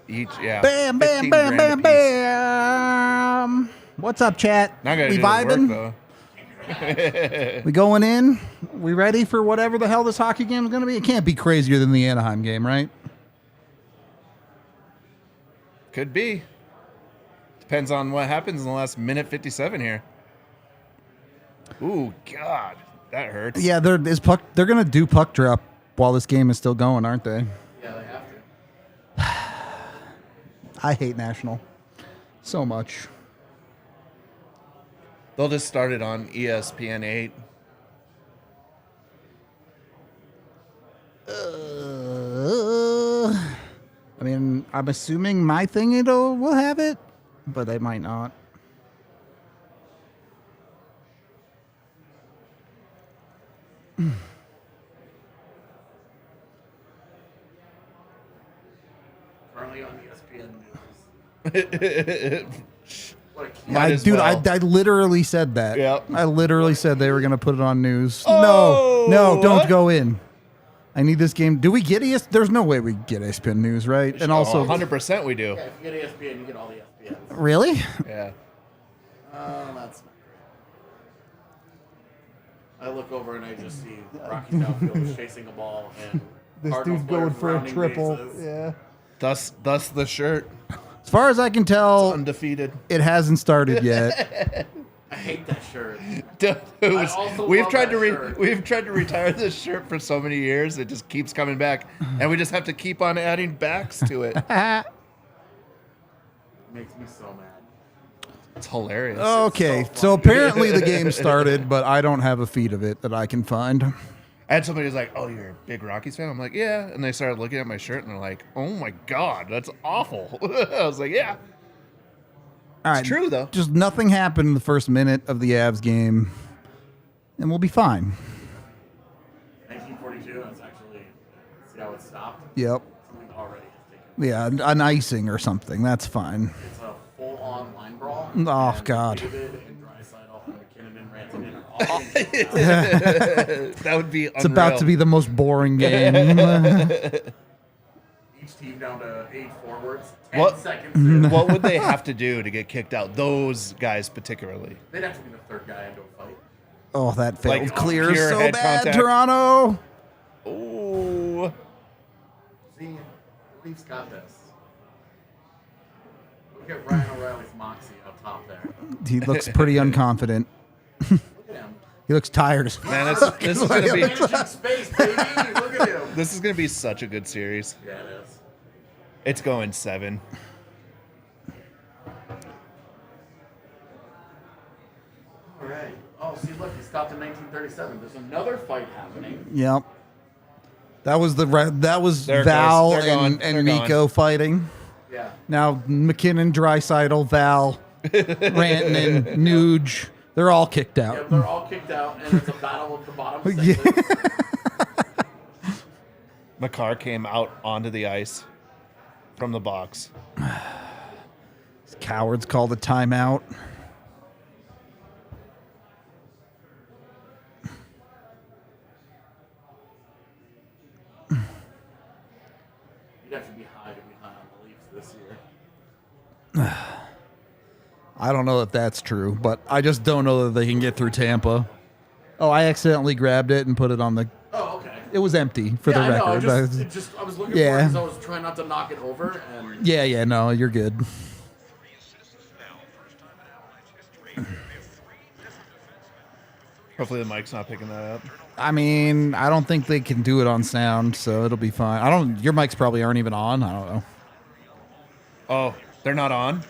each. Yeah. Bam, bam, 15 bam, grand bam, apiece. bam. What's up, chat? Not gonna We do the vibing? work, though. We going in? We ready for whatever the hell this hockey game is going to be? It can't be crazier than the Anaheim game, right? Could be. Depends on what happens in the last minute 57 here. Ooh, God, that hurts. Yeah, they're going to do puck drop while this game is still going, aren't they? Yeah, they have to. I hate National so much. They'll just start it on ESPN 8. I mean, I'm assuming my thing will have it, but they might not. Currently on ESPN News. What a key. Might as Dude, well. I literally said that. Yep. I literally said they were going to put it on news. Oh, no, don't what? go in. I need this game. Do we get ES? There's no way we get ESPN News, right? And also, 100% we do. Yeah, if you get ESPN, you get all the ESPNs. really? Yeah. That's not great. I look over and I just see Rocky Downfield is chasing a ball and Cardinals players rounding bases. Yeah. Thus the shirt. As far as I can tell, Undefeated. it hasn't started yet. I hate that shirt. Dude, also we've love tried that to shirt. we've tried to retire this shirt for so many years. It just keeps coming back, and we just have to keep on adding backs to it. Makes me so mad. It's hilarious. Okay, so so funny. apparently the game started, but I don't have a feed of it that I can find. I had somebody who's like, "Oh, you're a big Rockies fan?" I'm like, "Yeah," and they started looking at my shirt and they're like, "Oh my God, that's awful." I was like, "Yeah." All right, true, though. Just nothing happened in the first minute of the Avs game, and we'll be fine. 1942, that's actually, see how it stopped? Yep. Something already has taken. Yeah, an icing or something. That's fine. It's a full-on line brawl. Oh, and God. David and Draisaitl and McKinnon and Rantanen are all getting kicked out. That would be. It's about to be the most boring game. Each team down to 8 forwards. 10 What? seconds in. What would they have to do to get kicked out? Those guys particularly. They'd have to be the third guy into a fight. Oh, that failed Like, clear pure so head bad, contact. Toronto. Oh. See, the Leafs got this. Look at Ryan O'Reilly's moxie up top there. He looks pretty unconfident. Look at him. He looks tired as Man, this is gonna be Managing space, baby. Look at him. this is gonna be such a good series. Yeah, it is. It's going 7. All right. Oh, see, look, he stopped in 1937. There's another fight happening. Yep. That was There it Val goes. They're gone. and They're Nico fighting. Yeah. Now McKinnon, Draisaitl, Val, Rantanen, Nuge, they're all kicked Yeah, out. they're all kicked out, and it's a battle of the bottom Yeah. six. Makar came out onto the ice from the box. Cowards called a timeout. You'd have to be high to be high on the Leafs this year. I don't know if that's true, but I just don't know that they can get through Tampa. Oh, I accidentally grabbed it and put it on the... Oh, okay. It was empty, for the I know, record. I was looking Yeah. for it because I was trying not to knock it over. And Yeah, no, you're good. Hopefully the mic's not picking that up. I mean, I don't think they can do it on sound, so it'll be fine. Your mics probably aren't even on. I don't know. Oh, they're not on?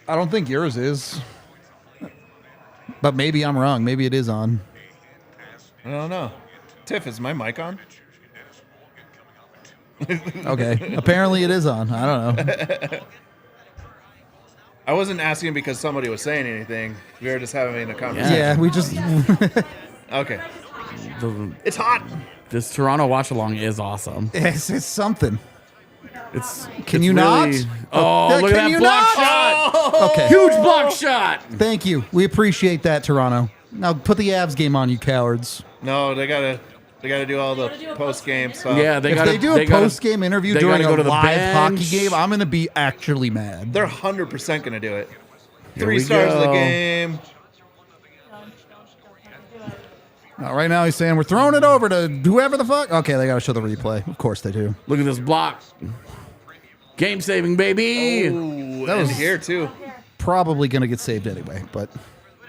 I don't think yours is. But maybe I'm wrong. Maybe it is on. I don't know. Tiff, is my mic on? Okay. Apparently it is on. I don't know. I wasn't asking because somebody was saying anything. We were just having a conversation. Yeah, we just... Okay. The- It's hot. This Toronto Watchalong is awesome. it's something. It's Can it's you not? really- Oh, Yeah, look at can that you block not? shot! Okay. Huge block shot! Thank you. We appreciate that, Toronto. Now put the Avs game on, you cowards. No, they gotta They got to do all the post game stuff. Yeah, If they do a post-game interview they during gotta a go to the live hockey bench. game, I'm going to be actually mad. They're 100% going to do it. Here 3 we stars of the go. game. Right now he's saying we're throwing it over to whoever the fuck. Okay, they got to show the replay. Of course they do. Look at this block. Game saving, baby. Ooh, That was- and here too. Probably going to get saved anyway, but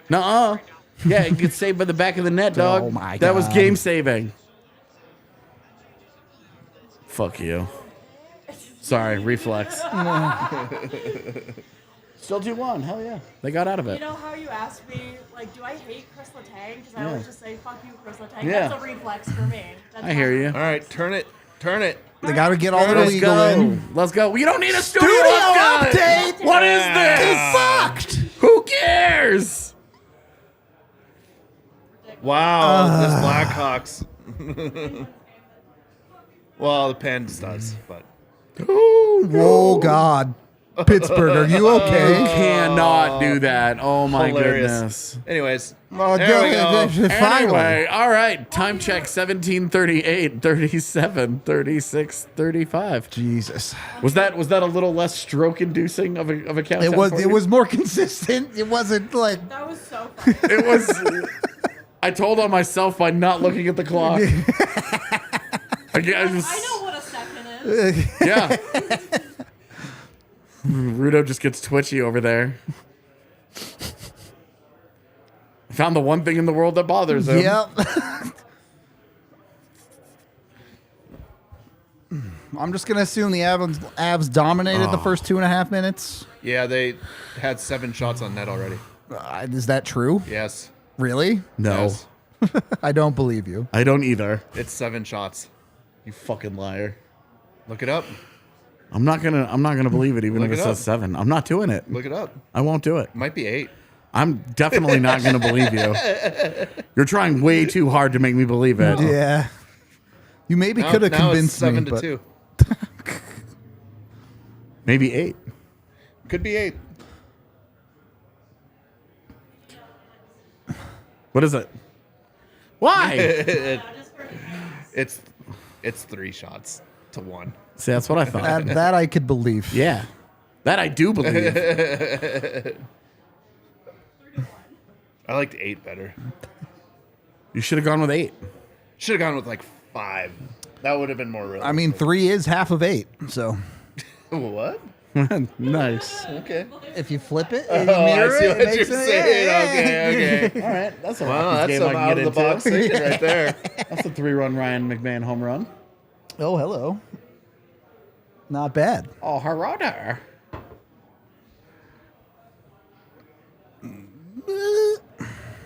Nuh-uh. Yeah, it gets saved by the back of the net, dog. Oh, my That was God. game saving. Fuck you. Sorry, reflex. Still 2-1. Hell yeah. They got out of You it. know how you asked me, like, do I hate Chris Letang? Because I always just say, fuck you, Chris Letang. Yeah. That's a reflex for me. That's I hear you. All right, turn it. they got to get all the Let's legal go. in. Let's go. We don't need a studio, update. What is this? Fucked. Who cares? Wow, this Blackhawks. Well, the Pens does, but Oh, God. Pittsburgh, are you okay? Cannot do that. Oh my hilarious. goodness. Anyways, Oh, there we go. Finally. Anyway, all right. Time check 17:38, 37, 36, 35. Jesus. Was that a little less stroke inducing of a countdown? It was for it you? was more consistent. It wasn't like That was so funny. It was. I told on myself by not looking at the clock. I just, I know what a second is. yeah. Rudo just gets twitchy over there. I found the one thing in the world that bothers him. Yep. I'm just gonna assume the Avs dominated the first 2.5 minutes. Yeah, they had 7 shots on net already. Is that true? Yes. Really? No, Yes. I don't believe you. I don't either. It's 7 shots. You fucking liar. Look it up. I'm not gonna believe it even Look if it it says up. 7. I'm not doing it. Look it up. I won't do it. Might be 8. I'm definitely not gonna believe you. You're trying way too hard to make me believe it. Yeah. You maybe Now- could have now convinced it's 7 me, to but 2. Maybe 8. Could be 8. What is it? Why? It's 3 shots to 1. See, that's what I thought. that I could believe. Yeah, that I do believe. I liked 8 better. You should have gone with 8. Should have gone with like 5. That would have been more real. I mean, 3 is half of 8. So what? Nice. Okay. if you flip it, Oh, and you I mirror see it, what it you're makes saying. Okay. All right, that's a Wow, Rockies that's game some I can out get of the into. box thinking right there. That's a 3-run Ryan McMahon home run. Oh, hello. Not bad. Oh, hurrah!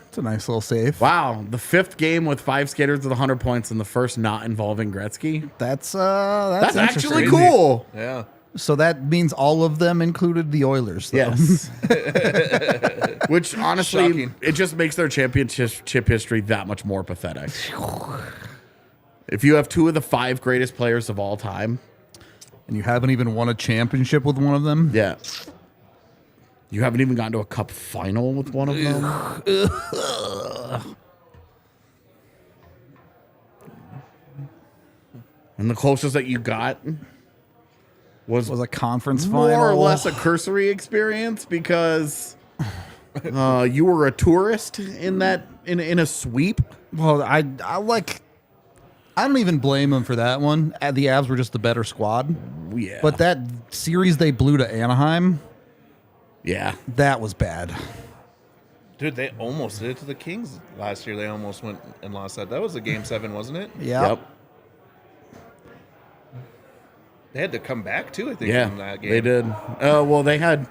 It's a nice little save. Wow, the 5th game with 5 skaters with 100 points and the first not involving Gretzky. That's Actually interesting. cool. Yeah. So that means all of them included the Oilers. Though. Yes. Which honestly, Shocking. it just makes their championship history that much more pathetic. If you have 2 of the 5 greatest players of all time, And you haven't even won a championship with one of them. yeah. You haven't even gotten to a cup final with one of them. And the closest that you got was Was a conference more final. or less a cursory experience because you were a tourist in that in a sweep. Well, I like. I don't even blame them for that one. The Avs were just the better squad. Yeah, But that series they blew to Anaheim, yeah, that was bad. Dude, they almost did it to the Kings last year. They almost went and lost that. That was a Game 7, wasn't it? Yeah. yep, They had to come back, too, I think, yeah. from that game. They did. Well, they had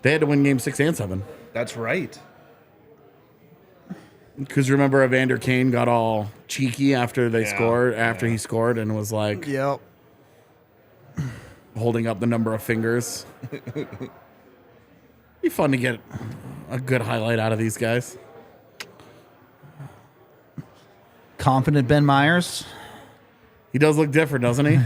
to win game 6 and 7 That's right. because remember Evander Kane got all cheeky after they Yeah, scored after he scored and was like Yep. holding up the number of fingers. Be fun to get a good highlight out of these guys. Confident Ben Myers. He does look different, doesn't he?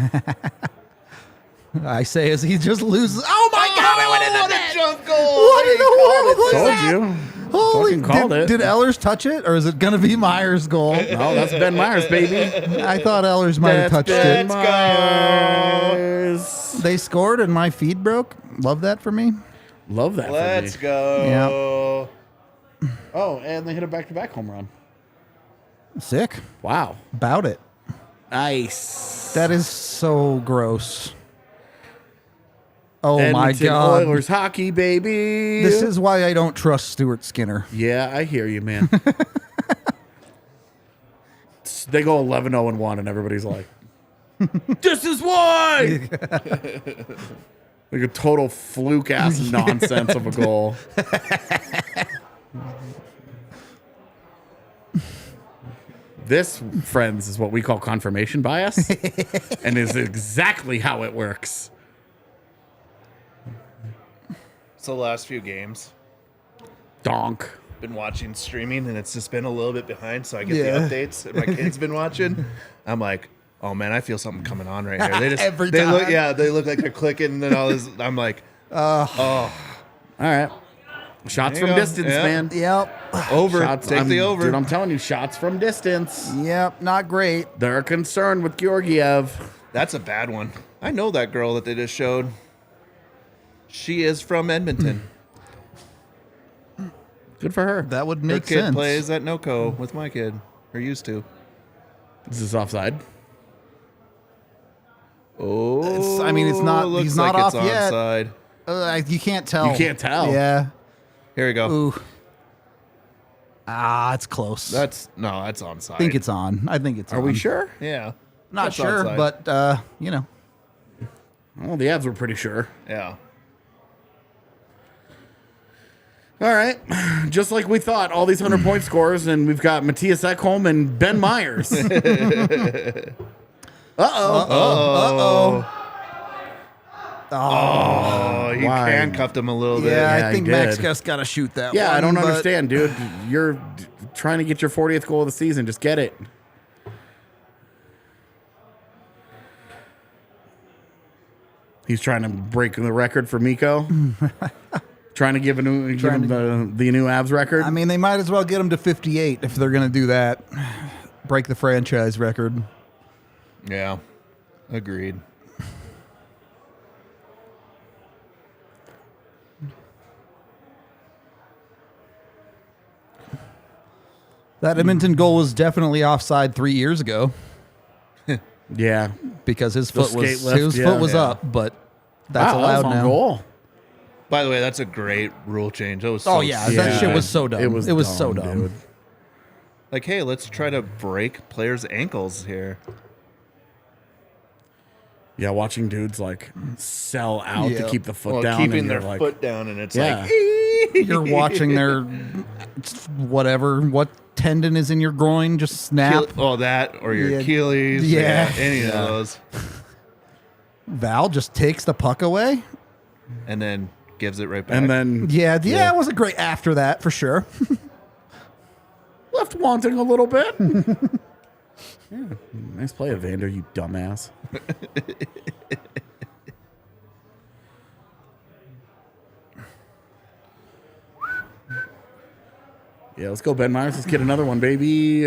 I say as he just loses. Oh my God! It went in the What net. a jump goal! What in the world was Told that? you. Fucking called it. Did Ehlers touch it, or is it going to be Myers' goal? No, that's Ben Myers, baby. I thought Ehlers might have touched it. Myers. They scored and my feed broke. Love that for me. Love that. Let's for me. go. Oh, and they hit a back-to-back home run. Sick. Wow. About it. Nice. That is so gross. Oh my Edmonton God. Oilers hockey, baby. This is why I don't trust Stuart Skinner. Yeah, I hear you, man. They go 11-0-1, and everybody's like, "This is why." Like a total fluke ass nonsense of a goal. This, friends, is what we call confirmation bias, and is exactly how it works. So the last few games, Donk. been watching streaming, and it's just been a little bit behind. So I get Yeah. the updates, and my kid's been watching. I'm like, oh man, I feel something coming on right here. They just Every they look, time. yeah, they look like they're clicking and all this. I'm like, All right. Shots There you from go. distance, Yeah. man. Yep. over, Shots, take the over. Dude, I'm telling you, shots from distance. Yep. Not great. They're concerned with Georgiev. That's a bad one. I know that girl that they just showed. She is from Edmonton. Good for her. That would Her make kid sense. plays at NoCo with my kid, or used to. Is this offside? Oh, I mean, it's not- Looks he's not like off it's yet. onside. You can't tell. You can't tell. Yeah. Here we go. Ooh. It's close. That's onside. I think it's on. I think it's Are on. we sure? Yeah. Not That's sure, onside. but, you know. Well, the ads were pretty sure. Yeah. All right. Just like we thought, all these 100-point scores, and we've got Matthias Ekholm and Ben Myers. Oh, you Why? handcuffed him a little bit. Yeah, Yeah, I think he Max did. just got to shoot that Yeah, one. I don't but- understand, dude. You're trying to get your 40th goal of the season. Just get it. He's trying to break the record for Miko. Trying to give him the new Avs record. I mean, they might as well get him to 58 if they're going to do that. Break the franchise record. Yeah. Agreed. That Edmonton goal was definitely offside 3 years ago yeah. because his The foot was skate lift, foot was yeah. up, but that's Wow, allowed that was on now. goal. By the way, that's a great rule change. That was Oh so yeah, stupid. that shit was so dumb. It was so dumb. dude. Like, hey, let's try to break players' ankles here. Yeah, watching dudes like sell out to Yeah. keep the foot Well, down. keeping and their you're like, foot down, and it's Yeah. like, You're watching their whatever, what tendon is in your groin just snap. that or your Yeah. Achilles. Yeah. Any of those. Val just takes the puck away. And then gives it right back. and then Yeah, it wasn't great after that for sure. left wanting a little bit. Yeah, nice play, Evander, you dumbass. Yeah, let's go, Ben Myers. Let's get another one, baby.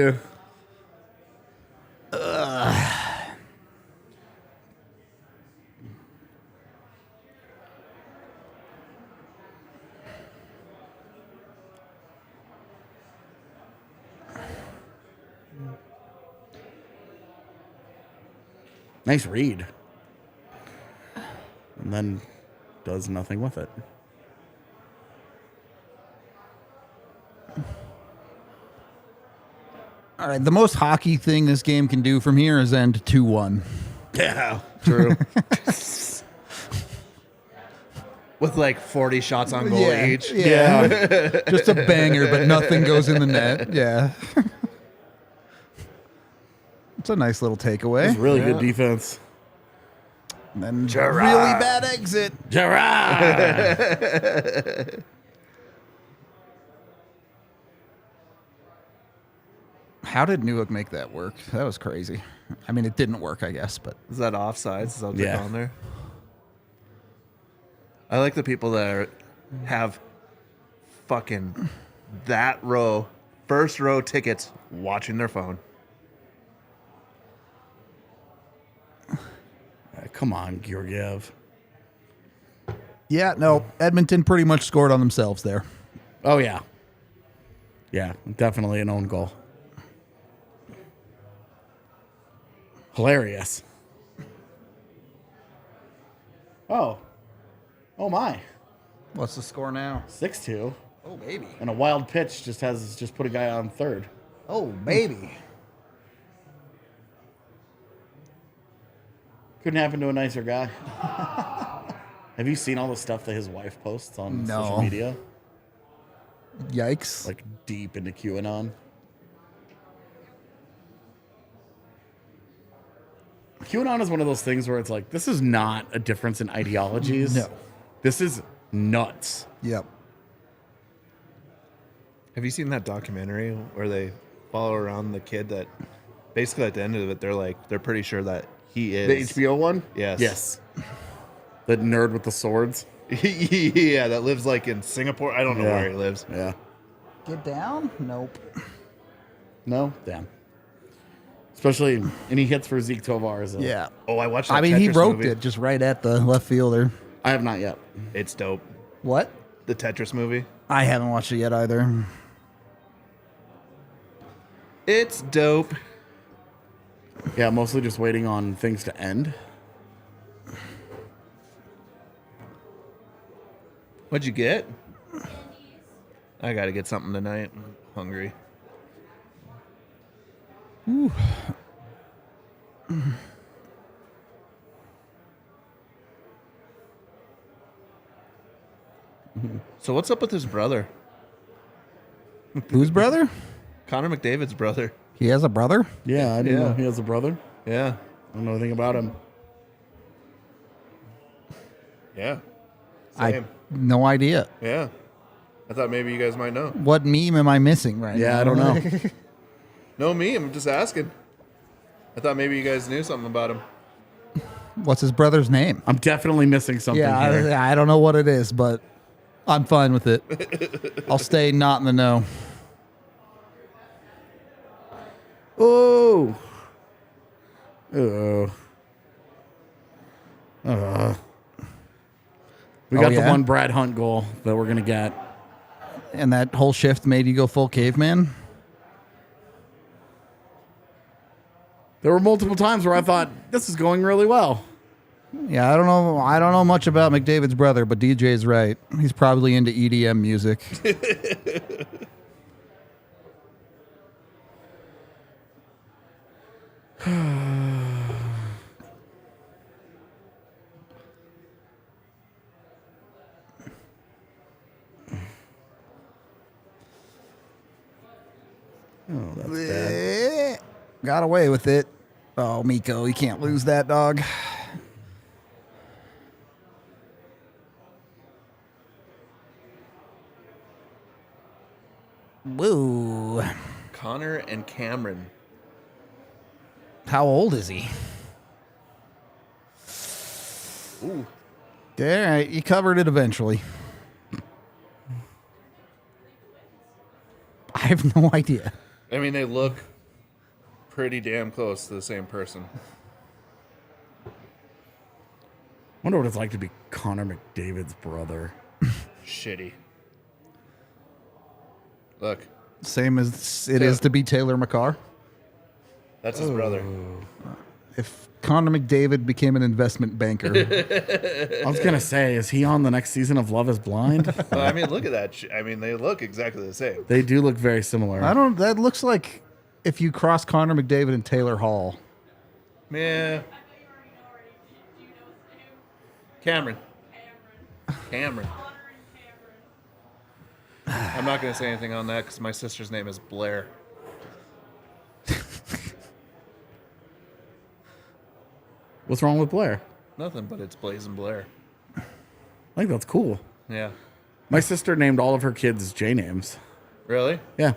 Nice read. And then does nothing with it. All right, the most hockey thing this game can do from here is end 2-1. Yeah. True. With like 40 shots on goal each. Yeah. Just a banger, but nothing goes in the net. Yeah. It's a nice little takeaway. Really good defense. And then really bad exit. Gerard! How did Newark make that work? That was crazy. I mean, it didn't work, I guess, but Is that offsides? Is that what Yeah. they're calling there? I like the people that have fucking that row, first row tickets, watching their phone. Come on, Georgiev. Yeah, no, Edmonton pretty much scored on themselves there. Oh, yeah. Yeah, definitely an own goal. Hilarious. Oh. Oh, my. What's the score now? 6-2. Oh, baby. And a wild pitch just put a guy on third. Oh, baby. Couldn't happen to a nicer guy. Have you seen all the stuff that his wife posts on social media? Yikes. Like deep into QAnon. QAnon is one of those things where it's like, this is not a difference in ideologies. No. This is nuts. Yep. Have you seen that documentary where they follow around the kid that basically at the end of it, they're pretty sure that he is. The HBO one? Yes. Yes. The nerd with the swords? Yeah, that lives like in Singapore. I don't know where he lives. Yeah. Get down? Nope. No? Damn. Especially, and he hits for Zeke Tovar. Yeah. Oh, I watched that I mean, he Tetris roped movie. it just right at the left fielder. I have not yet. It's dope. What? The Tetris movie. I haven't watched it yet either. It's dope. Yeah, mostly just waiting on things to end. What'd you get? I gotta get something tonight. I'm hungry. Ooh. So what's up with his brother? Whose brother? Connor McDavid's brother. He has a brother? Yeah, I didn't Yeah. know he has a brother. Yeah. I don't know anything about him. Yeah. I Same. no idea. Yeah. I thought maybe you guys might know. What meme am I missing right now? Yeah, I don't know. No, me. I'm just asking. I thought maybe you guys knew something about him. What's his brother's name? I'm definitely missing something here. I don't know what it is, but I'm fine with it. I'll stay not in the know. Oh. We got the one Brad Hunt goal that we're going to get. And that whole shift made you go full caveman? There were multiple times where I thought, this is going really well. Yeah, I don't know much about McDavid's brother, but DJ's right. He's probably into EDM music. Oh, that's bad. Got away with it. Oh, Miko, you can't lose that, dog. Woo. Connor and Cameron. How old is he? Ooh. All right, you covered it eventually. I have no idea. I mean, they look pretty damn close to the same person. Wonder what it's like to be Connor McDavid's brother. Shitty. Look, Same as it is to be Taylor McCarr. that's his brother. If Connor McDavid became an investment banker, I was going to say, is he on the next season of Love is Blind? Well, I mean, look at that. I mean, they look exactly the same. They do look very similar. that looks like if you cross Connor McDavid and Taylor Hall. Yeah. Cameron. Cameron. I'm not going to say anything on that because my sister's name is Blair. What's wrong with Blair? Nothing, but it's Blazing Blair. I think that's cool. Yeah. My sister named all of her kids J names. Really? Yeah.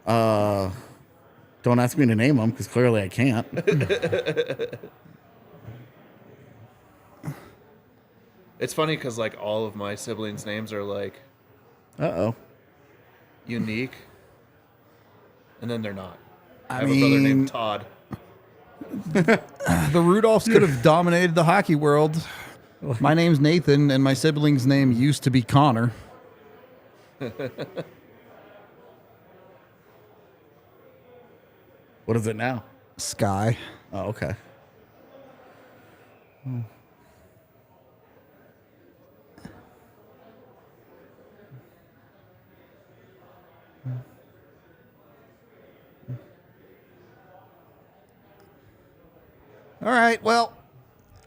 Don't ask me to name them because clearly I can't. It's funny because like all of my siblings' names are like Uh-oh. unique, and then they're not. I I have a brother mean, named Todd. the Rudolphs could have dominated the hockey world. My name's Nathan, and my sibling's name used to be Connor. What is it now? Sky. Oh, okay. All right, well,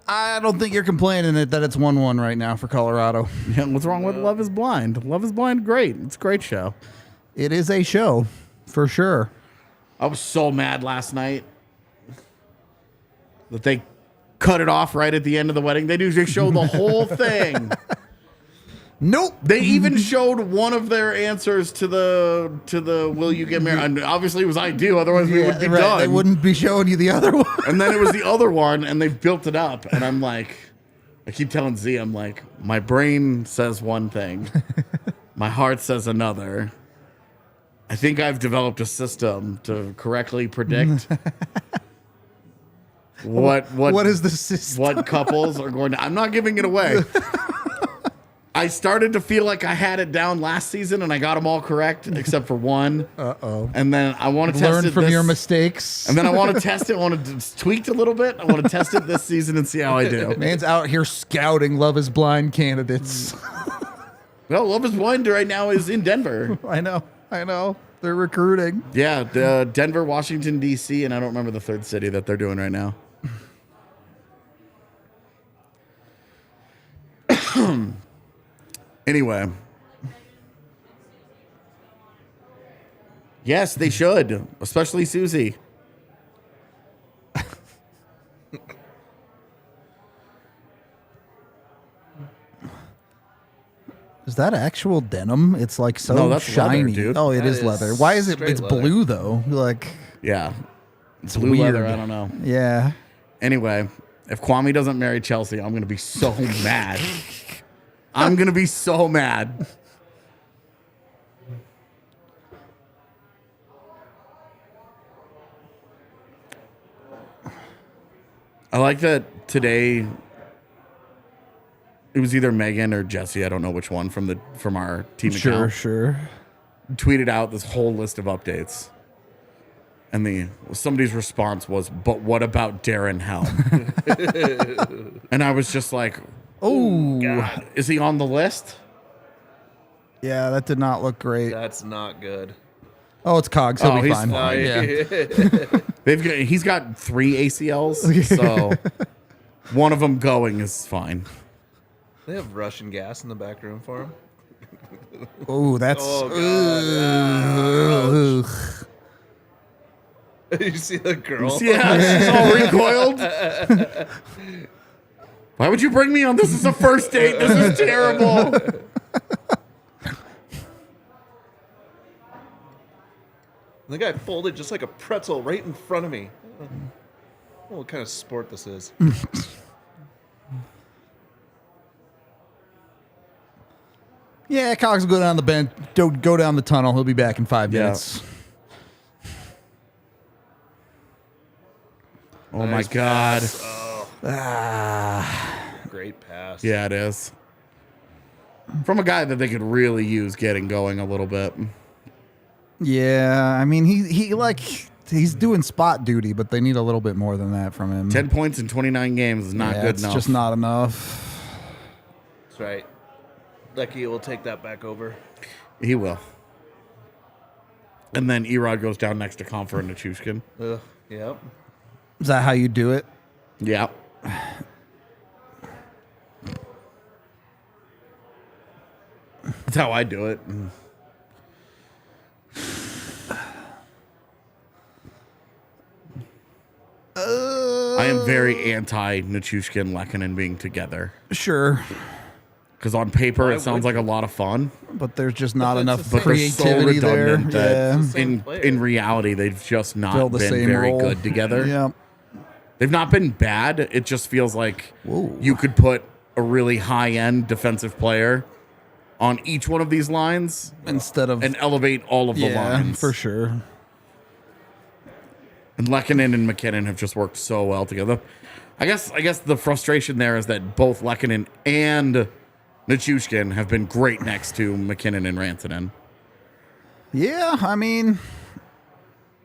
I don't think you're complaining that it's 1-1 right now for Colorado. Yeah, what's wrong with Love is Blind? Love is Blind, great. It's a great show. It is a show, for sure. I was so mad last night that they cut it off right at the end of the wedding. They usually show the whole thing. Nope. They even showed one of their answers to the will you get married? And obviously it was I do, otherwise we would be done. They wouldn't be showing you the other one. And then it was the other one, and they built it up. And I'm like, I keep telling Z, I'm like, my brain says one thing, my heart says another. I think I've developed a system to correctly predict what is the system? what couples are going to. I'm not giving it away. I started to feel like I had it down last season, and I got them all correct except for one. Uh-oh. And then I want to test Learn it from this- your mistakes. And then I want to test it. I want to tweak it a little bit. I want to test it this season and see how I do. Man's out here scouting Love is Blind candidates. Well, Love is Blind right now is in Denver. I know. They're recruiting. Yeah, Denver, Washington, D.C., and I don't remember the third city that they're doing right now. Anyway. Yes, they should, especially Susie. Is that actual denim? It's like so No, that's shiny. leather, dude. Oh, it That is is leather. Why is it? straight It's leather. blue though. Like Yeah. it's Blue weird. leather, I don't know. Yeah. Anyway, if Kwame doesn't marry Chelsea, I'm going to be so mad. I'm going to be so mad. I like that today it was either Megan or Jesse, I don't know which one from our team account, Sure. tweeted out this whole list of updates. And somebody's response was, "But what about Darren Helm?" And I was just like, Oh, God, "Is he on the list?" yeah, that did not look great. that's not good. Oh, it's Cogs. He'll Oh, be he's fine. fine. Yeah. He's got 3 ACLs, so one of them going is fine. They have Russian gas in the back room for him. Oh, that's. Oh, God. Ugh. You see the girl? Yeah, she's all recoiled. Why would you bring me on? This is a first date. This is terrible. The guy folded just like a pretzel right in front of me. Oh, what kind of sport this is? Yeah, Cogs will go down the bench. Go down the tunnel. He'll be back in 5 Yeah. minutes. Oh my Nice God. pass. Oh, Ah, great pass. Yeah, it is. From a guy that they could really use getting going a little bit. yeah. I mean, he's doing spot duty, but they need a little bit more than that from him. 10 points in 29 games is not Yeah, good it's enough. just not enough. That's right. Lecky will take that back over. He will. And then Erod goes down next to Confer and Nichushkin. Ugh. Yep. Is that how you do it? Yeah. That's how I do it. I am very anti Nichushkin Lehkonen being together. Sure, Because on paper, Why it sounds would like a lot of fun. but there's just not it's enough the same- But they're so creativity there. redundant Yeah. that Same in player. reality, they've just not Fill the been same very role. good together. Yeah. They've not been bad. It just feels like Whoa. you could put a really high-end defensive player on each one of these lines Instead of and elevate all of the lines. for sure. And Lehkonen and McKinnon have just worked so well together. I guess the frustration there is that both Lehkonen and Nichushkin have been great next to McKinnon and Rantanen. Yeah, I mean,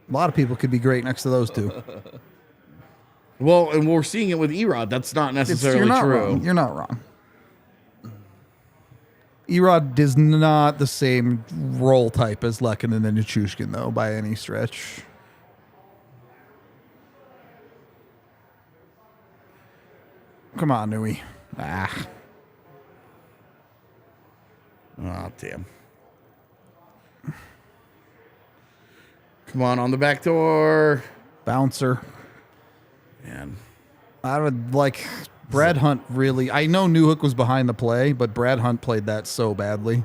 a lot of people could be great next to those two. Well, and we're seeing it with Erod. That's not necessarily You're not true. wrong. You're not wrong. Erod is not the same role type as Lehkonen and Nichushkin, though, by any stretch. Come on, Nui. Ah. Oh, damn. Come on the back door. Bouncer. Man. I would like Brad Hunt really. I know Newhook was behind the play, but Brad Hunt played that so badly.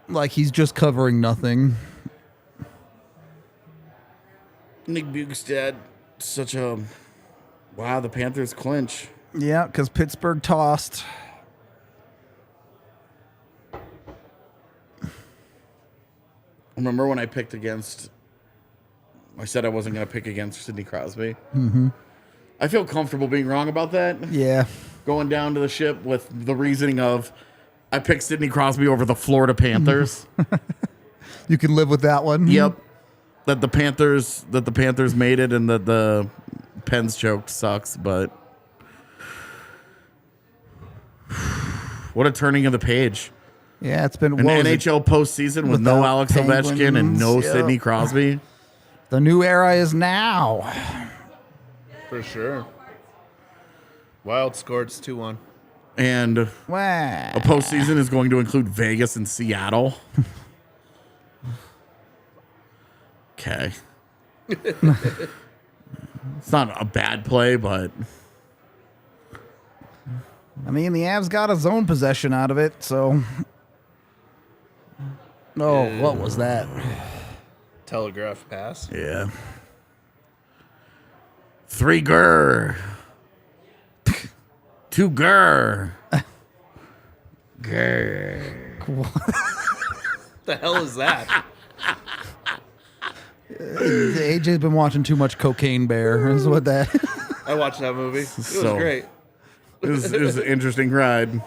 Like he's just covering nothing. Nick Bukestad, such a... Wow, the Panthers clinch. Yeah, because Pittsburgh tossed. Remember when I picked against... I said I wasn't going to pick against Sidney Crosby? Mm-hmm. I feel comfortable being wrong about that. Yeah. Going down to the ship with the reasoning of I picked Sidney Crosby over the Florida Panthers. You can live with that one. Yep. That the Panthers made it and that the Pens choked sucks, but what a turning of the page. Yeah, it's been An what was it? NHL postseason with no Without Alex Ovechkin and no Penguins, yeah. Sidney Crosby. The new era is now. For sure. Wild scored 2-1. And a Wow. postseason is going to include Vegas and Seattle. Okay. It's not a bad play, but I mean, the Avs got a zone possession out of it, so. Oh, what was that? Telegraph pass. yeah. 3 gur. 2 gur. Gur. The hell is that? AJ's been watching too much Cocaine Bear. Is what that. I watched that movie. It was So- great. It was an interesting ride.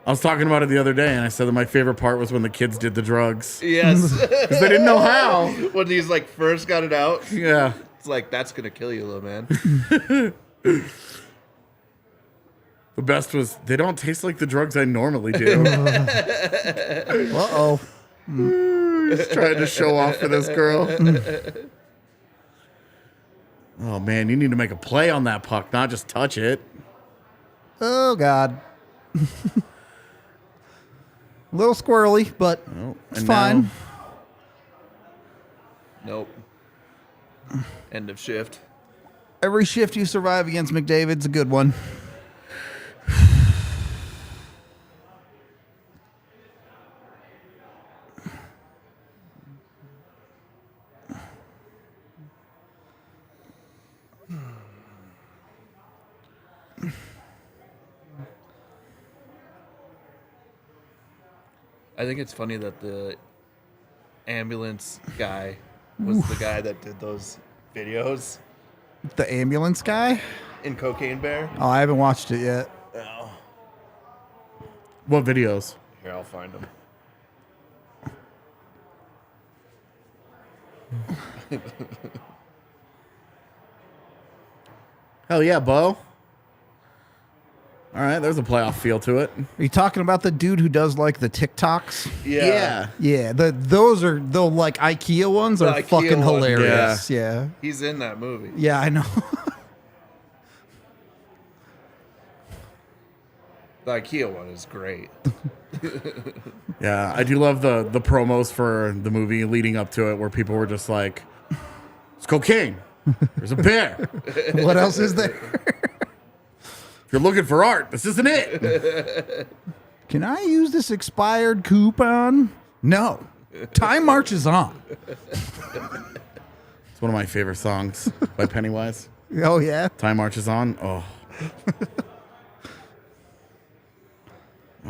I was talking about it the other day, and I said that my favorite part was when the kids did the drugs. Yes. Because they didn't know how. When he's like first got it out, Yeah. it's like, that's going to kill you, little man. The best was, they don't taste like the drugs I normally do. Uh-oh. He's trying to show off for this girl. Oh, man, you need to make a play on that puck, not just touch it. Oh, God. A little squirrely, but it's and fine. Nope. End of shift. Every shift you survive against McDavid's a good one. I think it's funny that the ambulance guy was the guy that did those videos The ambulance guy? in Cocaine Bear. Oh, I haven't watched it yet. What videos? Here, I'll find them. Hell yeah, Bo. All right, there's a playoff feel to it. Are you talking about the dude who does like the TikToks? Yeah. Yeah, those are the like IKEA ones The are IKEA fucking one, hilarious. Yeah. He's in that movie. Yeah, I know. The IKEA one is great. Yeah, I do love the promos for the movie leading up to it where people were just like, it's cocaine. There's a bear. What else is there? If you're looking for art, this isn't it. Can I use this expired coupon? No. Time marches on. It's one of my favorite songs by Pennywise. Oh, yeah. Time marches on. Oh.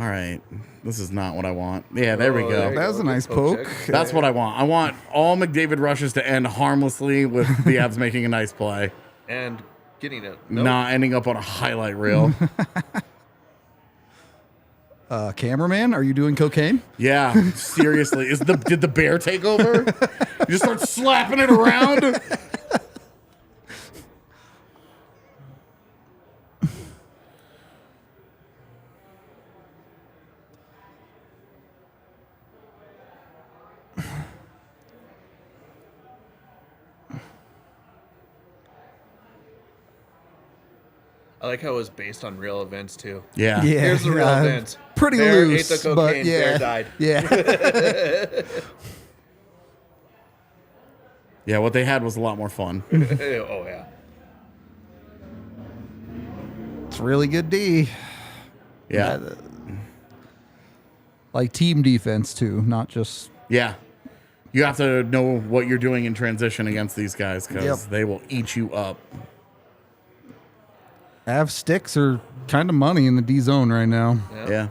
All right. This is not what I want. Yeah, there we Oh, go. there you That was a Good nice poke. check. That's what I want. I want all McDavid rushes to end harmlessly with the Avs making a nice play, And getting it. Nope. not ending up on a highlight reel. Cameraman, are you doing cocaine? Yeah, seriously. Did the bear take over? You just start slapping it around? I like how it was based on real events too. Yeah. Here's the real events. Pretty Bear loose, ate the but cocaine. yeah. Bear died. Yeah. Yeah, what they had was a lot more fun. Oh yeah. It's really good D. Yeah. Like team defense too, not just Yeah. You have to know what you're doing in transition against these guys because Yep. they will eat you up. Av sticks are kind of money in the D zone right now. Yep. Yeah.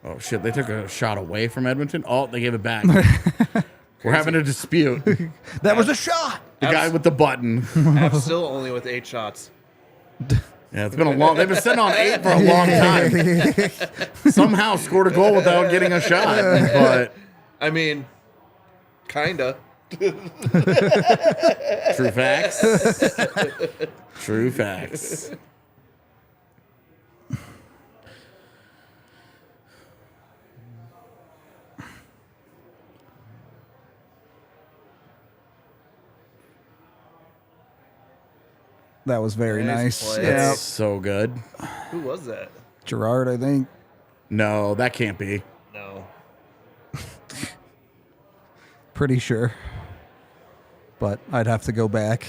Oh, shit. They took a shot away from Edmonton. Oh, they gave it back. We're having a dispute. The That was a shot. guy with the button. Avs still only with 8 shots. Yeah, it's been a long. They've been sitting on 8 for a long time. Somehow scored a goal without getting a shot. But I mean, kinda. true facts. True facts. That was very Nice nice. play. Yeah. That's so good. Who was that? Gerard, I think. No, that can't be. No. Pretty sure. But I'd have to go back.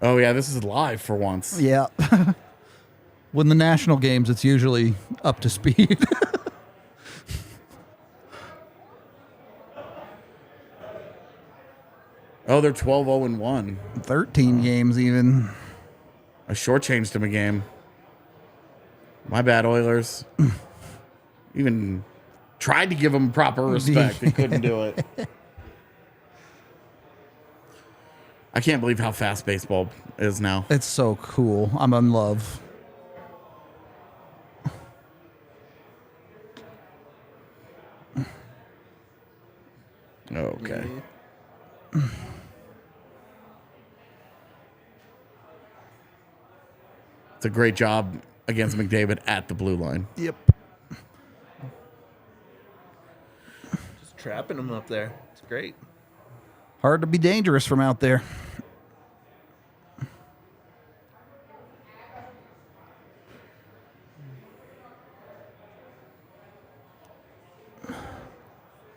Oh, yeah, this is live for once. Yeah. When the national games, it's usually up to speed. Oh, they're 12-0-1. 13 games even. I shortchanged him a game. My bad, Oilers. Even tried to give him proper respect. They couldn't do it. I can't believe how fast baseball is now. It's so cool. I'm in love. Okay. It's a great job against McDavid at the blue line. Yep. Just trapping him up there. It's great. Hard to be dangerous from out there.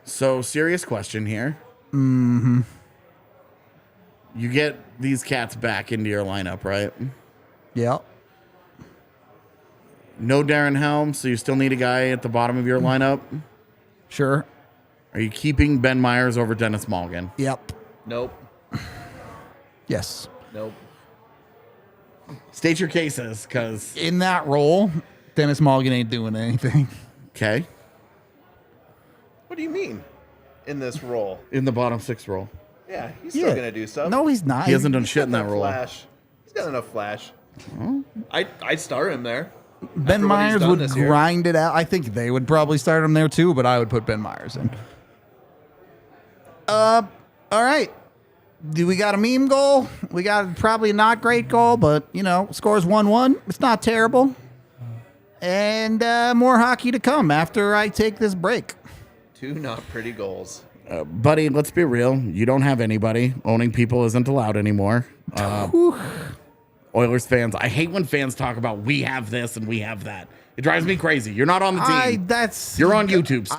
So, serious question here. Mm-hmm. You get these cats back into your lineup, right? Yeah. No Darren Helm, so you still need a guy at the bottom of your lineup. Sure. Are you keeping Ben Myers over Dennis Mulligan? Yep. Nope. Yes. Nope. State your cases, because... In that role, Dennis Mulligan ain't doing anything. Okay. What do you mean? In this role? In the bottom 6 role. Yeah, he's still gonna do stuff. No, he's not. He hasn't done He's shit got in that role. Flash. He's got enough flash. I'd start him there. Ben after what he's Myers done would this year. grind it out. I think they would probably start him there too, but I would put Ben Myers in. All right. Do we got a meme goal? We got probably a not great goal, but you know, scores 1-1. It's not terrible. And more hockey to come after I take this break. 2 not pretty goals. Buddy, let's be real. You don't have anybody. Owning people isn't allowed anymore. Oilers fans, I hate when fans talk about we have this and we have that. It drives me crazy. You're not on the team. You're on YouTube.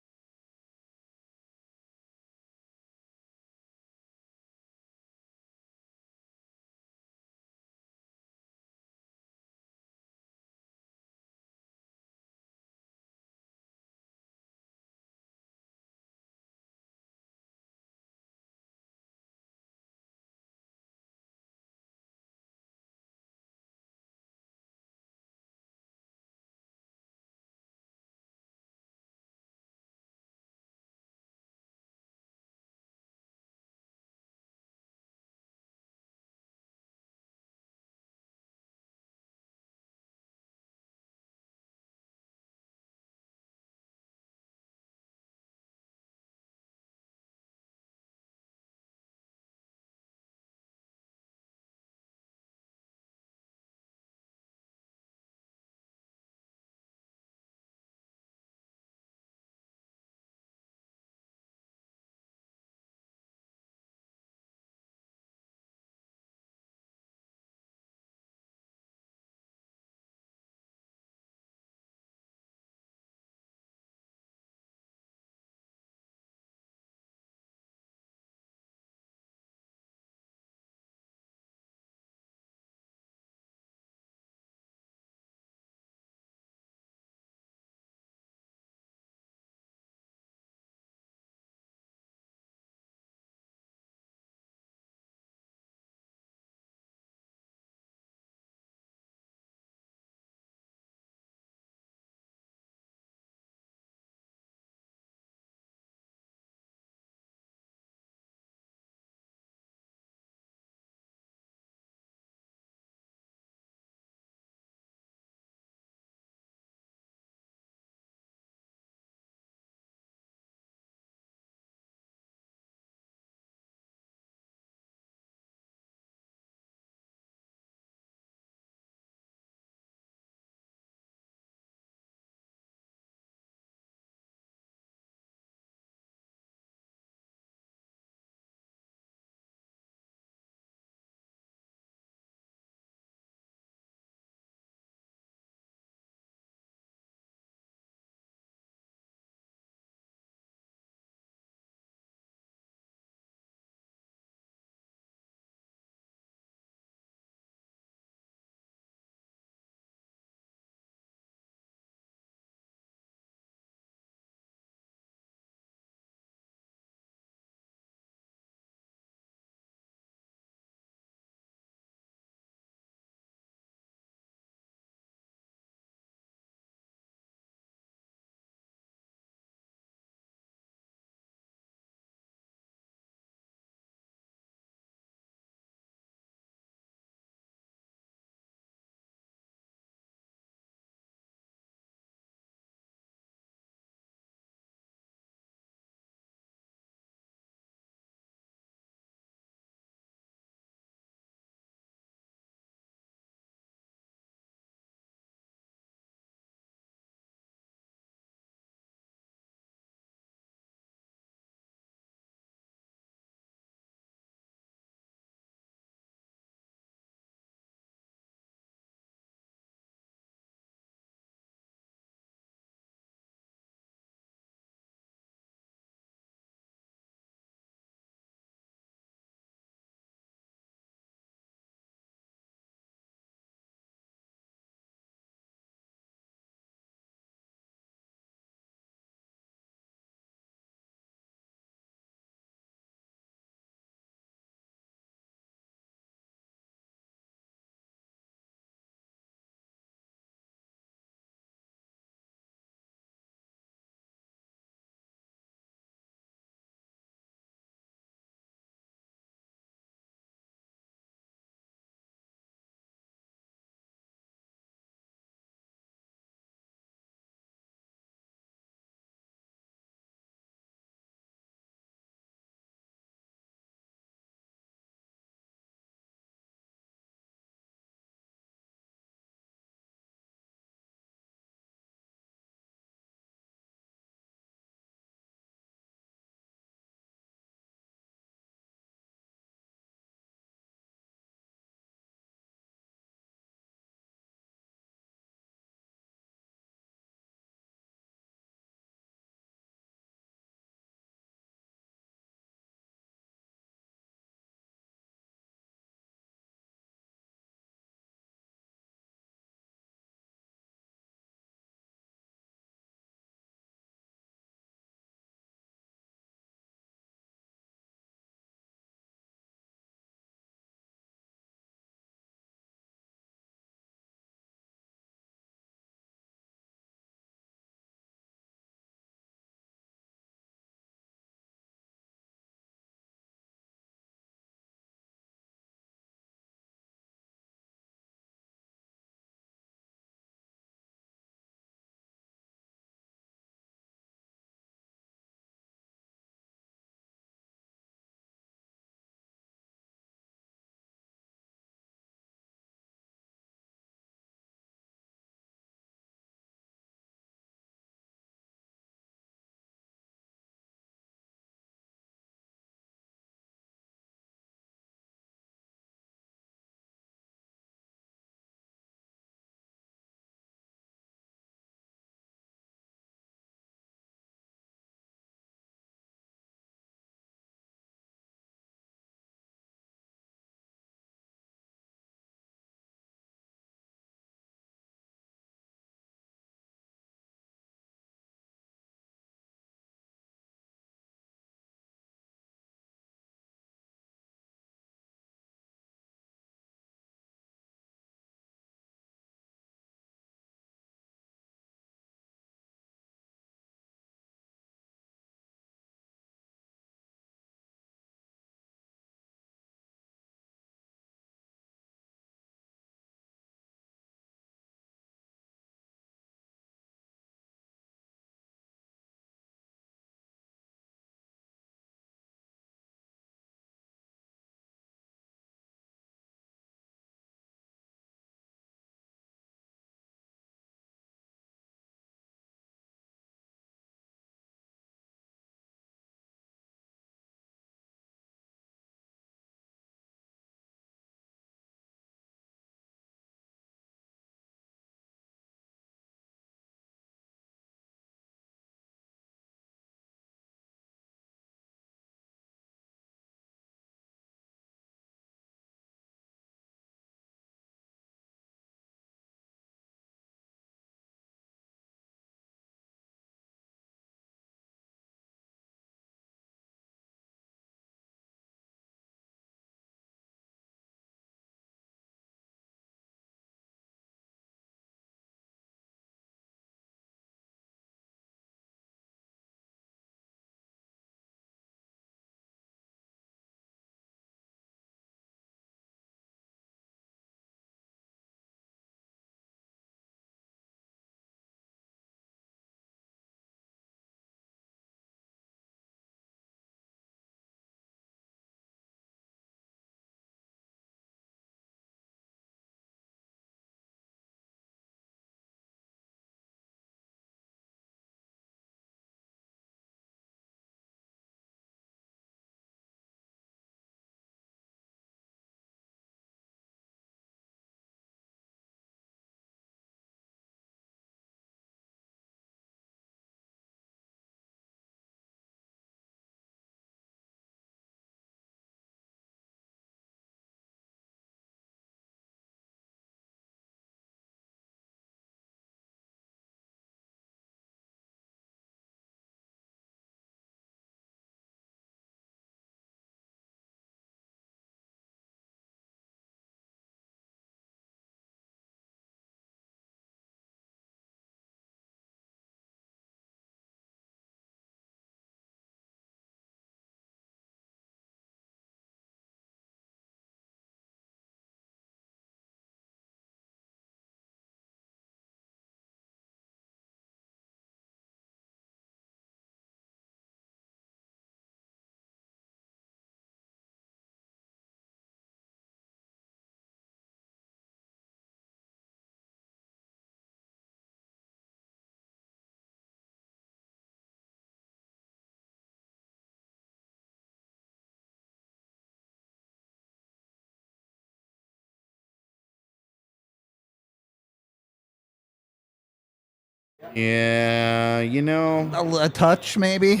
Yeah, you know. A touch, maybe.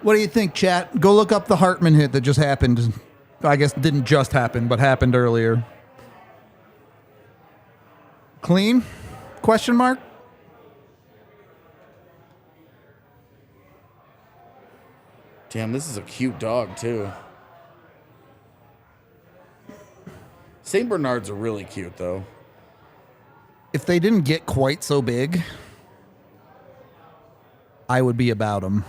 What do you think, chat? Go look up the Hartman hit that just happened. I guess didn't just happen, but happened earlier. Clean? Question mark? Damn, this is a cute dog, too. St. Bernards are really cute, though. If they didn't get quite so big, I would be about them.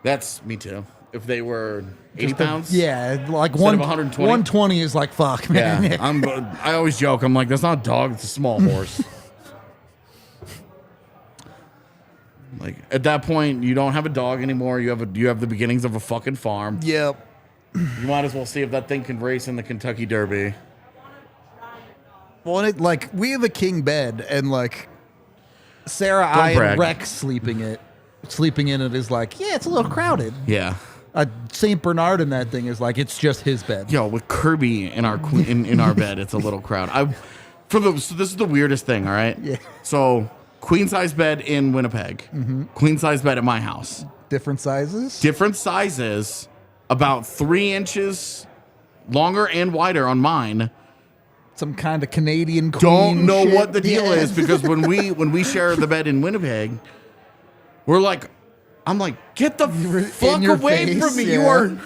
That's me, too. If they were 80 pounds? Yeah, like Instead of 120? 120 is like, fuck, man. Yeah, I always joke. I'm like, that's not a dog, it's a small horse. Like, at that point, you don't have a dog anymore. You have the beginnings of a fucking farm. Yep. You might as well see if that thing can race in the Kentucky Derby. Well, we have a king bed, and like Sarah, Don't brag. and Rex sleeping in it is like, yeah, it's a little crowded. Yeah. St. Bernard in that thing is like, it's just his bed. Yo, with Kirby in our in our bed, it's a little crowded. So this is the weirdest thing, all right? Yeah. So queen size bed in Winnipeg, queen size bed at my house. Different sizes. Different sizes, about 3 inches longer and wider on mine. Some kind of Canadian queen. Don't know shit. what the deal Yeah. is, because when we share the bed in Winnipeg, I'm like, get the fuck your away face, from me. yeah.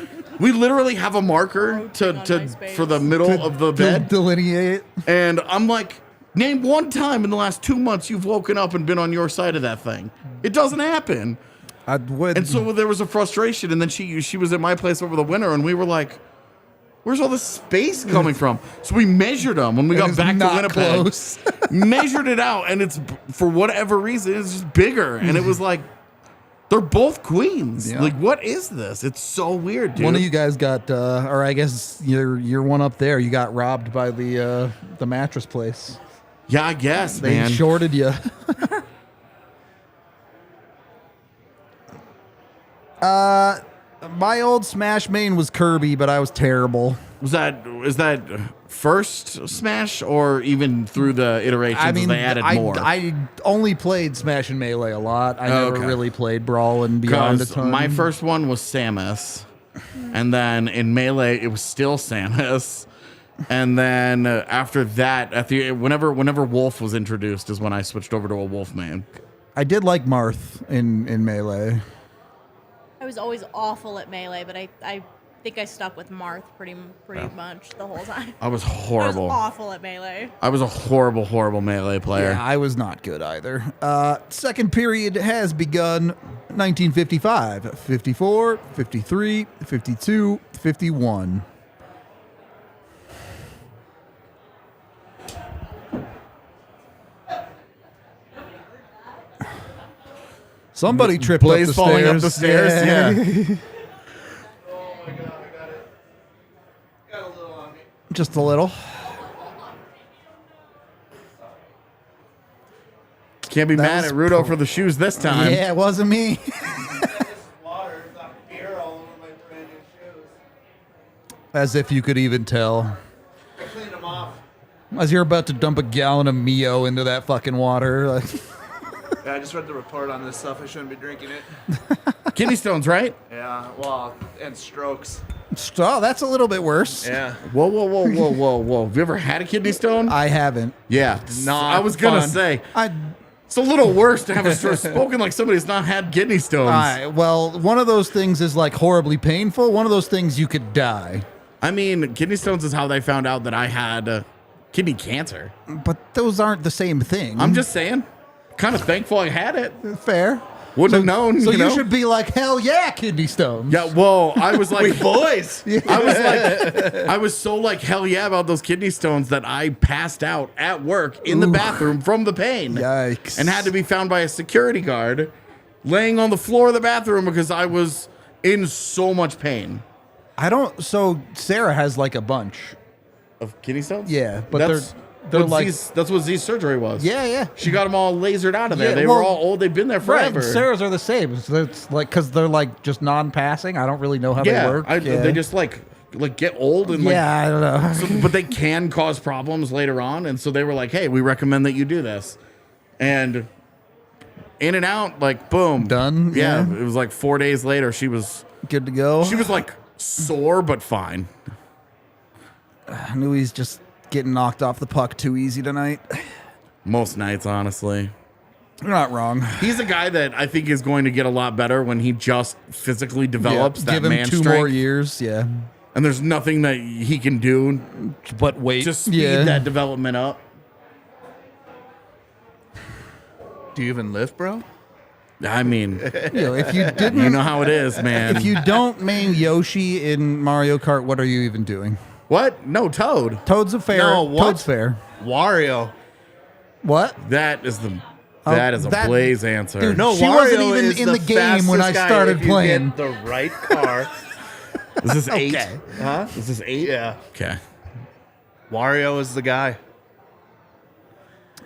We literally have a marker for the middle of the bed. Delineate. And I'm like, name one time in the last 2 months you've woken up and been on your side of that thing. It doesn't happen. I would. And so there was a frustration, and then she was at my place over the winter, and we were like, where's all this space coming from? So we measured them when we got It's back to not Winnipeg. close. Measured it out, and it's, for whatever reason, it's just bigger. And it was like, they're both queens. Yeah. Like, what is this? It's so weird, dude. One of you guys got, or I guess you're one up there. You got robbed by the mattress place. Yeah, I guess, They man. shorted you. My old Smash main was Kirby, but I was terrible. Is that first Smash, or even through the iterations I mean, they added more? I only played Smash and Melee a lot. I never Okay. really played Brawl and Beyond a Because ton. my first one was Samus, and then in Melee it was still Samus, and then after that, whenever Wolf was introduced, is when I switched over to a Wolf main. I did like Marth in Melee. I was always awful at Melee, but I think I stuck with Marth pretty much the whole time. I was I was horrible. awful at Melee. I was a horrible Melee player. Yeah, I was not good either. Second period has begun. 1955, 54, 53, 52, 51. Somebody tripped Blaze up the falling stairs. up the stairs. Yeah. Oh my god, I got it. Got a little on me. Just a little. Can't be mad was at Rudo for the shoes this time. Yeah, it wasn't me. Water, got beer all over my brand new shoes. As if you could even tell. I cleaned them off. As you're about to dump a gallon of Mio into that fucking water. Like, Yeah, I just read the report on this stuff. I shouldn't be drinking it. Kidney stones, right? Yeah, well, and strokes. oh, that's a little bit worse. Yeah. Whoa. Have you ever had a kidney stone? I haven't. Yeah. Not I was going to fun. say, I it's a little worse to have a stroke. Spoken like somebody who's not had kidney stones. well, one of those things is like horribly painful. One of those things you could die. I mean, kidney stones is how they found out that I had kidney cancer. But those aren't the same thing. I'm just saying. Kind of thankful I had it. fair. Wouldn't have known. So you know? should be like, hell yeah, kidney stones. Yeah, well, I was like, Boys! I was so like, hell yeah about those kidney stones that I passed out at work in the bathroom from the pain. Yikes. And had to be found by a security guard laying on the floor of the bathroom because I was in so much pain. So Sarah has like a bunch. Of kidney stones? Yeah, but that's they're what like, that's what Z's surgery was. yeah. She got them all lasered out of there. Yeah, They well, were all old. They've been there Right, forever. Sarah's are the same. So it's like, because they're like just non-passing. I don't really know how they work. They just like get old and like, I don't know. but they can cause problems later on. And so they were like, hey, we recommend that you do this. And in and out, like, boom. Done? Yeah. Yeah. It was like 4 days later, she was Good to go. like sore, but fine. I knew he's just getting knocked off the puck too easy tonight. Most nights, honestly. You're not wrong. He's a guy that I think is going to get a lot better when he just physically develops that Give him man 2 strength. more years. Yeah. And there's nothing that he can do But wait. to speed that development up. Do you even lift, bro? I mean, If you didn't, you know how it is, man. if you don't main Yoshi in Mario Kart, what are you even doing? What? No, Toad. Toad's a fair. No, what? Toad's fair. Wario. What? That is a that- Blaze answer. Dude, No, She Wario wasn't even is in the the game when I fastest guy started if you playing. get the right car. Is this 8? Okay. Huh? Is this 8? Yeah. Okay. Wario is the guy.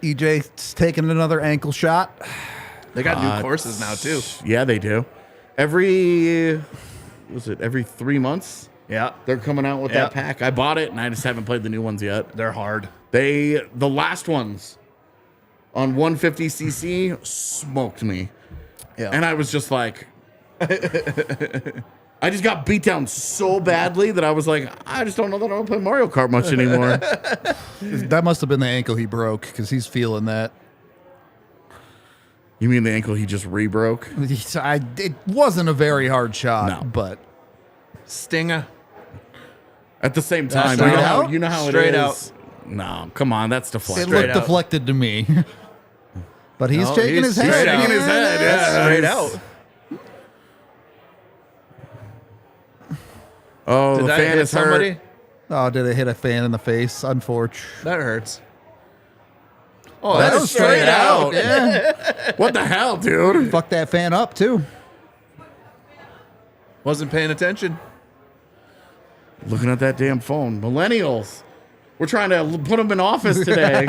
EJ's taking another ankle shot. They got new courses now too. Yeah, they do. Every 3 months? Yeah, They're coming out with Yeah. that pack. I bought it, and I just haven't played the new ones yet. they're hard. The last ones on 150cc smoked me. Yeah, And I was just like, I just got beat down so badly that I was like, I just don't know that I don't play Mario Kart much anymore. That must have been the ankle he broke because he's feeling that. You mean the ankle he just re-broke? It wasn't a very hard shot, No. but Stinger. At the same time, straight out? you know how Straight it out. is. No, come on, that's it deflected. looked out. deflected to me. But he's No, shaking he's his head. shaking his head, yeah. Straight out. Oh, Did the that fan hit is somebody? hurt. Oh, did it hit a fan in the face? Unfortunate. That hurts. Oh, That that is is straight out. Yeah. What the hell, dude? Fuck that fan up, too. Wasn't paying attention. Looking at that damn phone. Millennials. We're trying to put them in office today,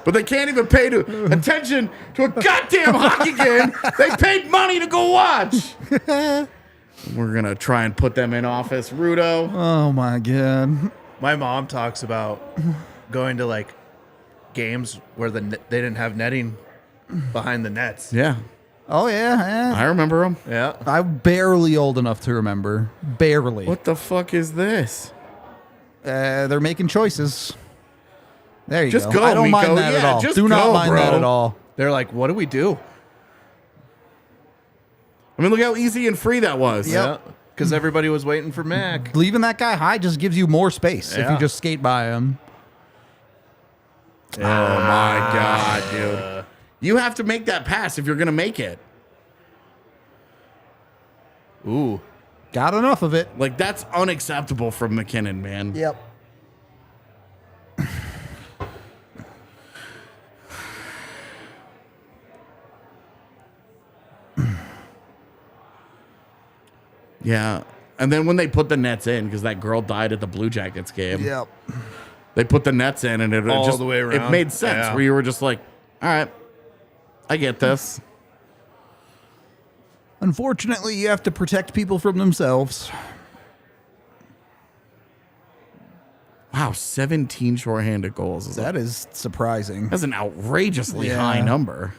but they can't even pay attention to a goddamn hockey game they paid money to go watch. We're going to try and put them in office. Rudo. Oh, my God. My mom talks about going to like games where they didn't have netting behind the nets. Yeah, Oh, yeah. I remember them. Yeah. I'm barely old enough to remember. Barely. What the fuck is this? They're making choices. There you Just go. go, I don't Miko. mind that at Yeah, all. just Do not go, mind bro. that at all. They're like, what do we do? I mean, look how easy and free that was. Yep. Because everybody was waiting for Mac. Leaving that guy high just gives you more space if you Yeah. just skate by him. Oh my God, dude. You have to make that pass if you're going to make it. Ooh. Got enough of it. Like, that's unacceptable from McKinnon, man. Yep. Yeah. And then when they put the nets in, because that girl died at the Blue Jackets game, Yep. they put the nets in, and it All just the way it around? made sense. Yeah. Where you were just like, all right, I get this. Unfortunately, you have to protect people from themselves. Wow, 17 shorthanded goals. That is surprising. That's an outrageously Yeah. high number.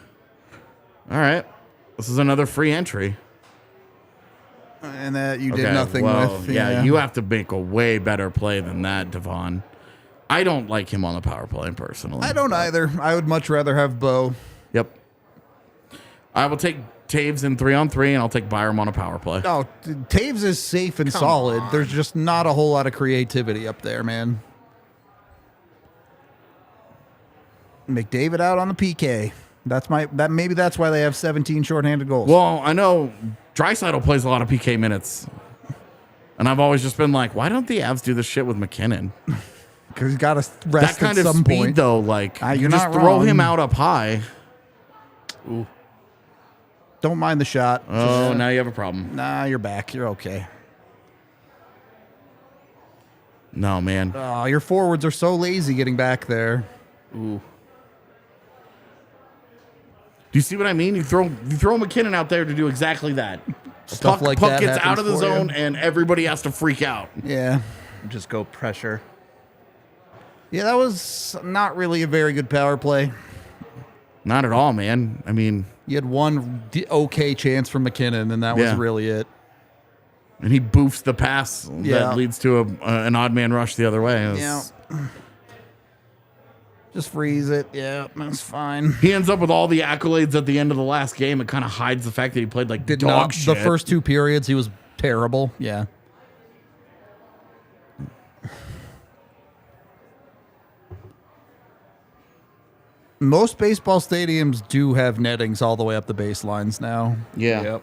All right. This is another free entry. And that you did Okay, nothing well, with. yeah, you have to make a way better play than that, Devon. I don't like him on the power play personally. I don't either. I would much rather have Bo. Yep. I will take Taves in 3-on-3, and I'll take Byram on a power play. Oh, Taves is safe and solid. There's just not a whole lot of creativity up there, man. McDavid out on the PK. Maybe that's why they have 17 shorthanded goals. Well, I know Draisaitl plays a lot of PK minutes. And I've always just been like, why don't the Avs do this shit with McKinnon? Because he's got to That rest kind at of some speed, point. though, like, you you're just not throw wrong. him out up high. Don't mind the shot. Oh, now you have a problem. Nah, you're back. You're okay. No, man. Oh, your forwards are so lazy getting back there. Ooh. Do you see what I mean? You throw McKinnon out there to do exactly that. Stuff like puck that gets out happens of the for you. zone, and everybody has to freak out. Yeah. Just go pressure. Yeah, that was not really a very good power play. Not at all, man. I mean, You had one okay chance from McKinnon, and that was really it. and he boofs the pass Yeah. that leads to an odd man rush the other way. Yeah. Just freeze it. Yeah, that's fine. He ends up with all the accolades at the end of the last game. It kind of hides the fact that he played like dog shit. The first 2 periods, he was terrible. Yeah. Most baseball stadiums do have nettings all the way up the baselines now. Yeah. Yep.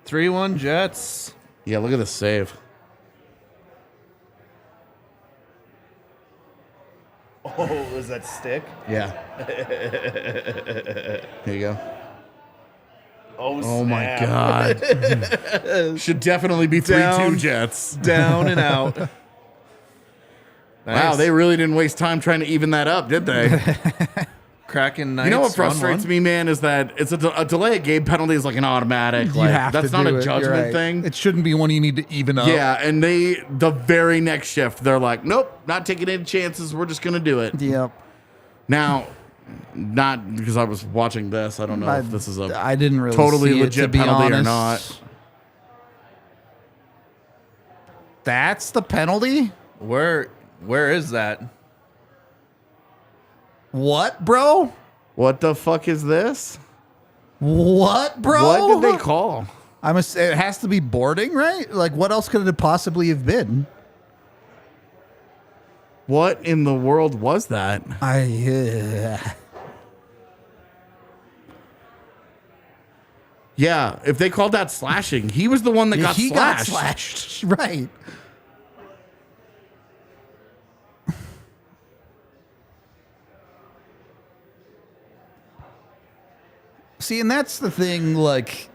3-1 Jets. Yeah, look at the save. Oh, was that stick? Yeah. Here you go. Oh, Oh, my God. Should definitely be 3-2 Jets. Down and out. Wow, they really didn't waste time trying to even that up, did they? Cracking nights. You know what frustrates me, man, is that it's a delay of game penalty is like an automatic. You Like, have that's to not do a it. You're judgment right. thing. It shouldn't be one you need to even up. Yeah, and the very next shift, they're like, nope, not taking any chances. We're just going to do it. Yep. Now, not because I was watching this. I don't know if this is a I didn't really totally see it, legit to be penalty or honest. not. That's the penalty? Where is that? What, bro? What the fuck is this? What, bro? What did they call? It has to be boarding, right? Like, what else could it possibly have been? What in the world was that? Yeah, if they called that slashing, he was the one that got he slashed. got slashed, right? See, and that's the thing. Like,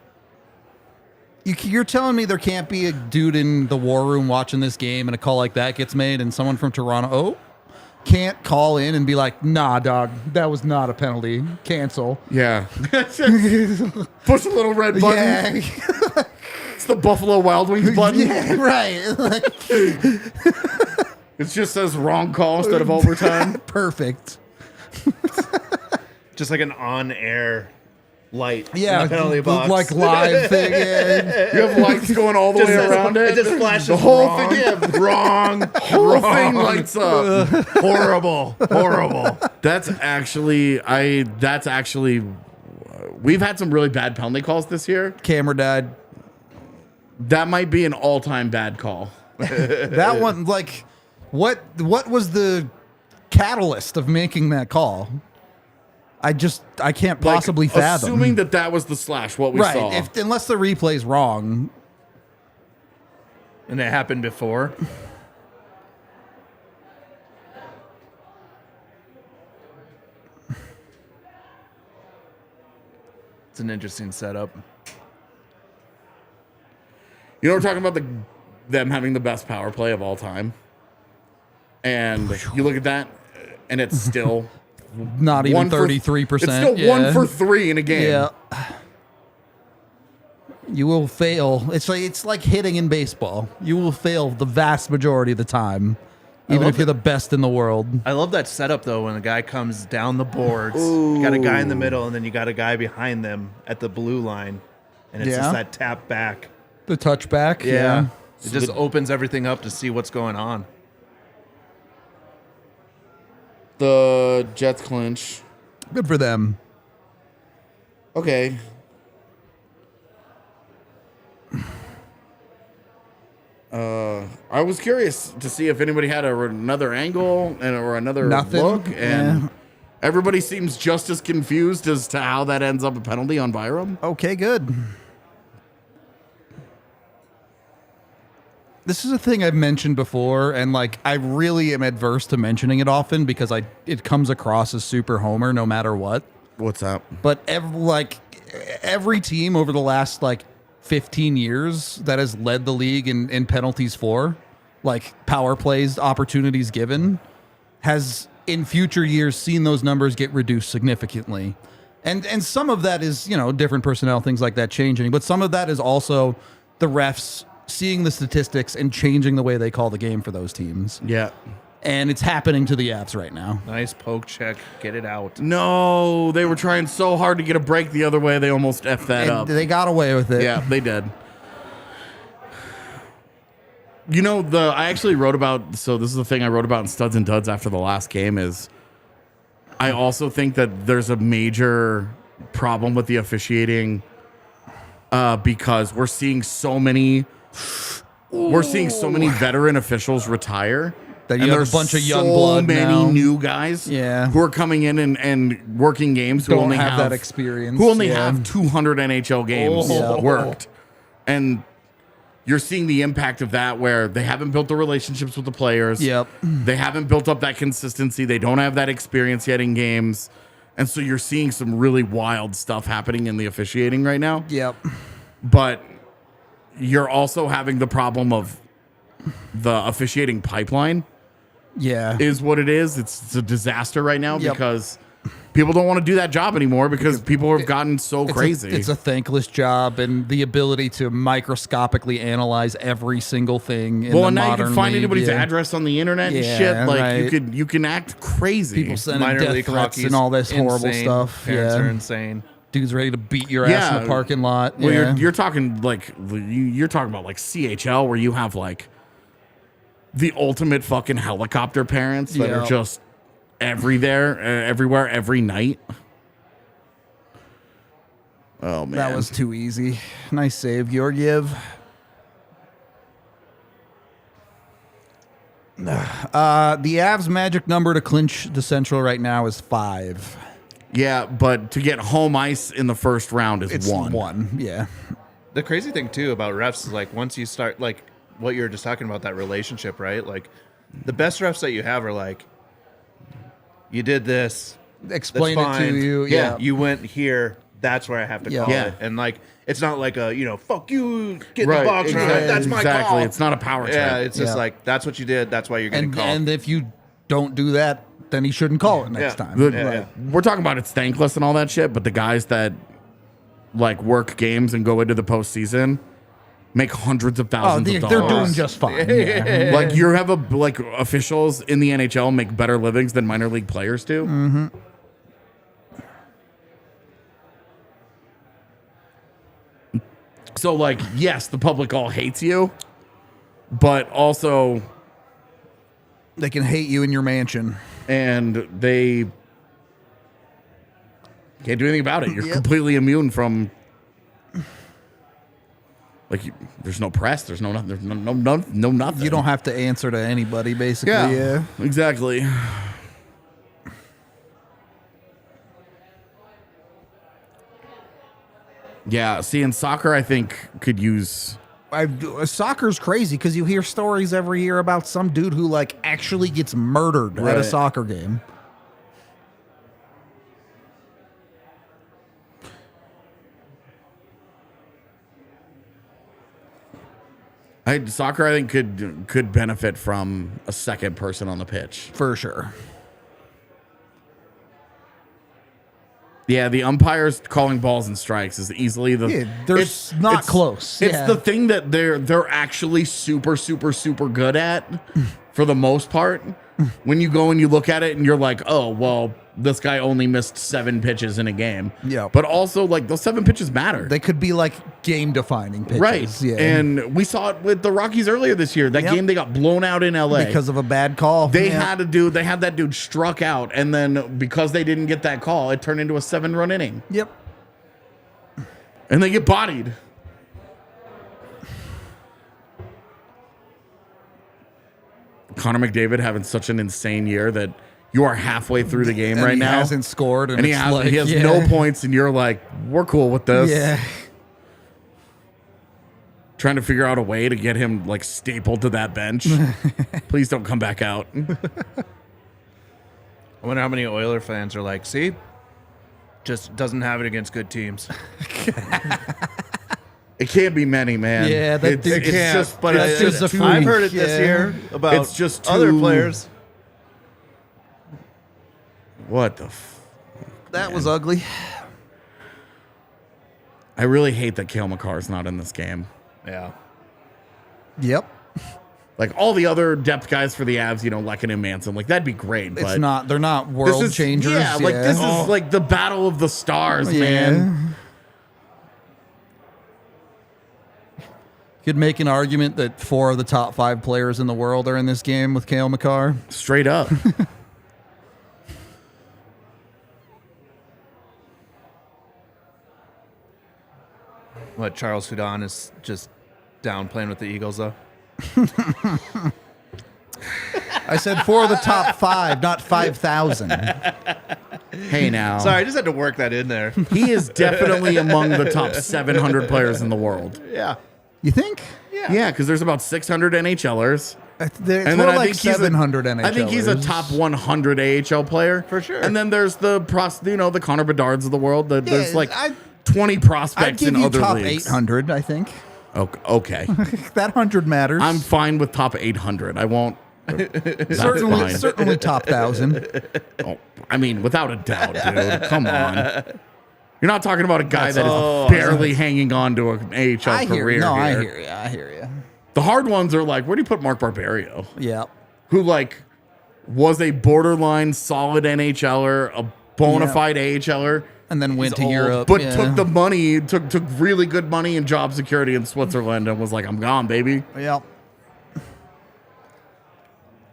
you're telling me there can't be a dude in the war room watching this game, and a call like that gets made, and someone from Toronto can't call in and be like, "Nah, dog, that was not a penalty. Cancel." Yeah. Push a little red button. Yeah, It's the Buffalo Wild Wings button. yeah, right. Like, It just says wrong call instead of overtime. perfect. Just like an on-air light. Yeah, in the penalty box. like live thing. Yeah. You have lights going all the way around it. It just flashes the whole wrong. thing, yeah, Wrong. whole thing lights up. Horrible. That's actually we've had some really bad penalty calls this year. Camera died. That might be an all-time bad call. That one, like, what was the catalyst of making that call? I can't possibly fathom. Assuming that was the slash, what we saw. Right, unless the replay's wrong. And it happened before. It's an interesting setup. You know, we're talking about them having the best power play of all time. And you look at that, and it's still Not even 33%. It's still 1 for 3 in a game. Yeah. You will fail. It's like hitting in baseball. You will fail the vast majority of the time, even if you're the best in the world. I love that setup, though, when a guy comes down the boards. You got a guy in the middle, and then you got a guy behind them at the blue line. And it's just that tap back. The touchback. Yeah. It just opens everything up to see what's going on. The Jets clinch. Good for them. Okay. I was curious to see if anybody had another angle or another Nothing. look, and Yeah. everybody seems just as confused as to how that ends up a penalty on Byram. Okay, good. This is a thing I've mentioned before, and like I really am adverse to mentioning it often because it comes across as super homer no matter what. What's up? But every team over the last 15 years that has led the league in penalties for, like power plays, opportunities given, has in future years seen those numbers get reduced significantly. And some of that is, different personnel, things like that changing. But some of that is also the refs seeing the statistics and changing the way they call the game for those teams. Yeah. And it's happening to the Avs right now. Nice poke check. Get it out. No, they were trying so hard to get a break the other way. They almost effed that And up. they got away with it. Yeah, they did. You know, I actually wrote about, so this is the thing I wrote about in Studs and Duds after the last game is I also think that there's a major problem with the officiating because we're seeing so many veteran officials retire. That you and have there's a bunch of young so blood many now. new guys who are coming in and working games who Don't only have that experience. who only have 200 NHL games worked. And you're seeing the impact of that where they haven't built the relationships with the players. Yep. They haven't built up that consistency. They don't have that experience yet in games. And so you're seeing some really wild stuff happening in the officiating right now. Yep. But you're also having the problem of the officiating pipeline. Yeah. Is what it is. It's a disaster right now Yep. because people don't want to do that job anymore because people have gotten so crazy. It's a thankless job, and the ability to microscopically analyze every single thing in well, the and now you modern can find league. anybody's Yeah. address on the internet and Yeah, shit. Like right. you can act crazy. People sending Minor death league threats hockey's and all this horrible insane. stuff. Parents Yeah. are insane. Dude's ready to beat your ass in the parking lot. Well, yeah. you're talking like you're talking about like CHL where you have like the ultimate fucking helicopter parents that are just everywhere every night. Oh man, That was too easy. Nice save, Georgiev. The Avs' magic number to clinch the Central right now is 5. yeah, but to get home ice in the first round is It's 1. 1. Yeah. The crazy thing too about refs is like once you start like what you were just talking about, that relationship, right? Like the best refs that you have are like, you did this, Explain that's it to fine. you. Yeah. You went here. That's where I have to Yeah. call Yeah. it. And like, it's not like a, fuck you, get in Right, the box. exactly. That's my Exactly. call. It's not a power trip. Yeah, it's just Yeah. like, that's what you did. That's why you're getting called. And if you don't do that, then he shouldn't call it next Yeah. time. The- Yeah. We're talking about it's thankless and all that shit, but the guys that like work games and go into the postseason make hundreds of Oh, thousands they're of dollars. doing just fine. Yeah. Like you have officials in the NHL make better livings than minor league players do. Mm-hmm. So like, yes, the public all hates you, but also, They can hate you in your mansion. and they can't do anything about it. You're completely immune from. Like, there's no press. There's no nothing. There's no nothing. You don't have to answer to anybody, basically. Yeah, exactly. Yeah, see, in soccer, I think could use. Soccer's crazy because you hear stories every year about some dude who like actually gets murdered at a Right. soccer game. Soccer, I think could benefit from a second person on the pitch. For sure. Yeah, the umpires calling balls and strikes is easily the. Yeah, they're not close. It's Yeah. the thing that they're actually super good at, for the most part. When you go and you look at it and you're like, oh well, this guy only missed 7 pitches in a game. Yeah. But also, like, those 7 pitches matter. They could be like game defining pitches. Right. Yeah. And we saw it with the Rockies earlier this year. That Yep. game they got blown out in LA. because of a bad call. They Yeah. had that dude struck out, and then because they didn't get that call, it turned into a 7-run inning. Yep. And they get bodied. Connor McDavid having such an insane year that you are halfway through the game And right he now. hasn't scored, and he it's has, like, he has yeah. no points, and you're like, we're cool with this. Yeah. Trying to figure out a way to get him like stapled to that bench. Please don't come back out. I wonder how many Oiler fans are like, see, just doesn't have it against good teams. It can't be many, man. Yeah, that it's, dude it's can't, just, but it's just a freak. I've heard it this Yeah. year about It's just other too- players. what the. That was ugly. I really hate that Cale Makar's not in this game. Yeah. Yep. Like all the other depth guys for the Avs, you know, Lekkinen and Manson, like that'd be great. It's but not. They're not world changers. Yeah, like this is like the battle of the stars, man. Could make an argument that 4 of the top 5 players in the world are in this game with Cale Makar. Straight up. What, Charles Hudon is just down playing with the Eagles, though? I said 4 of the top 5, not 5,000. Hey now. Sorry, I just had to work that in there. He is definitely among the top 700 players in the world. Yeah. You think? Yeah, because there's about 600 NHLers. It's more like 700 NHLers. I think he's a top 100 AHL player. For sure. And then there's the the Connor Bedards of the world. There's like I'd 20 give prospects in you other top leagues. 800, I think. Okay. That 100 matters. I'm fine with top 800. I won't. That's fine. certainly top 1,000. Oh, I mean, without a doubt, dude. Come on. You're not talking about a guy that is barely hanging on to an AHL I hear career. you. No, here. I hear you. The hard ones are like, where do you put Mark Barberio? Yeah. Who like was a borderline solid NHLer, a bona fide AHLer, And then went to Europe. but took the money, took really good money and job security in Switzerland, and was like, I'm gone, baby. Yep.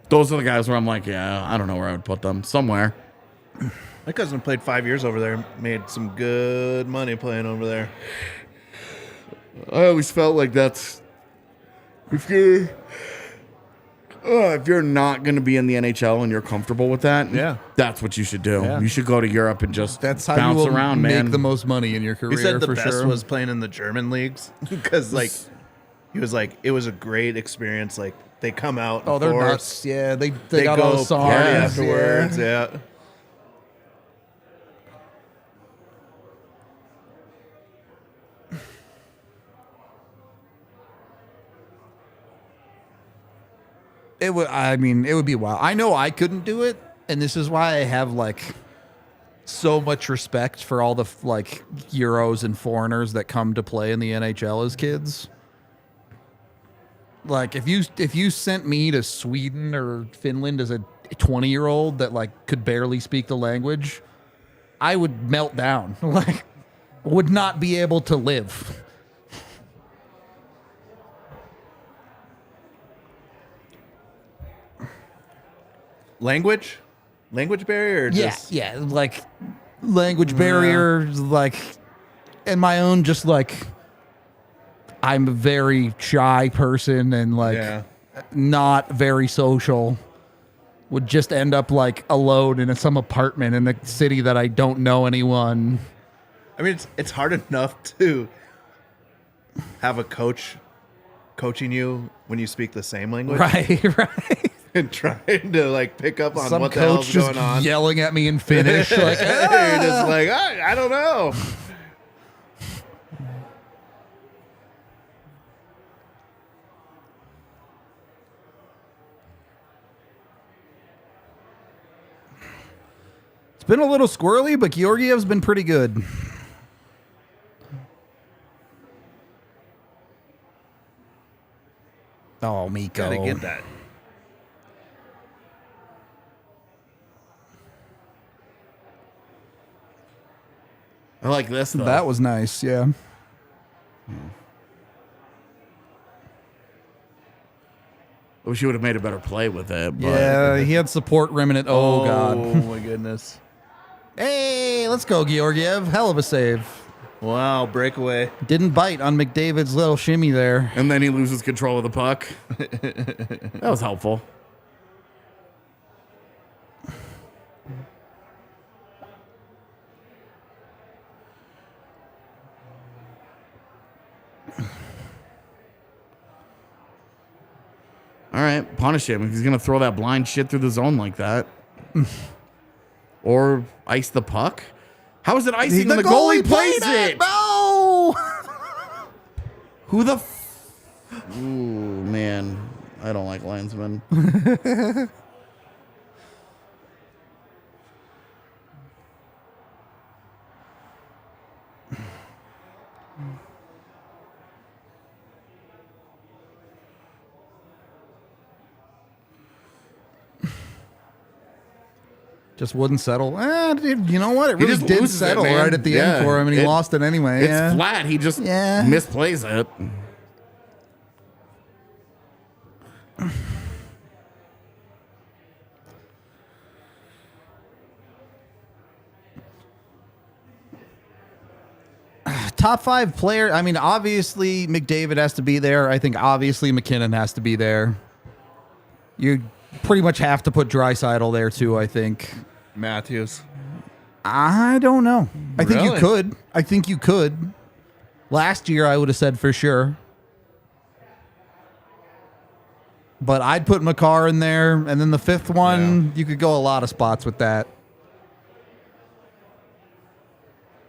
Those are the guys where I'm like, yeah, I don't know where I would put them. Somewhere. My cousin played 5 years over there, made some good money playing over there. I always felt like that's if you're not going to be in the NHL and you're comfortable with that, that's what you should do. Yeah. You should go to Europe and just That's how bounce you will around, make man. the most money in your career. He said the for best sure. was playing in the German leagues because, like, he was like, it was a great experience. Like, they come out. Oh, they're force, nuts. Yeah, they They got go all the songs party yeah. afterwards. Yeah. It would. I mean, it would be wild. I know I couldn't do it, and this is why I have like so much respect for all the like Euros and foreigners that come to play in the NHL as kids. Like if you sent me to Sweden or Finland as a 20-year-old that like could barely speak the language, I would melt down. Like would not be able to live. Language barrier? Or just, Yeah, like language barrier, like, and my own just like I'm a very shy person and like not very social. Would just end up like alone in some apartment in a city that I don't know anyone. I mean, it's hard enough to have a coach coaching you when you speak the same language, Right. and trying to like pick up on Some what the hell's coach just going on. yelling at me in Finnish, like, You're just like, I don't know. It's been a little squirrely, but Georgiev's been pretty good. Oh, Miko. Gotta get that. I like this, though. That was nice, yeah. I wish you would have made a better play with it. But Yeah, he had support remnant. Oh, God. Oh my goodness. Hey, let's go, Georgiev. Hell of a save. Wow, breakaway. Didn't bite on McDavid's little shimmy there. And then he loses control of the puck. That was helpful. All right, punish him if he's going to throw that blind shit through the zone like that. Or ice the puck. How is it icing when the goalie plays it? No! Who the Ooh, man. I don't like linesmen. Just wouldn't settle. You know what? It really just did loses it, settle man. right at the end for him, and he lost it anyway. It's flat. He just misplays it. Top 5 player. I mean, obviously McDavid has to be there. I think obviously McKinnon has to be there. You pretty much have to put Draisaitl there too, I think. Matthews. I don't know. I think you Really? could. I think you could. Last year, I would have said for sure. But I'd put Makar in there, and then the 5th one, you could go a lot of spots with that.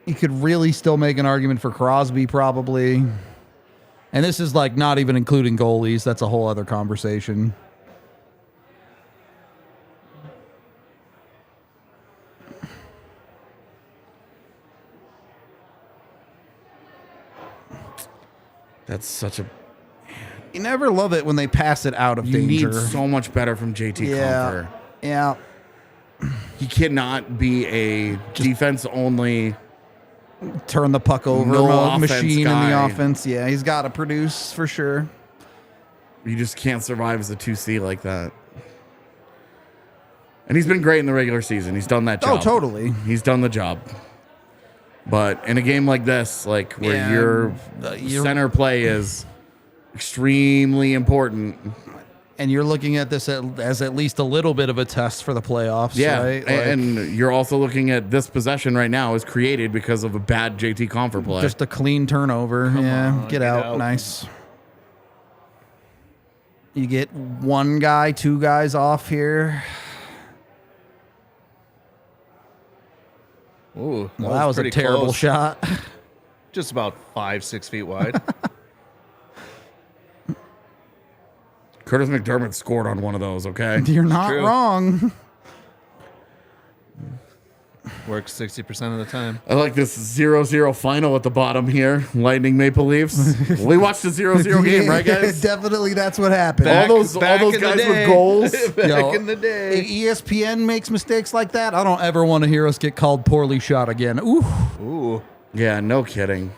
You could really still make an argument for Crosby, probably. And this is like not even including goalies. That's a whole other conversation. That's such a... You never love it when they pass it out of You danger. need so much better from JT Compher. Yeah. He cannot be a defense-only... Turn the puck over No mode offense machine in guy. the offense. Yeah, he's got to produce for sure. You just can't survive as a 2C like that. And he's been great in the regular season. He's done that job. Oh, totally. He's done the job. But in a game like this, like where Yeah, your center play is extremely important. And you're looking at this as at least a little bit of a test for the playoffs, Yeah, right? Like, and you're also looking at this possession right now is created because of a bad JT Compher play. just a clean turnover. Get out. Nice. You get one guy, 2 guys off here. Ooh, Well, that was a pretty terrible close. shot. Just about 5-6 feet wide. Curtis McDermott scored on one of those, okay? You're not True. wrong. Works 60% of the time. I like this 0-0 final at the bottom here. Lightning Maple Leafs. We watched the 0-0 game, right, guys? Definitely, that's what happened. all those back in the guys day. with goals. Back in the day. If ESPN makes mistakes like that, I don't ever want to hear us get called poorly shot again. Ooh. Ooh. Yeah, no kidding.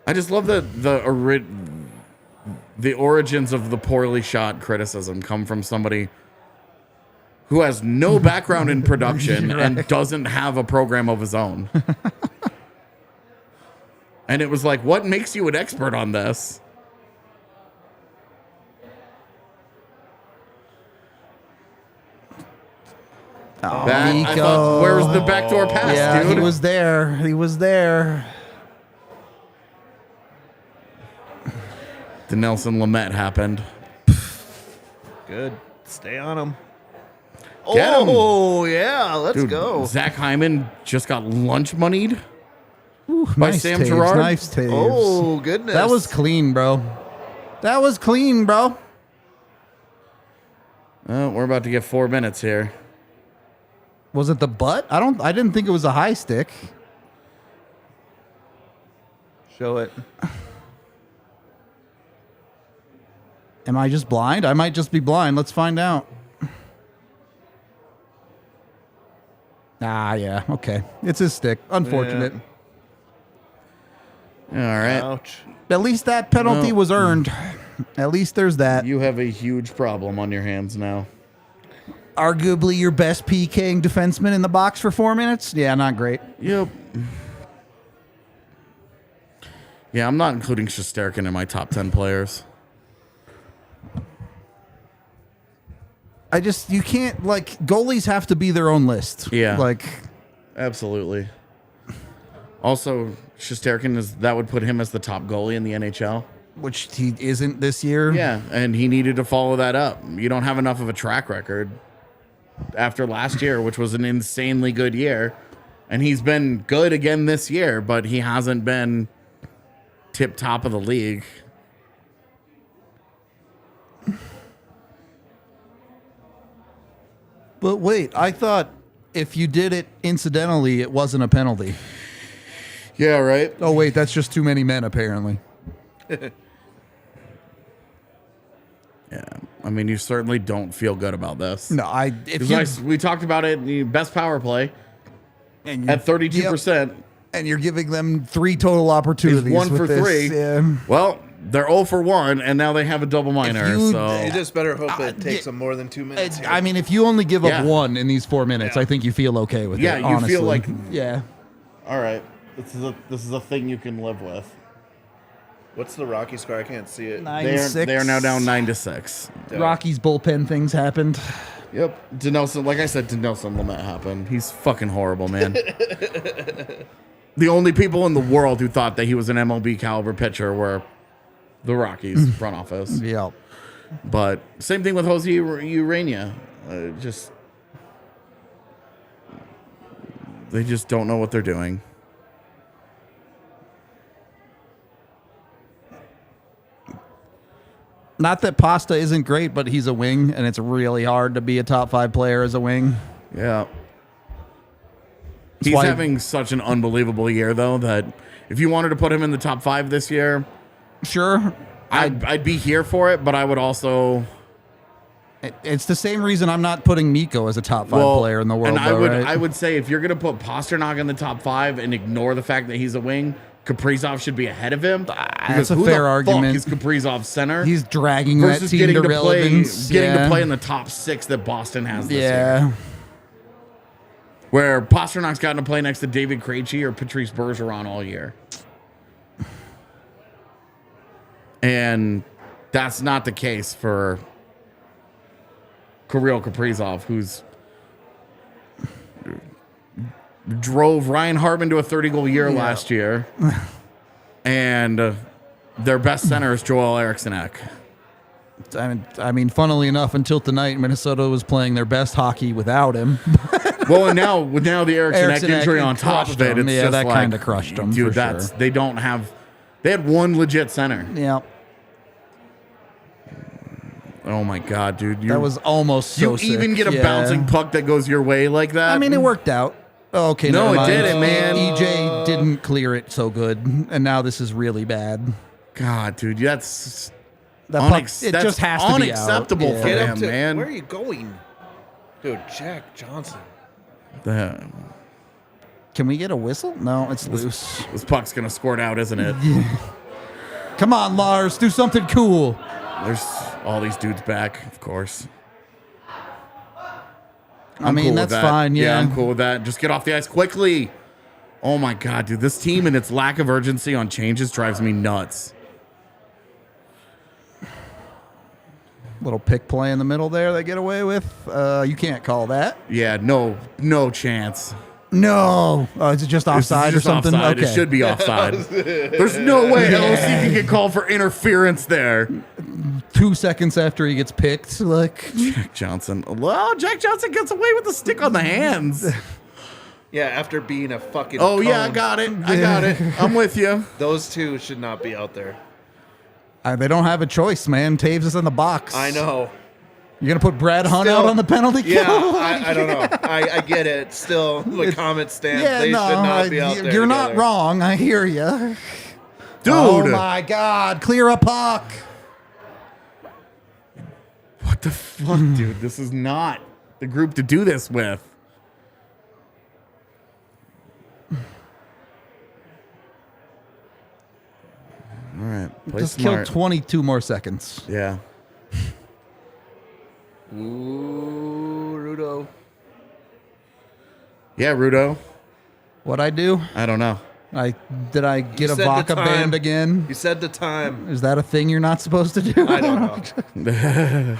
I just love that the origins of the poorly shot criticism come from somebody who has no background in production and doesn't have a program of his own. And it was like, what makes you an expert on this? I thought, where was the backdoor pass, Yeah, dude? he was there. He was there. The Nelson Lamette happened. Good. Stay on him. Get him. Oh, yeah. Let's Dude, go. Zach Hyman just got lunch moneyed. By Nice Sam Taves, Girard? Nice Taves. Oh, goodness. That was clean, bro. That was clean, bro. We're about to get 4 minutes here. Was it the butt? I didn't think it was a high stick. Show it. Am I just blind? I might just be blind. Let's find out. Ah, yeah. Okay. It's his stick. Unfortunate. All right. Ouch. At least that penalty No. was earned. At least there's that. You have a huge problem on your hands now. Arguably your best PKing defenseman in the box for 4 minutes? Yeah, not great. Yep. Yeah, I'm not including Shesterkin in my top 10 players. You can't, like, goalies have to be their own list. Yeah. Like, Absolutely. Also, Shesterkin that would put him as the top goalie in the NHL. which he isn't this year. Yeah, and he needed to follow that up. You don't have enough of a track record after last year, which was an insanely good year. And he's been good again this year, but he hasn't been tip top of the league. But wait, I thought if you did it incidentally, it wasn't a penalty. Yeah, right. Oh, wait, that's just too many men, apparently. Yeah, I mean, you certainly don't feel good about this. No, We talked about it. The best power play and at 32%. and you're giving them 3 total opportunities. He's 1 for with this. 3. Yeah. Well, they're 0 for 1, and now they have a double minor. you- So You just better hope it takes them more than 2 minutes. here. I mean, if you only give up Yeah. 1 in these 4 minutes, I think you feel okay with Yeah, it. you honestly. feel like- yeah. all right, this is a thing you can live with. What's the Rocky score? I can't see it. 9-6. They are now down 9-6. Rocky's bullpen things happened. Yep, Denelson. Like I said, Denelson will not happen. He's fucking horrible, man. The only people in the world who thought that he was an MLB caliber pitcher were the Rockies front office. Yeah. But same thing with Jose Urania. They just don't know what they're doing. Not that Pasta isn't great, but he's a wing, and it's really hard to be a top 5 player as a wing. Yeah. He's why- having such an unbelievable year, though, that if you wanted to put him in the top 5 this year, Sure. I'd be here for it, but I would also... It's the same reason I'm not putting Nico as a top 5 player in the world. And though, right? I would say if you're going to put Pasternak in the top 5 and ignore the fact that he's a wing, Kaprizov should be ahead of him. That's a who fair the argument. Fuck is Kaprizov center? He's dragging that versus team getting to to play, relevance. to play in the top 6 that Boston has this year. Yeah. Where Pasternak's gotten to play next to David Krejci or Patrice Bergeron all year. And that's not the case for Kirill Kaprizov, who's drove Ryan Hartman to a 30-goal year last year. And their best center is Joel Eriksson. I mean, funnily enough, until tonight, Minnesota was playing their best hockey without him. Well, and now with the Eriksson injury on top of it, crushed 'em. it's Yeah, just that like, kinda crushed 'em, dude. for sure. They don't have. They had one legit center. Yeah. Oh my god, dude! That was almost so you sick. even get a Yeah. bouncing puck that goes your way like that. I mean, it worked out. Oh, okay, No, never it mind. didn't, man. EJ didn't clear it so good, and now this is really bad. God, dude, that's That puck, it that's just has to be out. unacceptable Yeah. for Get him, up to, man. Where are you going? Dude, Jack Johnson. Can we get a whistle? No, it's loose. This puck's gonna squirt out, isn't it? Come on, Lars, do something cool. There's all these dudes back, of course. I mean, cool with that's that. fine. Yeah. I'm cool with that. Just get off the ice quickly. Oh my god, dude, this team and its lack of urgency on changes drives me nuts. Little pick play in the middle there they get away with. You can't call that. Yeah, no chance. No. Is it just offside It's just or something? offside. Okay. It should be offside. There's no way LOC can get called for interference there. 2 seconds after he gets picked, like Jack Johnson. Well, Jack Johnson gets away with the stick on the hands. Yeah, after being a fucking. Oh yeah, I cone, got it. I'm with you. Those two should not be out there. they don't have a choice, man. Taves is in the box. I know. You're gonna put Brad Hunt Still- out on the penalty kill? Yeah, I don't know. I get it. Still, the comment stands. Yeah, they should not be out there. you're not together. wrong. I hear you. Dude. Oh my God! Clear a puck. What the fuck, dude? This is not the group to do this with. All right, play Just smart. kill 22 more seconds. Yeah. Ooh, Rudo. Yeah, Rudo. What I do? I don't know. Did I get a said the vodka time. band again? You said the time. Is that a thing you're not supposed to do? I don't know.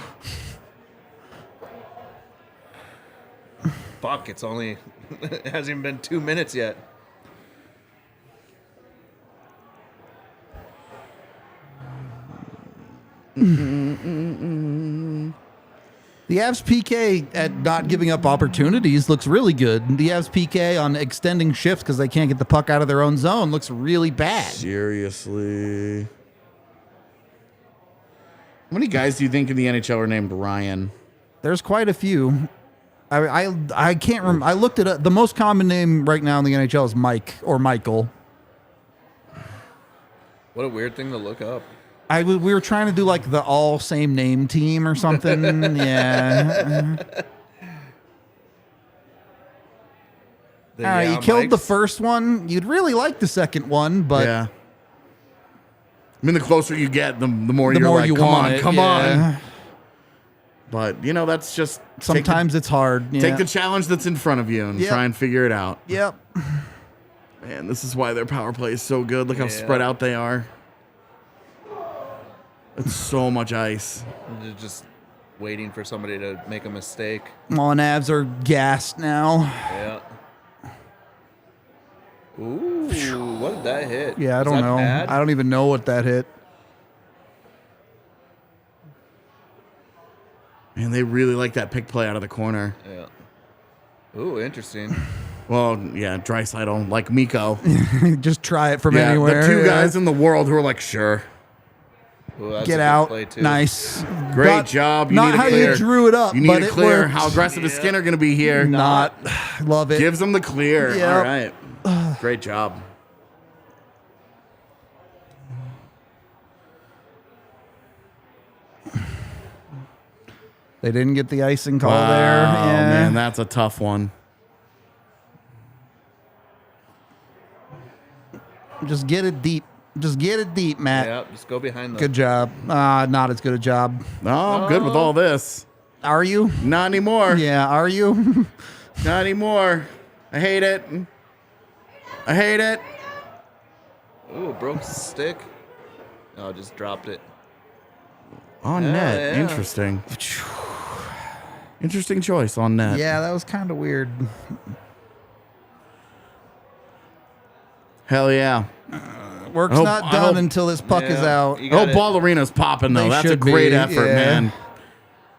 Fuck, it's only. It hasn't even been 2 minutes yet. The Avs PK at not giving up opportunities looks really good. The Avs PK on extending shifts because they can't get the puck out of their own zone looks really bad. Seriously. How many guys do you think in the NHL are named Ryan? There's quite a few. I can't remember. I looked it up. The most common name right now in the NHL is Mike or Michael. What a weird thing to look up. We were trying to do like the all same name team or something. Yeah. All right, you killed the first one. You'd really like the second one, but Yeah. I mean, the closer you get, the more the you're more like, you come want on, it. come yeah. on. But, you know, that's just... Sometimes it's hard. Yeah. Take the challenge that's in front of you and Yep. try and figure it out. Yep. Man, this is why their power play is so good. Look how spread out they are. It's so much ice. They're just waiting for somebody to make a mistake. All Avs are gassed now. Yeah. Ooh, what did that hit? Yeah, I Was don't that know. bad? I don't even know what that hit. Man, they really like that pick play out of the corner. Yeah. Ooh, interesting. Well, yeah, Draisaitl, like Miko. Just try it from Yeah, anywhere. the two yeah. guys in the world who are like, sure. Ooh, that's a Get good out. play, too. Nice. Great job. You not need to how clear. you drew it up, You need but to it clear. worked. How aggressive is Skinner going to be here? Not. Love it. Gives them the clear. Yep. All right. Great job. They didn't get the icing call Wow, there. Yeah. man, that's a tough one. Just get it deep. Just get it deep, Matt. Yeah, just go behind the... Good job. Not as good a job. Oh, I'm good with all this. Are you? Not anymore. Yeah, are you? Not anymore. I hate it. I hate it. Ooh, broke the stick. Oh, just dropped it. On Yeah, net. yeah. Interesting. Interesting choice on net. Yeah, that was kind of weird. Hell yeah. Work's I hope- not I done hope- until this puck is Yeah, out. you Oh, got it. Ball Arena's popping, though. They That's a should great be, effort, yeah. man.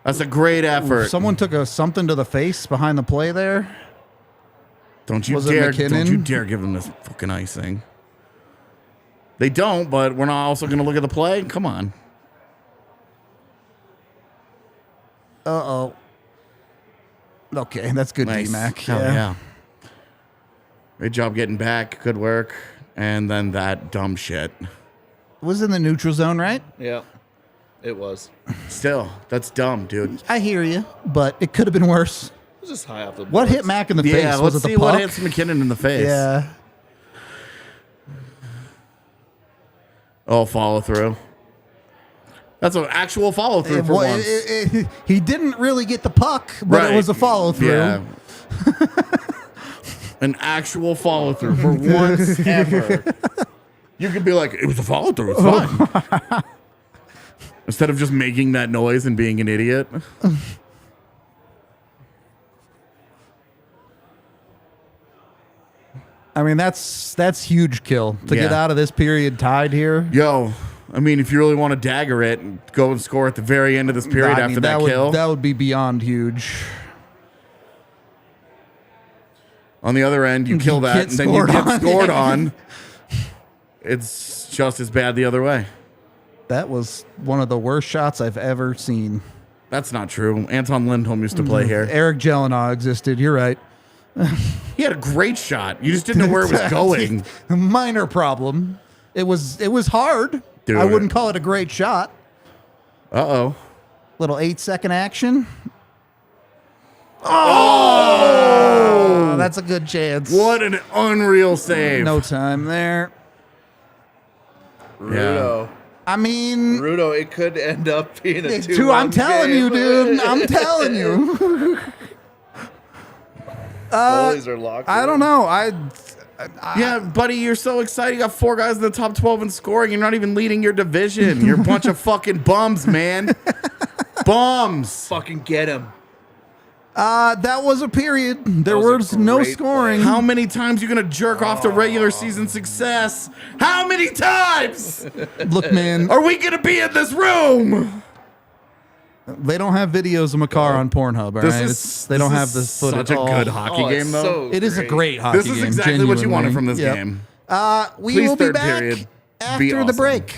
That's a great effort. Someone took something to the face behind the play there. Don't you Was it dare! McKinnon? Don't you dare give them this fucking icing. They don't, but we're not also going to look at the play. Come on. Uh-oh. Okay, that's good, Nice. D-Mac. Hell yeah. Great job getting back. Good work. And then that dumb shit. It was in the neutral zone, right? Yeah, it was. Still, that's dumb, dude. I hear you, but it could have been worse. It was just high off the What boards. hit Mac in the Yeah, face? let's Was it see the what puck? hits McKinnon in the face. Yeah. Oh, follow through. That's an actual follow through for once. He didn't really get the puck, but Right. it was a follow through. Yeah. An actual follow through for once ever. You could be like, it was a follow through. It's fine. Instead of just making that noise and being an idiot. I mean, that's huge kill to get Yeah. out of this period tied here. Yo, I mean, if you really want to dagger it, go and score at the very end of this period I mean, after that kill. that would be beyond huge. On the other end, you kill that, get and then you scored get on. scored on. It's just as bad the other way. That was one of the worst shots I've ever seen. That's not true. Anton Lindholm used to play here. Eric Jelinek existed. You're right. He had a great shot. You just didn't know where it was going. Minor problem. It was hard. Dude. I wouldn't call it a great shot. Uh-oh. Little 8-second action. Oh, that's a good chance. What an unreal save. No time there. Rudo. I mean, Rudo, it could end up being a 2-1 two. I'm telling you, game. dude. I'm telling you. Goalies are locked. I don't know. Yeah, buddy, you're so excited. You got 4 guys in the top 12 in scoring. You're not even leading your division. You're a bunch of fucking bums, man. Bums. Fucking get him. That was a period. There was a was no great scoring. How many times you gonna jerk off to regular season success? How many times Look, man, are we gonna be in this room? they don't have videos of Makar on Pornhub. All right, they don't have this footage. Such a good hockey it's game, though. so It is a great hockey This game. is exactly what you wanted from this genuinely. game. Yep. We Please, will be third back period, be after the awesome. break.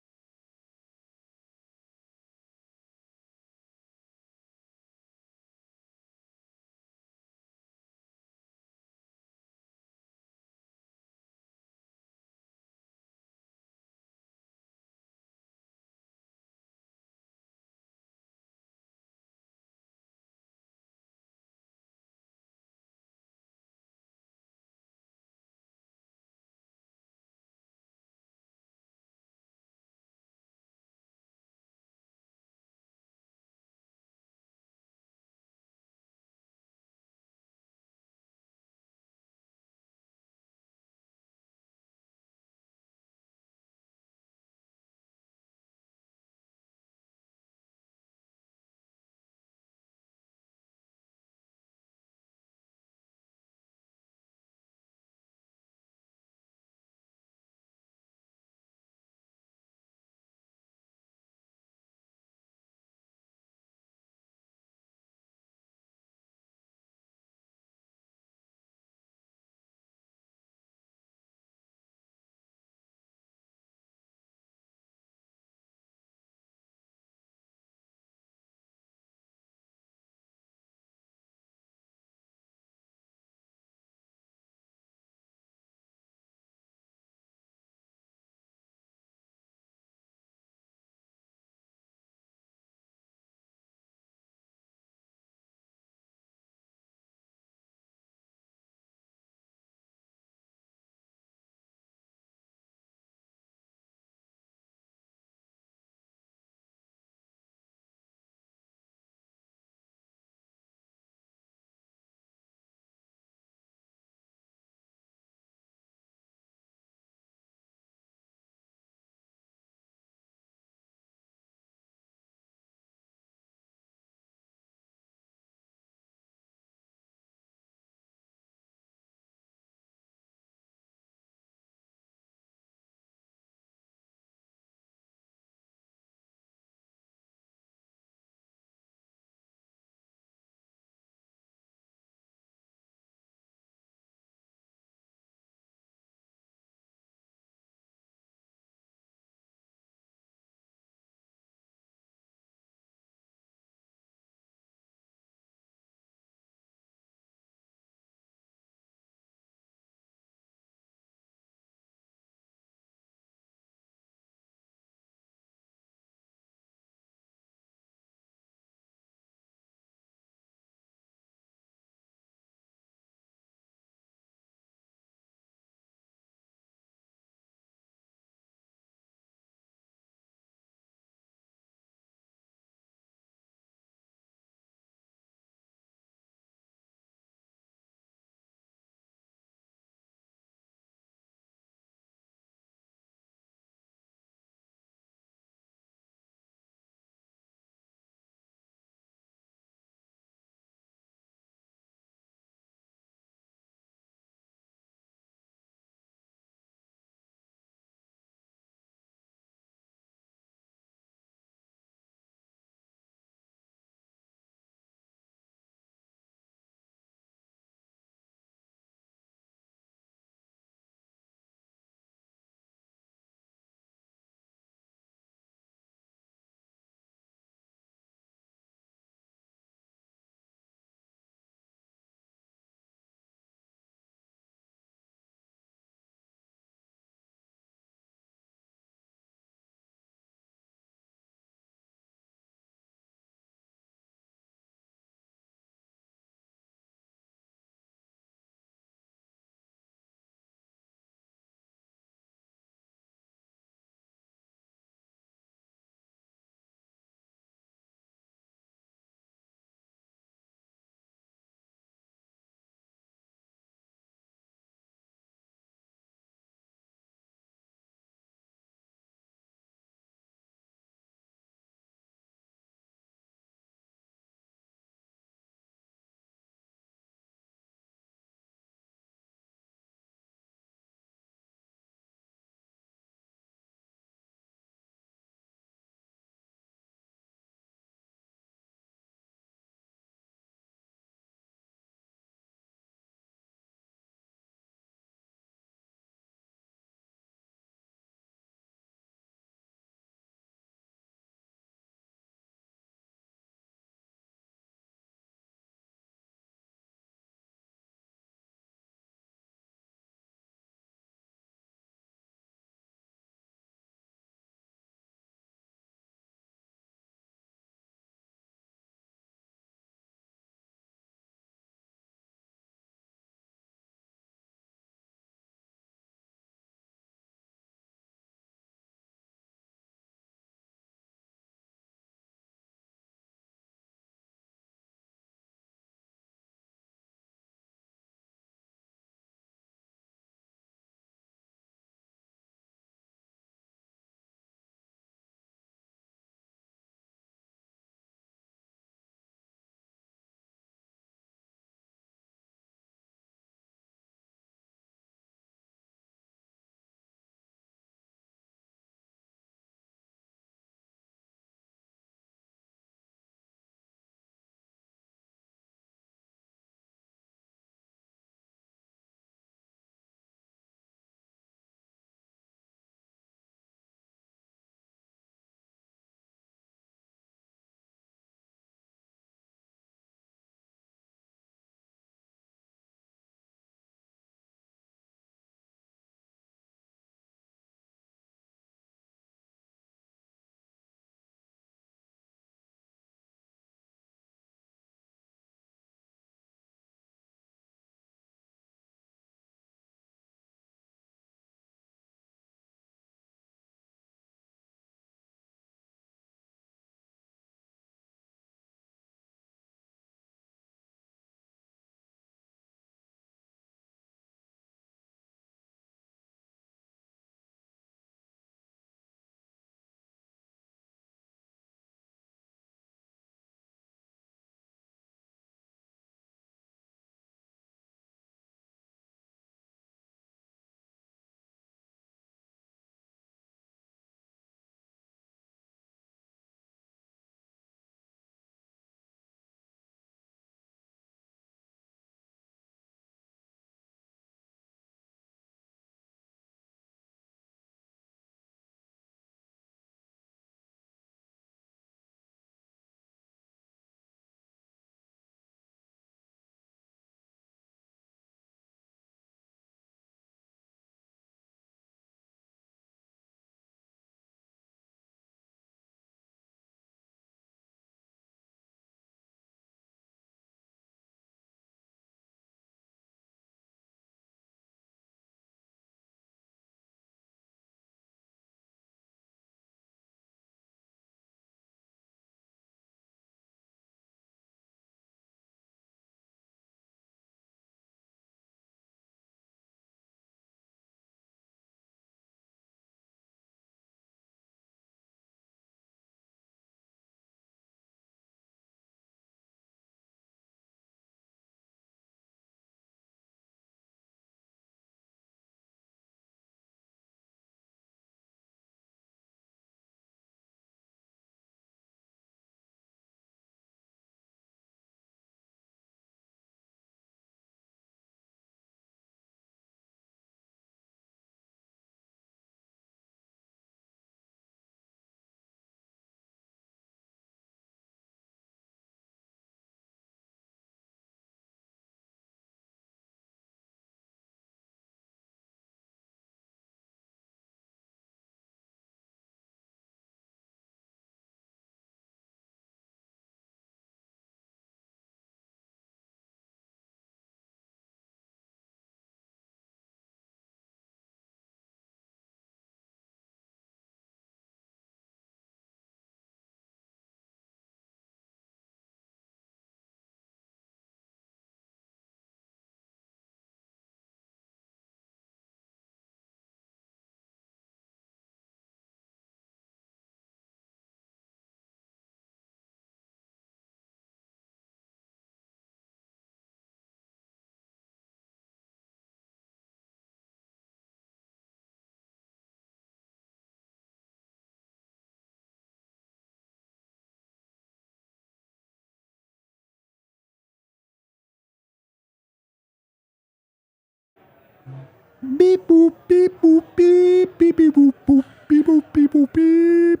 Beep boop beep boop beep beep beep boop boop beep boop beep boop beep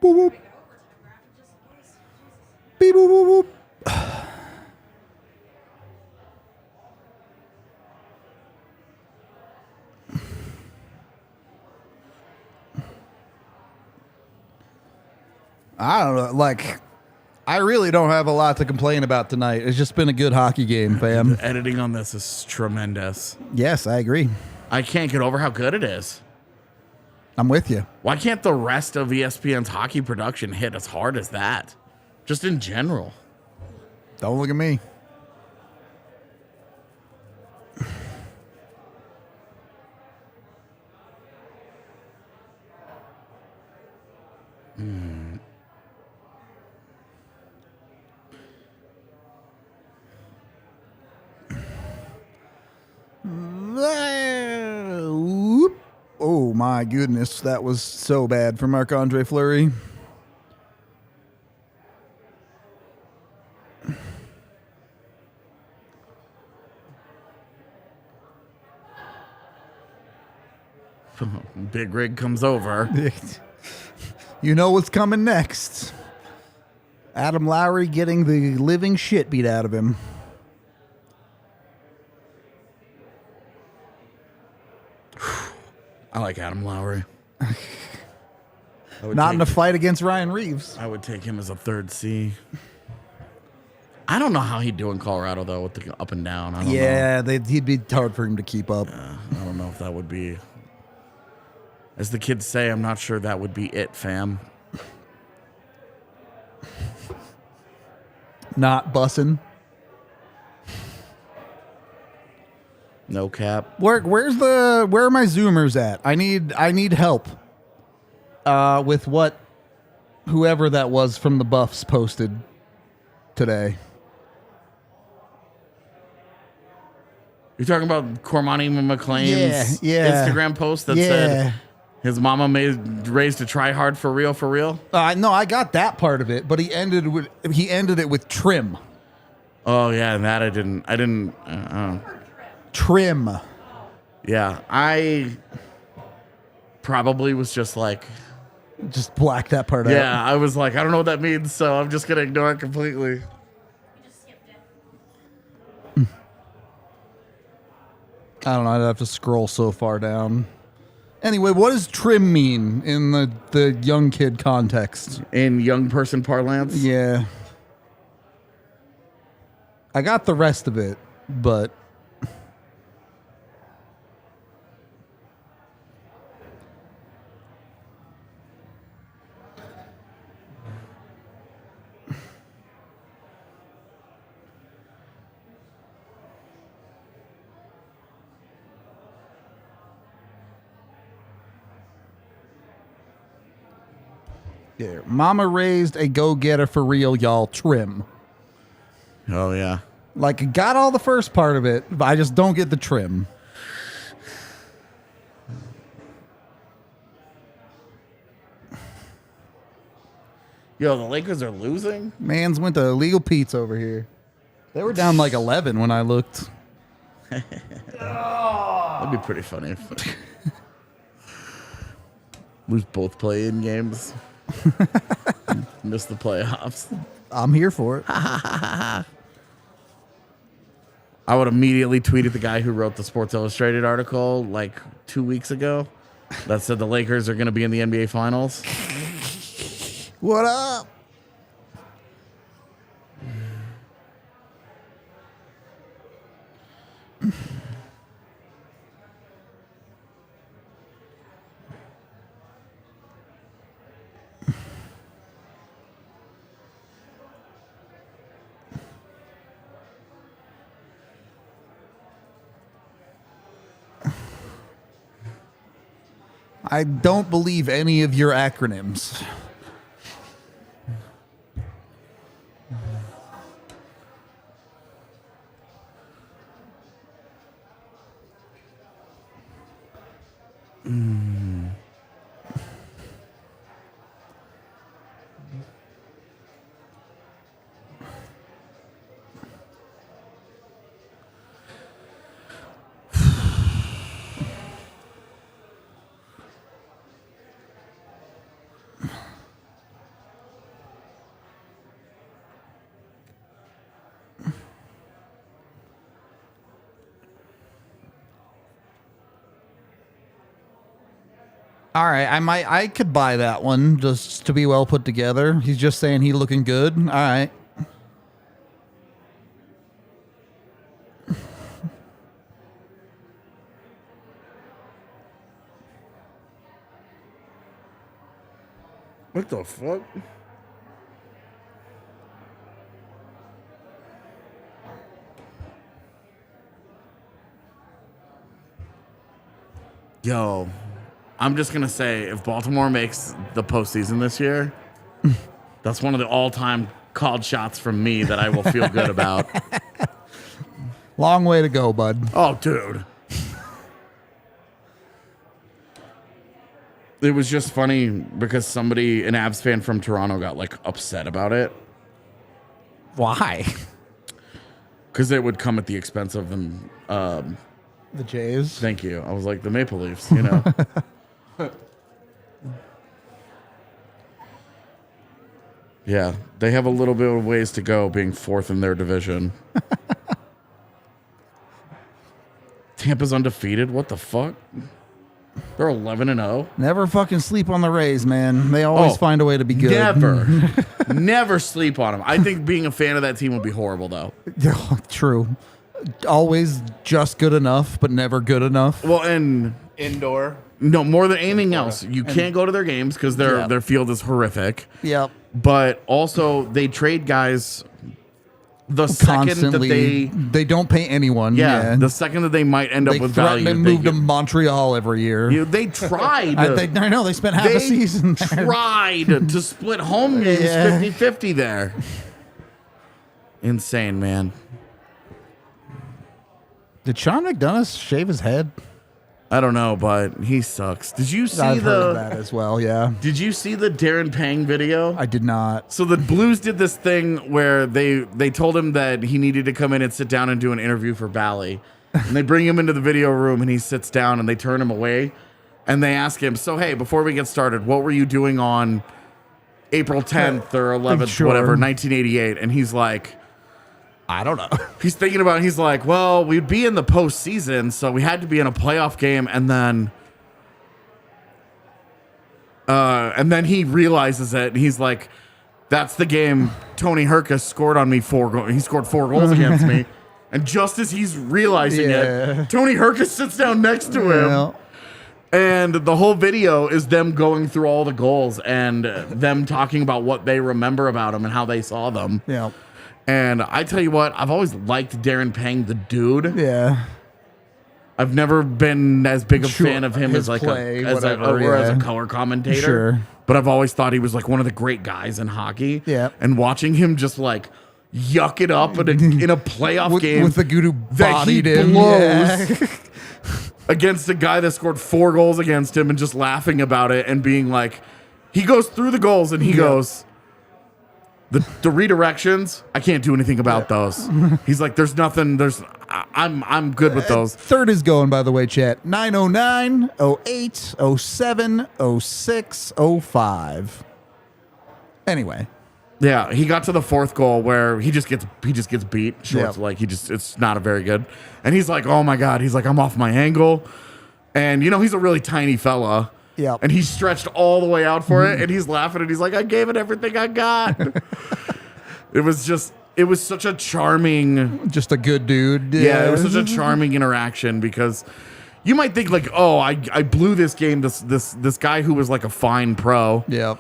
boop boop beep boop boop boop. I don't know. Like, I really don't have a lot to complain about tonight. It's just been a good hockey game, fam. The editing on this is tremendous. Yes, I agree. I can't get over how good it is. I'm with you. Why can't the rest of ESPN's hockey production hit as hard as that? Just in general. Don't look at me. Oh my goodness, that was so bad for Marc-Andre Fleury. Big Rig comes over. You know what's coming next. Adam Lowry getting the living shit beat out of him. I like Adam Lowry. Not in a fight against Ryan Reeves. I would take him as a third C. I don't know how he'd do in Colorado, though, with the up and down. I don't know. He'd be hard for him to keep up. I don't know if that would be... As the kids say, I'm not sure that would be it, fam. Not bussing. No cap. Where are my Zoomers at? I need help. With what whoever that was from the Buffs posted today. You're talking about Cormani McLean's Instagram post that said his mama raised to try hard for real, for real? No, I got that part of it, but he ended it with trim. Oh yeah, and that I didn't. Trim. Yeah, I probably was just like, just black that part out. yeah, I was like, I don't know what that means, so I'm just gonna ignore it completely. I don't know. I'd have to scroll so far down. Anyway, what does trim mean in the young kid context? In young person parlance? Yeah. I got the rest of it, but... Yeah, mama raised a go-getter for real, y'all. Trim. Oh, yeah. Like, I got all the first part of it, but I just don't get the trim. Yo, the Lakers are losing? Mans went to Illegal Pete's over here. They were down like 11 when I looked. That'd be pretty funny if lose both play-in games. Miss the playoffs. I'm here for it. I would immediately tweeted the guy who wrote the Sports Illustrated article like 2 weeks ago that said the Lakers are going to be in the NBA Finals. What up? I don't believe any of your acronyms. All right, I could buy that one just to be well put together. He's just saying he looking good. All right. What the fuck? Yo, I'm just going to say, if Baltimore makes the postseason this year, that's one of the all-time called shots from me that I will feel good about. Long way to go, bud. Oh, dude. It was just funny because somebody, an Avs fan from Toronto, got like upset about it. Why? Because it would come at the expense of them. The Jays. Thank you. I was like, the Maple Leafs, you know. Yeah, they have a little bit of ways to go being fourth in their division. Tampa's undefeated? What the fuck? They're 11-0. Never fucking sleep on the Rays, man. They always find a way to be good. Never. Never sleep on them. I think being a fan of that team would be horrible, though. True. Always just good enough, but never good enough. Well, and Indoor. no, more than anything else, you can't go to their games because their field is horrific. Yep. But also, they trade guys the second Constantly. that They don't pay anyone. yeah, the second that they might end up they with threaten value. to move to Montreal every year. They tried. I know. They spent half a season there. tried to split home games Yeah. 50-50 there. Insane, man. Did Sean McDonough shave his head? I don't know, but he sucks. Did you see I've heard of that as well, yeah. Did you see the Darren Pang video? I did not. So the Blues did this thing where they told him that he needed to come in and sit down and do an interview for Bally. And they bring him into the video room and he sits down and they turn him away. And they ask him, so hey, before we get started, what were you doing on April 10th or 11th, Sure. whatever, 1988? And he's like, I don't know. he's thinking about it. He's like, well, we'd be in the postseason, so we had to be in a playoff game. And then he realizes it. And he's like, that's the game Tony Herkus scored on me he scored 4 goals against me. And just as he's realizing it, Tony Herkus sits down next to him. Yeah. And the whole video is them going through all the goals and them talking about what they remember about him and how they saw them. Yeah. And I tell you what, I've always liked Darren Pang, the dude. Yeah. I've never been as big a Sure, fan of him his as like play, as a color commentator. Sure. But I've always thought he was like one of the great guys in hockey. Yeah. And watching him just like yuck it up in a playoff game with the dude who that he bodied him. blows Yeah. against a guy that scored 4 goals against him and just laughing about it and being like, he goes through the goals and he goes, the redirections, I can't do anything about those. He's like, there's nothing, I'm good with those. Third is going, by the way, chat. 909, 08, 07, 06, 05. Anyway. Yeah, he got to the 4th goal where he just gets beat. Short's Yeah. like it's not a very good. And he's like, oh my God, he's like, I'm off my angle. And he's a really tiny fella. Yeah. And he stretched all the way out for it and he's laughing and he's like, I gave it everything I got. It was such a charming, Just a good dude. yeah, it was such a charming interaction because you might think like, oh, I blew this game. This guy who was like a fine pro Yeah.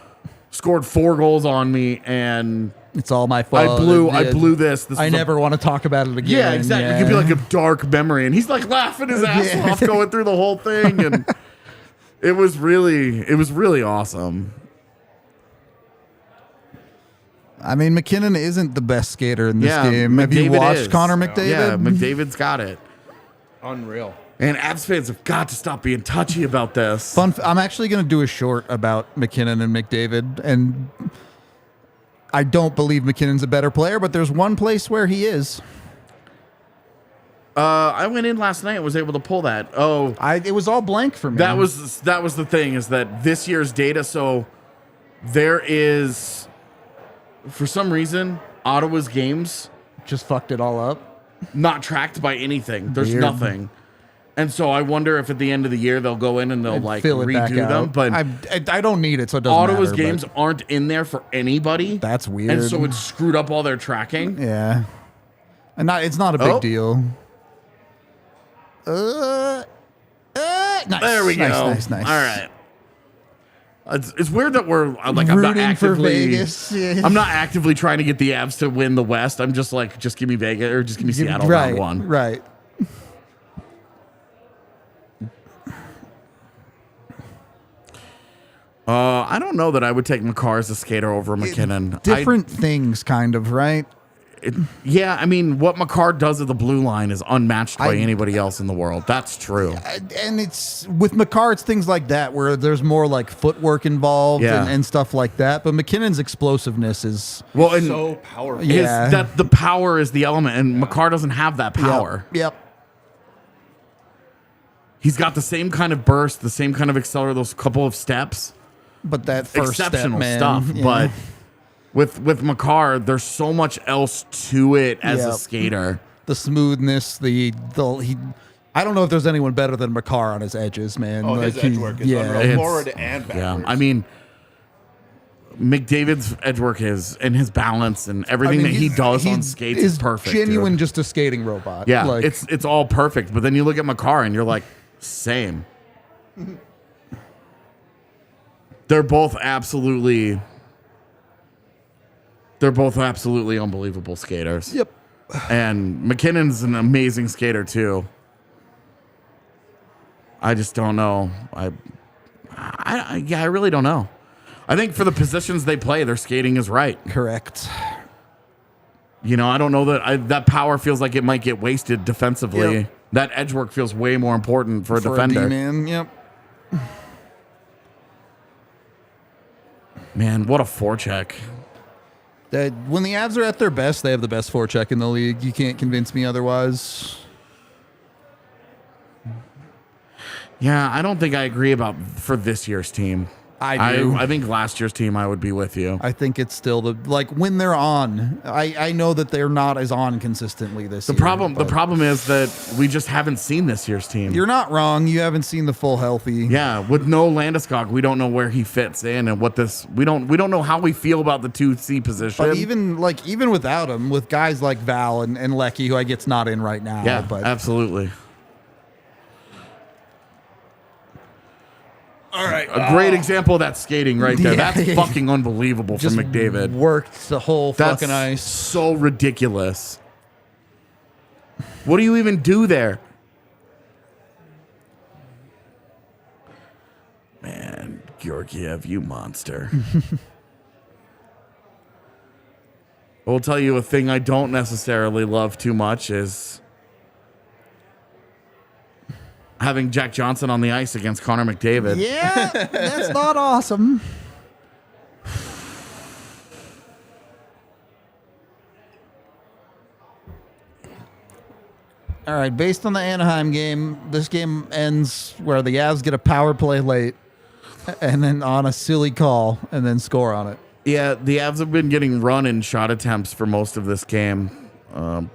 scored 4 goals on me and It's all my fault. I blew this. I was never want to talk about it again. Yeah, exactly. Yeah. It could be like a dark memory. And he's like laughing his ass Yeah. off going through the whole thing. And it was really awesome. I mean, McKinnon isn't the best skater in this Yeah, game. Have you McDavid watched is. Connor McDavid? Yeah, McDavid's got it. Unreal. And Avs fans have got to stop being touchy about this. I'm actually going to do a short about McKinnon and McDavid, and I don't believe McKinnon's a better player, but there's one place where he is. I went in last night and was able to pull that. Oh, It was all blank for me. that was the thing is that this year's data. So there is, for some reason, Ottawa's games just fucked it all up. not tracked by anything. There's Weird. nothing. And so I wonder if at the end of the year they'll go in and they'll like Fill it back redo them. out. But I don't need it, so it doesn't Ottawa's matter, games but aren't in there for anybody. that's weird. And so it screwed up all their tracking. Yeah. And it's not a big deal. Nice. There we go. Nice. All right. It's weird that we're like I'm not Rooting for actively Vegas. Yeah. I'm not actively trying to get the Avs to win the West. I'm just like, just give me Vegas or just give me Seattle round one. Right. I don't know that I would take McCarr as a skater over McKinnon. Different things, kind of, right? Yeah, I mean, what McCarr does at the blue line is unmatched by anybody else in the world. That's true. And it's with McCarr, it's things like that where there's more like footwork involved and stuff like that. But McKinnon's explosiveness is so powerful. That the power is the element, and McCarr doesn't have that power. Yep. He's got the same kind of burst, the same kind of accelerator, those couple of steps. But that first Exceptional step, man, stuff. yeah. But with McCarr, there's so much else to it as a skater. The smoothness, I don't know if there's anyone better than McCarr on his edges, man. Oh, his edge work is unreal. Forward and backwards. Yeah, I mean, McDavid's edge work and his balance and everything that he does on skates is perfect. Genuine, dude. just a skating robot. Yeah, like, it's all perfect. But then you look at McCarr and you're like, same. They're both absolutely unbelievable skaters. Yep. And McKinnon's an amazing skater too. I just don't know. I really don't know. I think for the positions they play, their skating is right. Correct. You know, I don't know that power feels like it might get wasted defensively. Yep. That edge work feels way more important for a defender. D-man, yep. Man, what a forecheck. When the Avs are at their best, they have the best forecheck in the league. You can't convince me otherwise. Yeah, I don't think I agree for this year's team. I do. I think last year's team, I would be with you. I think it's still when they're on. I know that they're not as on consistently this year. The problem is that we just haven't seen this year's team. You're not wrong. You haven't seen the full healthy. Yeah, with no Landeskog, we don't know where he fits in and we don't know how we feel about the 2C position. But even without him, with guys like Val and Lecky, who I get's not in right now. Yeah, but absolutely. All right. A great example of that skating right there. Yeah. That's fucking unbelievable just from McDavid. Worked the whole That's fucking ice. so ridiculous. What do you even do there? Man, Georgiev, you monster. I'll tell you a thing I don't necessarily love too much is having Jack Johnson on the ice against Connor McDavid. Yeah, that's not awesome. All right, based on the Anaheim game, this game ends where the Avs get a power play late and then on a silly call and then score on it. Yeah, the Avs have been getting run in shot attempts for most of this game. But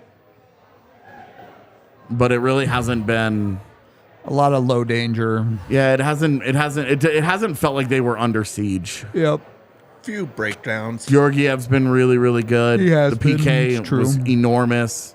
it really hasn't been a lot of low danger. Yeah, it hasn't felt like they were under siege. Yep. Few breakdowns. Georgiev's been really, really good. He has the been, PK it's true. was enormous.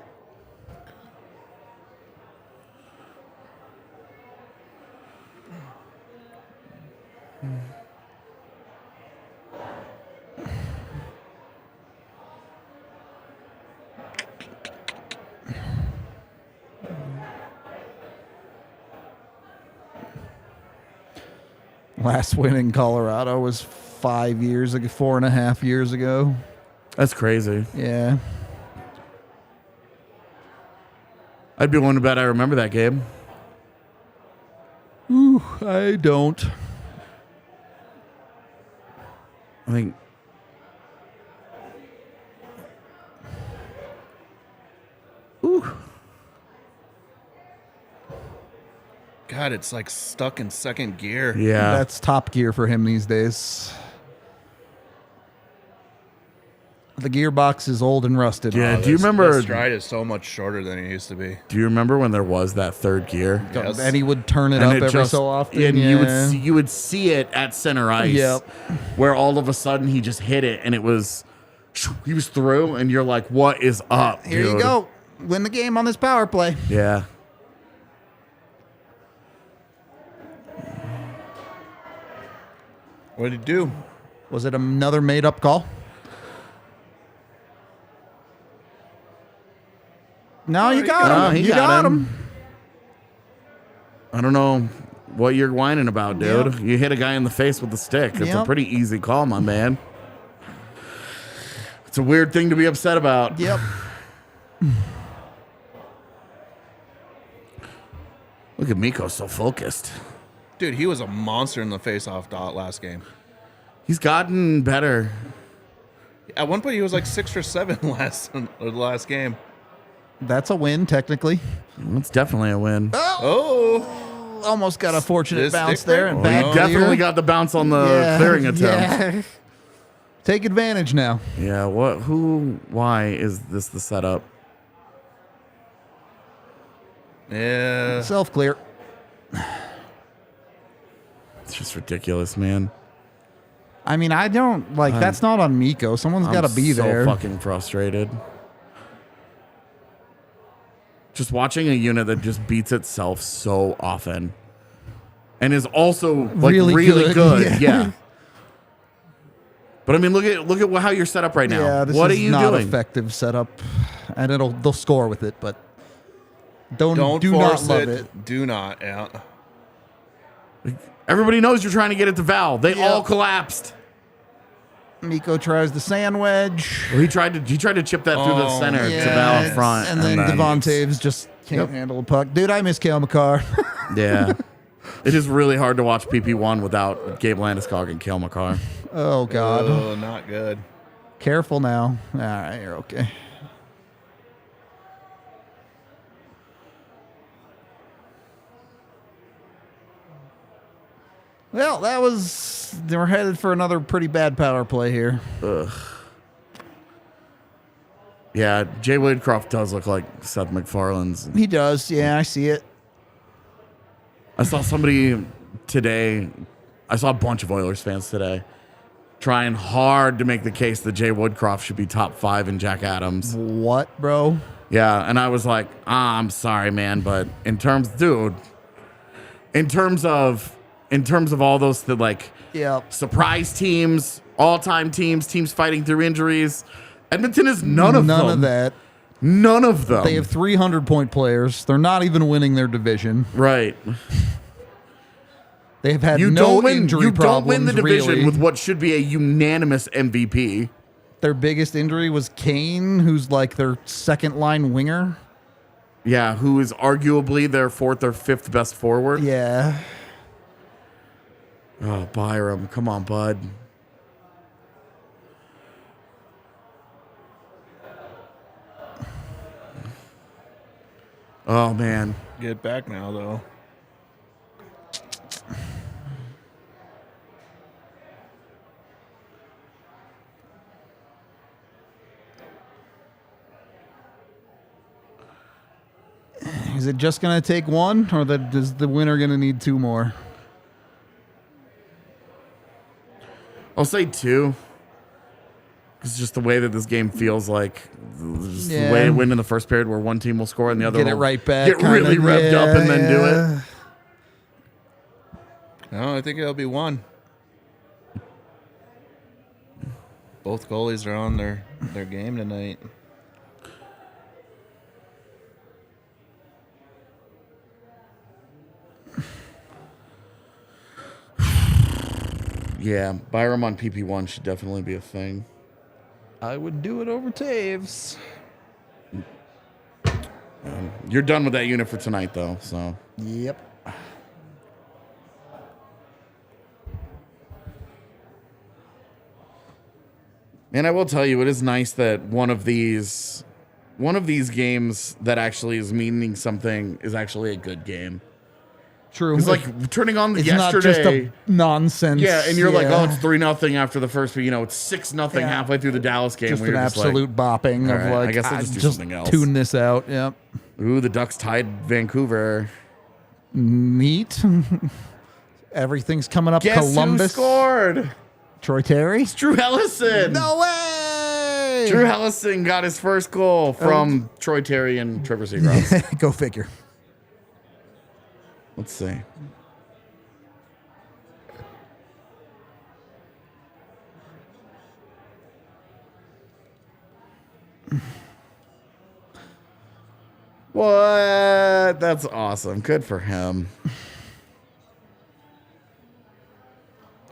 Last win in Colorado was 5 years ago, 4.5 years ago. That's crazy. Yeah. I'd be willing to bet I remember that game. Ooh, I don't. I think. Ooh. God, it's like stuck in second gear. Yeah. That's top gear for him these days. The gearbox is old and rusted. Yeah, do you This remember? stride is so much shorter than it used to be. Do you remember when there was that third gear? Yes. And he would turn it up every so often. And yeah. you would see it at center ice. Yep. Where all of a sudden he just hit it and he was through and you're like, what is up? Here dude? you go. Win the game on this power play. Yeah. What did he do? Was it another made-up call? No, you got him. he You got got him. him. I don't know what you're whining about, dude. Yep. You hit a guy in the face with a stick. It's a Yep. pretty easy call, my man. It's a weird thing to be upset about. Yep. Look at Mikko, so focused. Dude, he was a monster in the face-off dot last game. He's gotten better. At one point, he was like 6 or 7 last game. That's a win, technically. That's definitely a win. Oh, Almost got a fortunate This bounce stick there. break? And Well, back he clear. definitely got the bounce on the Yeah, clearing attempt. yeah. Take advantage now. Yeah, why is this the setup? yeah. Self-clear. It's just ridiculous, man. I mean, I don't, that's not on Mikko. Someone's got to be so there. fucking frustrated. Just watching a unit that just beats itself so often. And is also like Really really good. good. Yeah. But I mean, look at how you're set up right now. Yeah, this What are is you not doing? effective setup. And they'll score with it, but do not force love it. Do not. Yeah. Everybody knows you're trying to get it to Val. They Yep. all collapsed. Mikko tries the sand wedge. Well, he tried to chip that through the Oh, center to yeah. Val up front. And then Devon Taves just can't handle a puck. Dude, I miss Cale Makar. Yeah. It is really hard to watch PP1 without Gabe Landeskog and Cale Makar. Oh, God. Oh, not good. Careful now. All right, you're okay. Well, we're headed for another pretty bad power play here. Yeah, Jay Woodcroft does look like Seth MacFarlane's. He does. Yeah, I see it. I saw somebody today. I saw a bunch of Oilers fans today trying hard to make the case that Jay Woodcroft should be top 5 in Jack Adams. What, bro? Yeah, and I was like, I'm sorry, man, but in terms of all those Yep. surprise teams, all-time teams fighting through injuries, Edmonton is none of them. None of that. None of them. They have 300-point players. They're not even winning their division. right. They have had You no don't win. injury You don't win problems, the division really. with what should be a unanimous MVP. Their biggest injury was Kane, who's like their second-line winger. Yeah, who is arguably their 4th or 5th best forward. Yeah. Oh, Byram, come on, bud. Oh man, Get back now, though. Is it just going to take one, or is the winner going to need 2 more? I'll say 2. It's just the way that this game feels like. Just the way it went in the first period, where one team will score and the other Get it will right back. get really kinda. revved up and then do Yeah. it. No, I think it'll be 1. Both goalies are on their game tonight. Yeah, Byram on PP1 should definitely be a thing. I would do it over Taves. You're done with that unit for tonight, though. So Yep. and I will tell you, it is nice that one of these games that actually is meaning something is actually a good game. True. It's like turning on it's yesterday. not just a nonsense. Yeah, and you're like, oh, it's 3-0 after the first, but it's 6-0 Yeah. halfway through the Dallas game. just where an you're absolute bopping all of right, like, I guess I'll just do something else. Tune this out. Yep. Ooh, the Ducks tied Vancouver. Neat. Everything's coming up. Guess Columbus who scored? Troy Terry. Drew Hellison. No way. Drew Hellison got his first goal from Troy Terry and Trevor Seagrass. Go figure. Let's see. What? That's awesome. Good for him.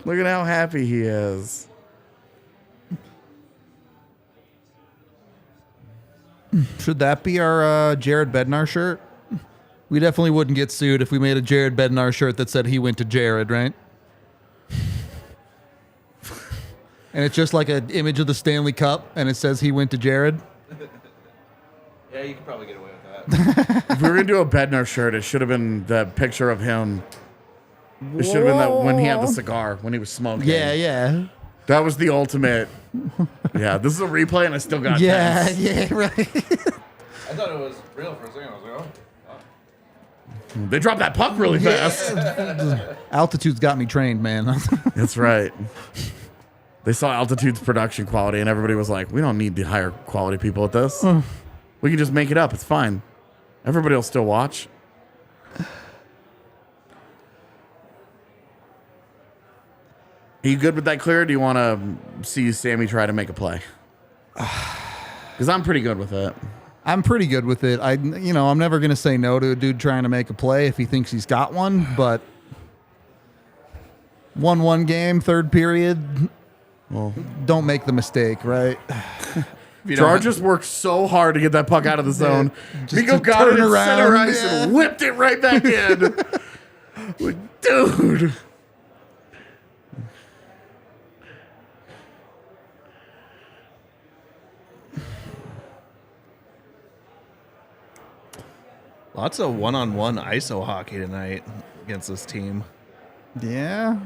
Look at how happy he is. Should that be our Jared Bednar shirt? We definitely wouldn't get sued if we made a Jared Bednar shirt that said he went to Jared, right? And it's just like an image of the Stanley Cup, and it says he went to Jared. Yeah, you could probably get away with that. If we were going to do a Bednar shirt, it should have been the picture of him. It should have been that when he had the cigar, when he was smoking. Yeah. That was the ultimate. Yeah, this is a replay, and I still got tense. Yeah, right. I thought it was real for a second. I was like, oh. They dropped that puck really fast. Altitude's got me trained, man. That's right. They saw Altitude's production quality, and everybody was like, we don't need the higher quality people at this. We can just make it up. It's fine. Everybody will still watch. Are you good with that clear? Or do you want to see Sammy try to make a play? Because I'm pretty good with it. I'm pretty good with it. I'm never going to say no to a dude trying to make a play if he thinks he's got one, but 1-1 game, third period. Well, don't make the mistake, right? Chargers worked so hard to get that puck out of the zone. Miko got it in center ice and whipped it right back in. Like, dude. Lots of one-on-one ISO hockey tonight against this team. Yeah.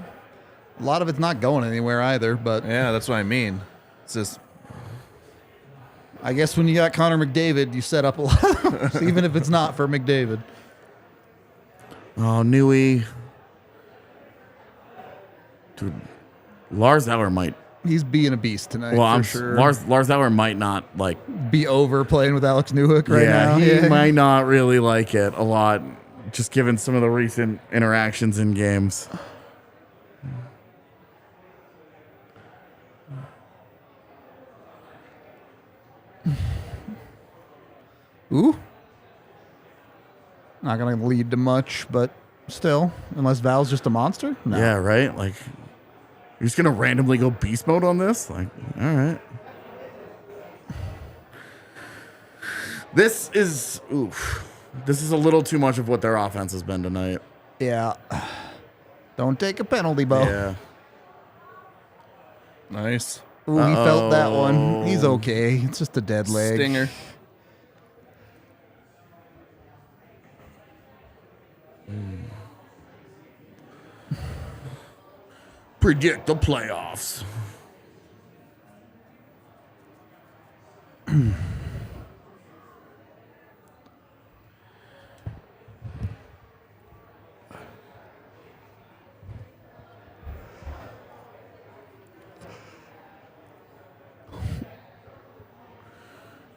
A lot of it's not going anywhere either, but Yeah, that's what I mean. It's just I guess when you got Connor McDavid, you set up a lot, even if it's not for McDavid. Oh, Newey. Dude, Lars Eller might. He's being a beast tonight. Well, for I'm sure. Lars Eller might not like be over playing with Alex Newhook right now. He might not really like it a lot, just given some of the recent interactions in games. Ooh. Not going to lead to much, but still, unless Val's just a monster? No. Yeah, right? Like, you're just going to randomly go beast mode on this? Like, all right. This is a little too much of what their offense has been tonight. Yeah. Don't take a penalty, Bo. Yeah. nice. Ooh, he felt that one. He's okay. It's just a dead leg. Stinger. Predict the playoffs.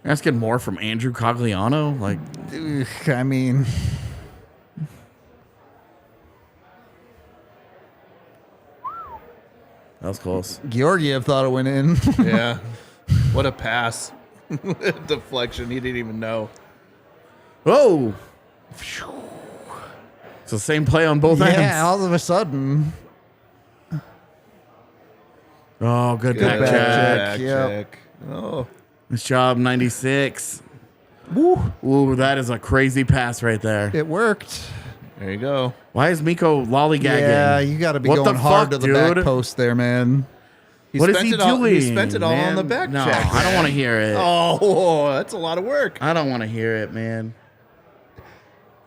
Asking more from Andrew Cogliano? Like, I mean, that was close. Georgiev thought it went in. Yeah. What a pass. Deflection. He didn't even know. Oh! It's the same play on both ends. Yeah, all of a sudden. Oh, good back back check. check. Yep. check. Oh. Nice job, 96. Woo. Ooh, that is a crazy pass right there. It worked. There you go. Why is Miko lollygagging? Yeah, you got to be What going the hard fuck, to the back dude? post there, man. What is spent he it all- doing? he spent it all on man? the back no, check. I don't want to hear it. Oh, that's a lot of work. I don't want to hear it, man.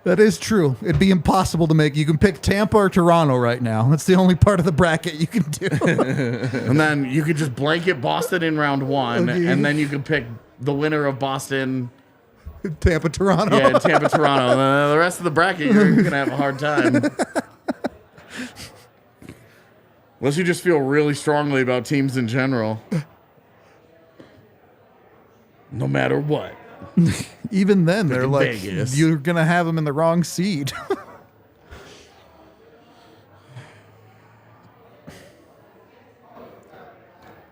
That is true. It'd be impossible to make. You can pick Tampa or Toronto right now. That's the only part of the bracket you can do. And then you could just blanket Boston in round 1, Okay. and then you could pick the winner of Boston. Tampa, Toronto. Yeah, Tampa, Toronto. The rest of the bracket, you're going to have a hard time. Unless you just feel really strongly about teams in general. No matter what. Even then, they're like, Vegas. you're going to have them in the wrong seed.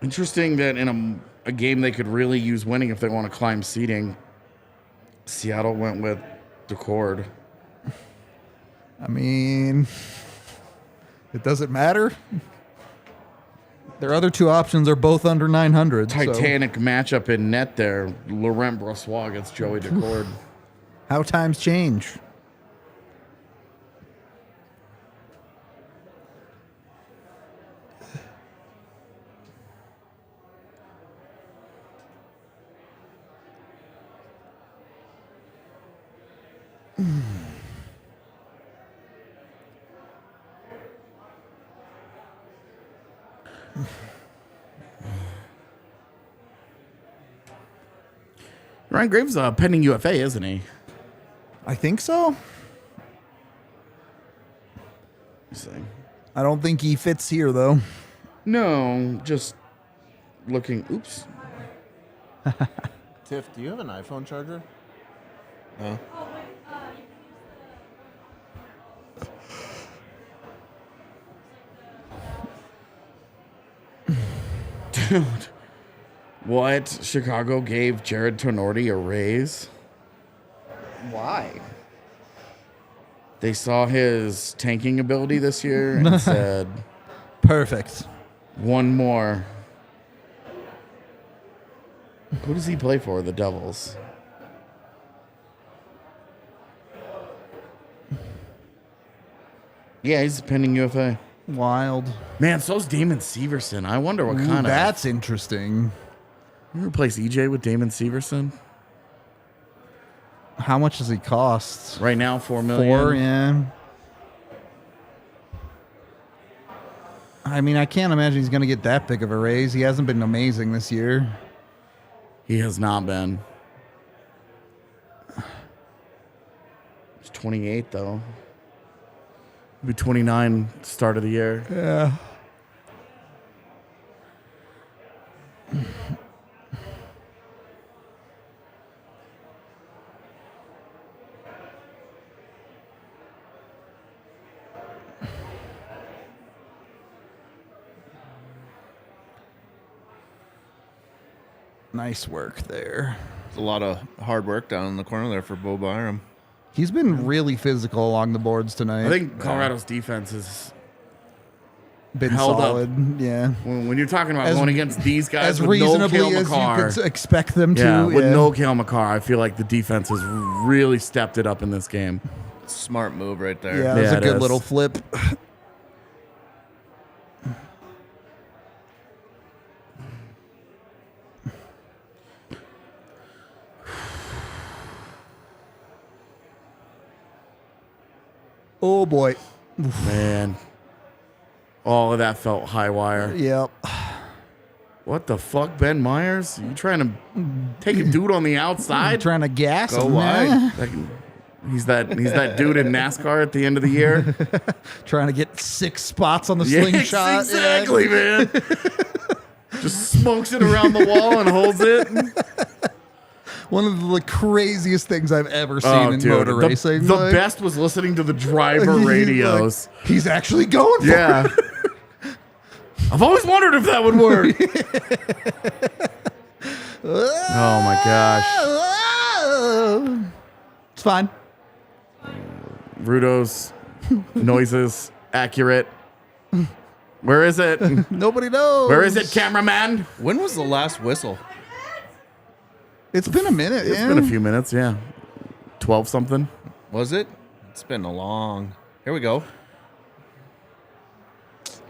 Interesting that in a game they could really use winning if they want to climb seeding, Seattle went with Decord. I mean, it doesn't matter. Their other two options are both under 900. so Titanic matchup in net there. Laurent Brossois against Joey Decord. how times change. Ryan Graves a pending UFA, isn't he? I think so. I don't think he fits here, though. No, just looking. Oops. Tiff, do you have an iPhone charger? No. Dude. What? Chicago gave Jared Tonorti a raise? Why? They saw his tanking ability this year and said, Perfect. one more. Who does he play for? The Devils. Yeah, he's a pending UFA. Wild. Man, so's Damon Severson. I wonder what Ooh, kind of... that's interesting. You replace EJ with Damon Severson? How much does he cost? Right now, $4 million. 4, yeah. I mean, I can't imagine he's going to get that big of a raise. He hasn't been amazing this year. He has not been. He's 28, though. He'll be 29 start of the year. Yeah. Nice work there. It's a lot of hard work down in the corner there for Bo Byram. He's been really physical along the boards tonight. I think Colorado's defense has been held up. solid. Yeah. When you're talking about As- going against these guys As with no reasonably Cale as McCarr. you could expect them to. Yeah, with yeah. no Cale McCarr, I feel like the defense has really stepped it up in this game. Smart move right there. Yeah, it was Yeah, a it good is. little flip. Oh boy. Man. All of that felt high wire. Yep. What the fuck, Ben Myers? You trying to take a dude on the outside? Trying to gas Go him. wide. eh? He's that dude in NASCAR at the end of the year. Trying to get 6 spots on the Yeah, slingshot. exactly, man. Just smokes it around the wall and holds it. One of the craziest things I've ever seen Oh, in dude. motor racing. The like, best was listening to the driver radios. like, he's actually going for Yeah. I've always wondered if that would work. Oh my gosh. it. It's fine. Rudo's noises accurate. Where is it? Nobody knows. Where is it, cameraman? When was the last whistle? It's been a minute. It's yeah. been a few minutes, yeah. 12 something. Was it? It's been a long. Here we go.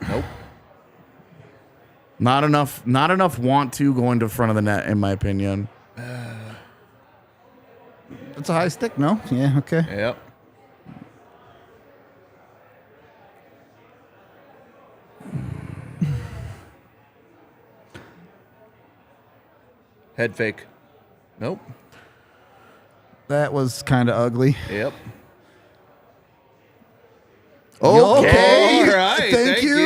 Nope. Not enough want to go into front of the net, in my opinion. It's a high stick, no? Yeah, okay. Yep. Head fake. Nope. That was kind of ugly. Yep. Okay. All right. Thank you.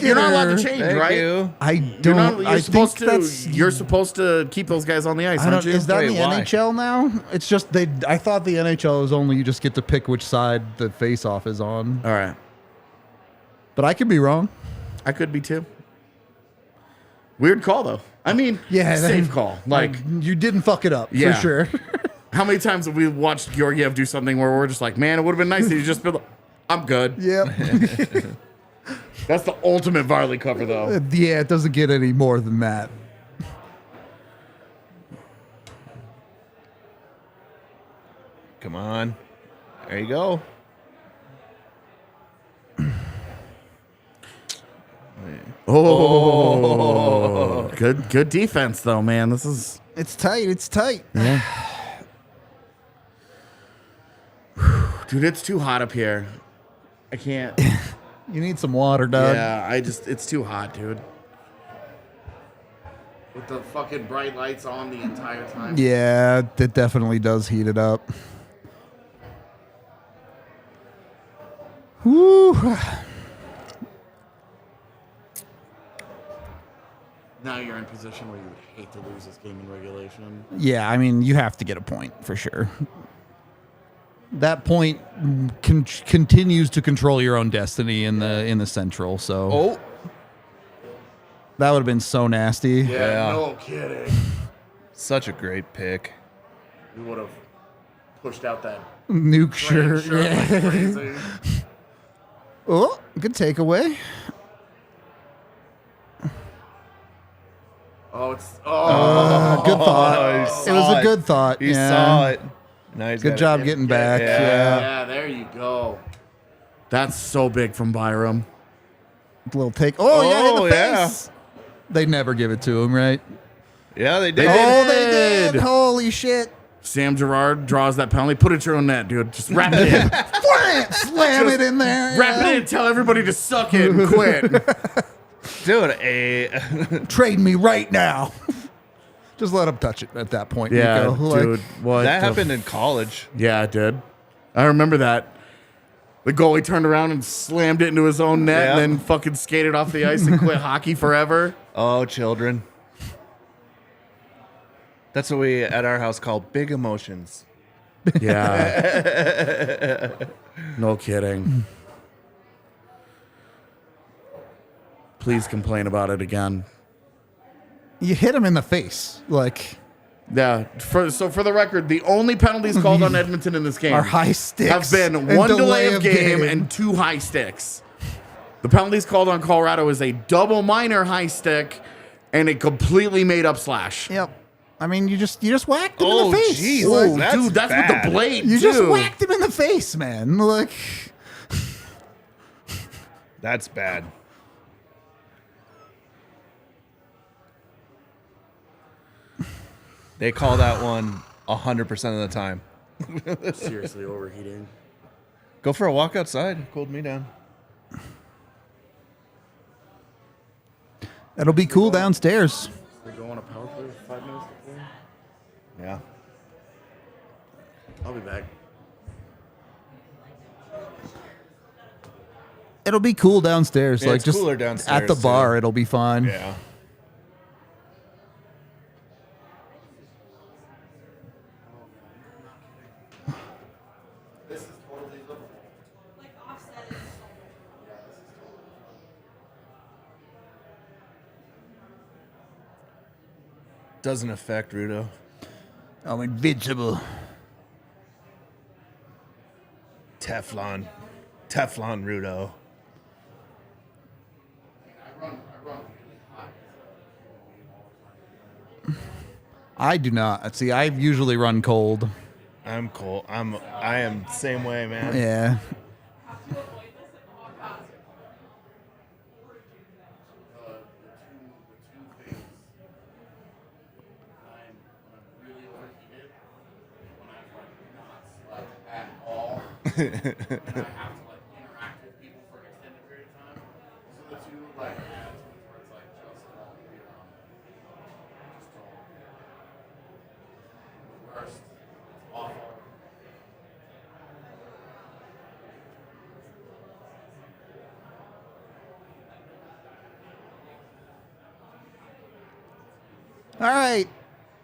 You're not allowed to change, Thank right? you. I You're don't. not. You're I supposed think that's. to. You're supposed to keep those guys on the ice, I aren't don't, you? is that in Wait, the why? NHL now? It's just they. I thought the NHL is only you just get to pick which side the face-off is on. All right. But I could be wrong. I could be too. Weird call though. I mean, Yeah, safe call. Like, you didn't fuck it up Yeah. for sure. how many times have we watched Georgiev do something where we're just like, man, it would have been nice if you just been like, I'm good. Yep. That's the ultimate Varley cover though. Yeah, it doesn't get any more than that. Come on. There you go. Oh, good defense though, man. This is It's tight. It's tight. dude. It's too hot up here. I can't. You need some water, Doug. Yeah, it's too hot, dude. With the fucking bright lights on the entire time. Yeah, that definitely does heat it up. Woo. Now you're in a position where you would hate to lose this game in regulation. Yeah, I mean, you have to get a point for sure. That point continues to control your own destiny in the Central. So Oh. that would have been so nasty. Yeah. No kidding. Such a great pick. We would have pushed out that Nuke shirt. Yeah. like crazy. Oh, good takeaway. Oh, it's Good thought. he It saw was a it. good thought. He yeah. saw it. Now he's Good got job it. getting back. Yeah. yeah, there you go. That's so big from Byram. Little take. Oh, yeah, in the yeah. face. They never give it to him, right? Yeah, they did. Oh, they did. did. Holy shit. Sam Girard draws that penalty. Put it to your own net, dude. Just wrap it in. Slam it in there. Wrap it in. Tell everybody to suck it and quit. Dude, Trade me right now. Just let him touch it at that point. Yeah, Nico. Like, dude. What that the happened in college. Yeah, it did. I remember that. The goalie turned around and slammed it into his own net Yeah. and then fucking skated off the ice and quit hockey forever. Oh, children. That's what we at our house call big emotions. Yeah. No kidding. Please complain about it again. You hit him in the face. Like, Yeah. For the record, the only penalties called on Edmonton in this game our high sticks. have been and one delay of game and 2 high sticks. The penalties called on Colorado is a double minor high stick and a completely made up slash. Yep. I mean, you just whacked him in Oh, the face. jeez. Like, Oh, That's dude, that's with bad. the blade, you too. just whacked him in the face, man. Like, That's bad. They call that one 100% of the time. Seriously overheating. Go for a walk outside. Cooled me down. it'll be cool downstairs. We're going to power play with 5 minutes before. Yeah. I'll be back. It'll be cool downstairs. Yeah, like it's just cooler at downstairs, the too. bar, it'll be fine. Yeah. This is totally Liverpool. Doesn't affect Rudo. I'm invincible. Teflon Rudo. I do not. See, I usually run cold. I'm cool. I am same way, man. Yeah. And I have to like interact with people for an extended period of time. Those are the two like attitudes where it's like just don't be around. Just don't. All right.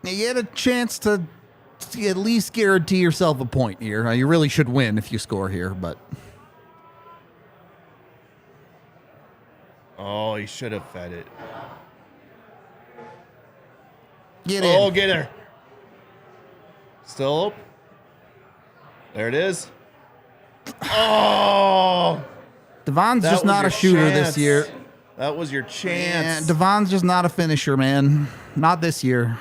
You get a chance to at least guarantee yourself a point here. You really should win if you score here, but... Oh, he should have fed it. Get in. Oh, get her. Still up. There it is. Oh. Devon's That just was not a your shooter chance. this year. That was your Yeah, chance. Devon's just not a finisher, man. Not this year.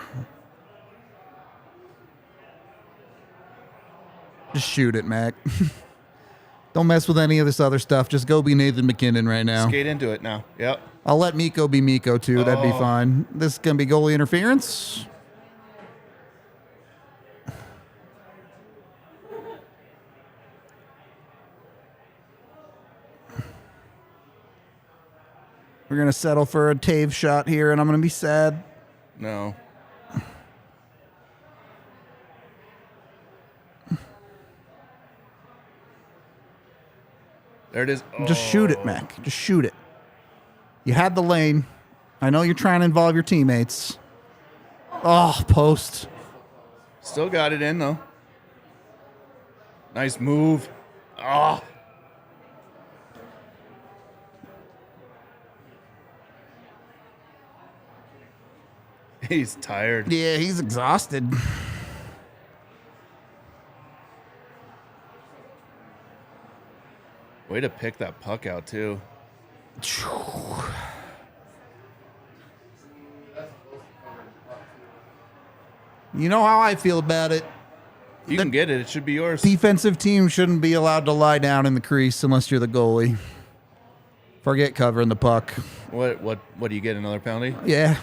Just shoot it, Mac. Don't mess with any of this other stuff. Just go be Nathan McKinnon right now. Skate into it now. Yep. I'll let Miko be Miko, too. That'd be Oh. fine. This is going to be goalie interference. We're going to settle for a Tave shot here, and I'm going to be sad. No. There it is. Just shoot it, Mac. Just shoot it. You had the lane. I know you're trying to involve your teammates. Oh, post. Still got it in, though. Nice move. Oh. He's tired. Yeah, he's exhausted. Way to pick that puck out, too. You know how I feel about it. You can get it. It should be yours. Defensive team shouldn't be allowed to lie down in the crease unless you're the goalie. Forget covering the puck. What do you get? Another penalty? Yeah.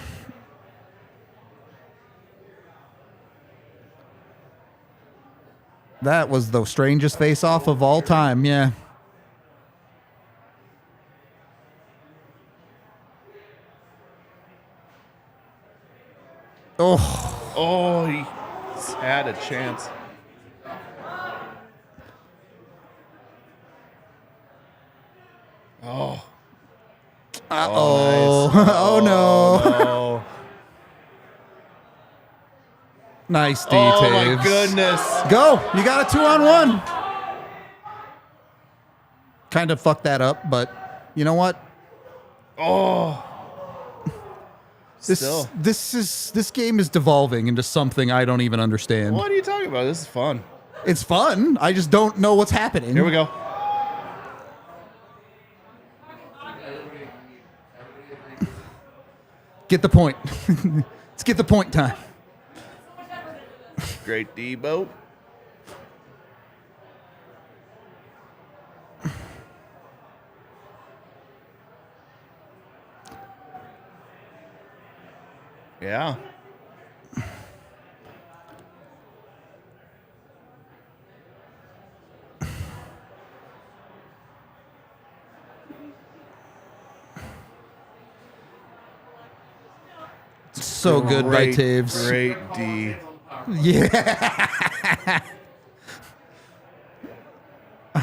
That was the strangest face-off of all time, yeah. Oh, Oh, he had a chance. Oh. uh-oh. Nice. Oh, no. No. Nice D, Oh, Taves. my goodness. Go. You got a 2-on-1. Kind of fucked that up, but you know what? Oh. Still. This game is devolving into something I don't even understand. What are you talking about? This is fun. It's fun. I just don't know what's happening. Here we go. Get the point. Let's get the point time. Great Debo. Yeah. So good by Great, Taves. Great D. Yeah.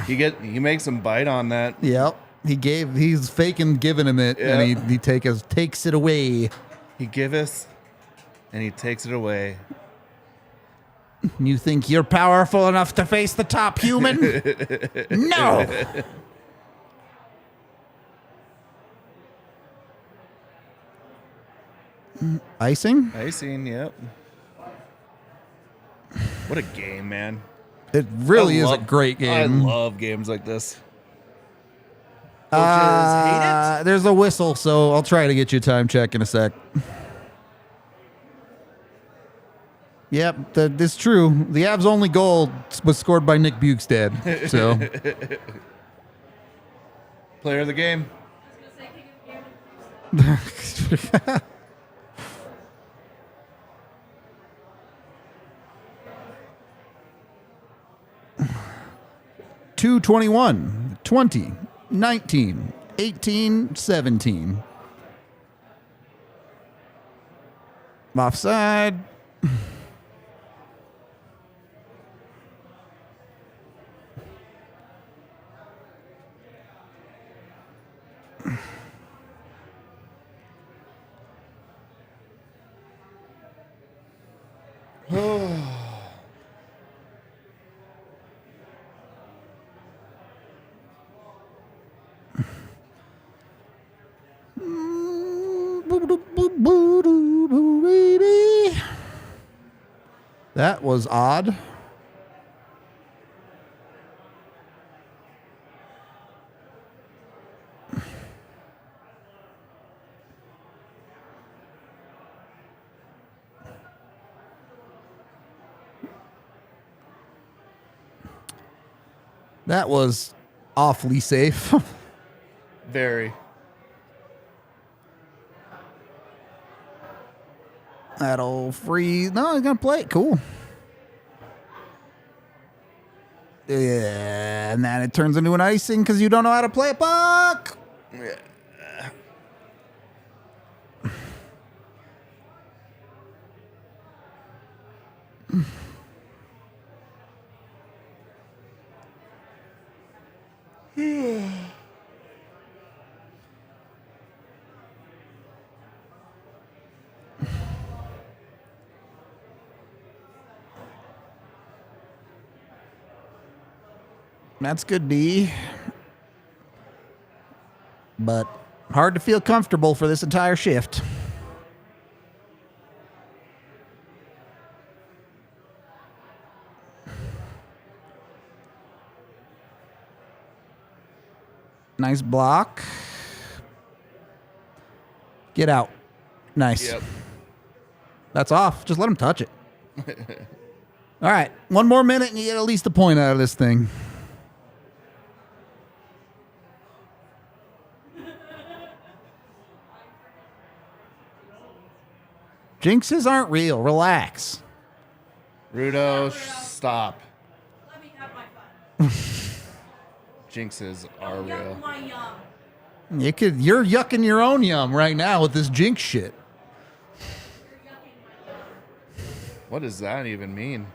He makes him bite on that. Yep. He's faking giving him it, Yeah. and he takes it away. He giveth and he takes it away. You think you're powerful enough to face the top human? No. Icing? Icing, yep. What a game, man. It really I is a love- great game. I love games like this. Coaches hate it? There's a whistle, so I'll try to get you a time check in a sec. Yep, that is true. The Avs' only goal was scored by Nick Bukestad. So Player of the game. Two 21, 20, 19, 18, 17. Offside. That was odd. That was awfully safe. Very. That'll freeze. No, he's going to play it. Cool. Yeah, and then it turns into an icing because you don't know how to play a puck. That's good, D. But hard to feel comfortable for this entire shift. Nice block. Get out. Nice. Yep. That's off. Just let him touch it. All right. One more minute and you get at least a point out of this thing. Jinxes aren't real. Relax. Rudo, stop. Let me have my fun. Jinxes are real. My yum. You're yucking your own yum right now with this jinx shit. What does that even mean?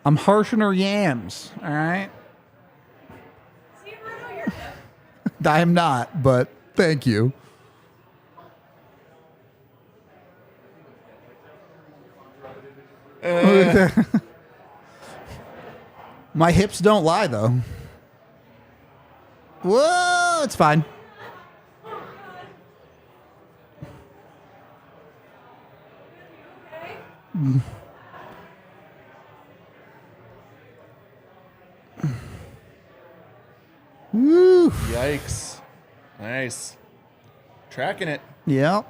I'm harshing her yams. All right. See, Bruno, you're I am not, but thank you. My hips don't lie, though. Whoa, it's fine. Woo. Yikes. Nice. Tracking it. Yep.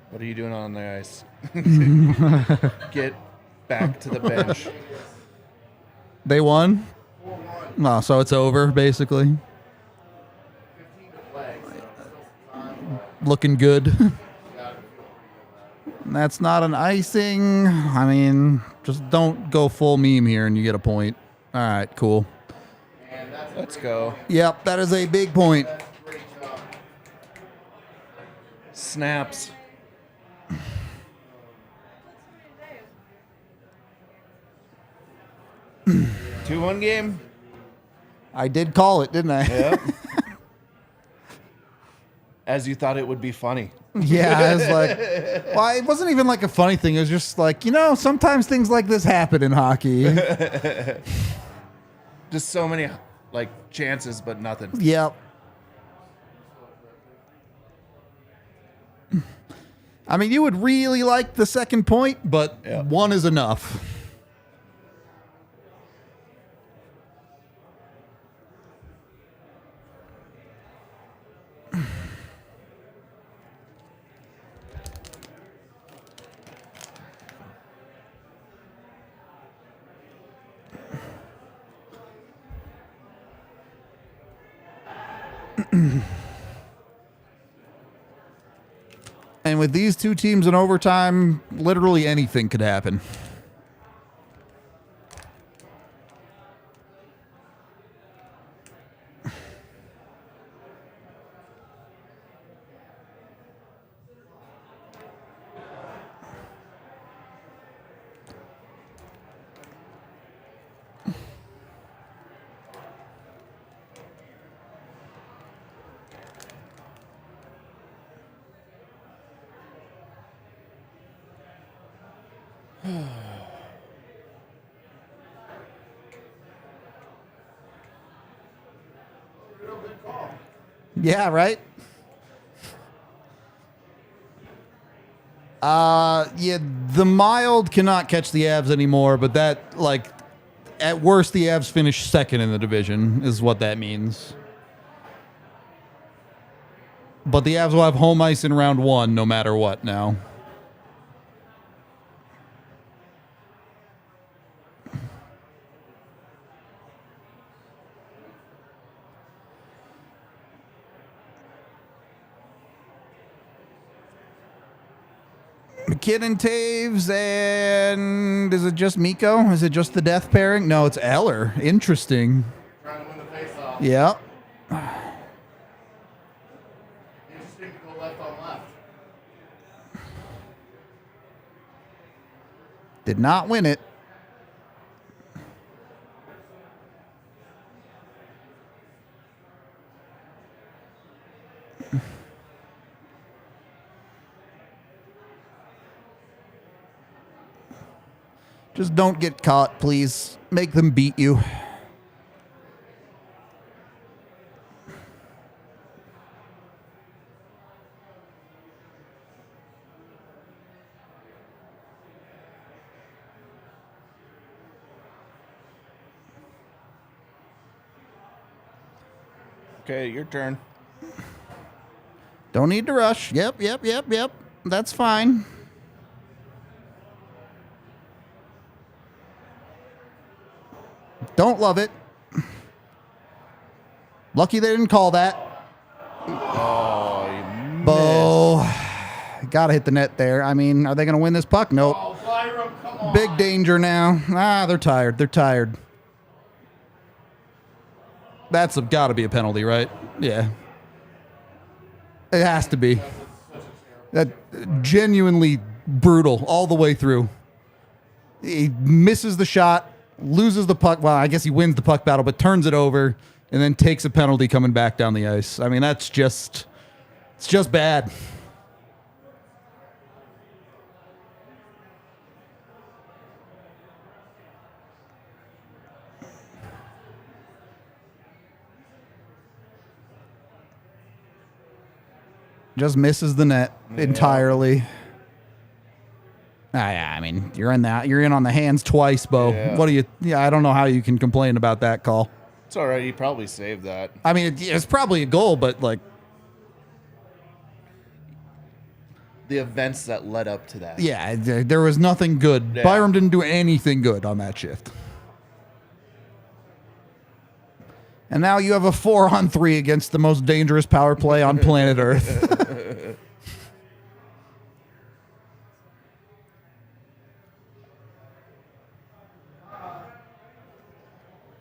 What are you doing on the ice? Get back to the bench. They won? Oh, so it's over, basically. Looking good. That's not an icing. I mean, just don't go full meme here and you get a point. All right, cool. Let's go. Yep, that is a big point. Snaps. 2-1 game. I did call it, didn't I? Yep. As you thought it would be funny. Yeah, I was like, well, it wasn't even like a funny thing. It was just like, sometimes things like this happen in hockey. Just so many chances, but nothing. Yep. I mean, you would really like the second point, but Yep. one is enough. And with these two teams in overtime, literally anything could happen. Yeah, right? Yeah, the mild cannot catch the Avs anymore, but that, like, at worst, the Avs finish second in the division, is what that means. But the Avs will have home ice in round 1 no matter what now. McKinnon, Taves, and is it just Mikko? Is it just the death pairing? No, it's Eller. Interesting. Trying to win the face-off. Yeah. Interesting to go left on left. Did not win it. Just don't get caught, please. Make them beat you. Okay, your turn. Don't need to rush. Yep. That's fine. Don't love it. Lucky they didn't call that. Oh, you Bo. Gotta hit the net there. I mean, are they going to win this puck? Nope. Oh, Byram, come on. Big danger now. They're tired. They're tired. That's got to be a penalty, right? Yeah. It has to be. That genuinely brutal all the way through. He misses the shot, loses the puck. Well, I guess he wins the puck battle, but turns it over and then takes a penalty coming back down the ice. I mean, it's just bad. Just misses the net entirely. Yeah, I mean, you're in on the hands twice, Bo. Yeah. What do you? Yeah, I don't know how you can complain about that call. It's all right. You probably saved that. I mean, it's probably a goal, but like, The events that led up to that. yeah, there was nothing good. Yeah. Byram didn't do anything good on that shift. And now you have a 4-on-3 against the most dangerous power play on planet Earth.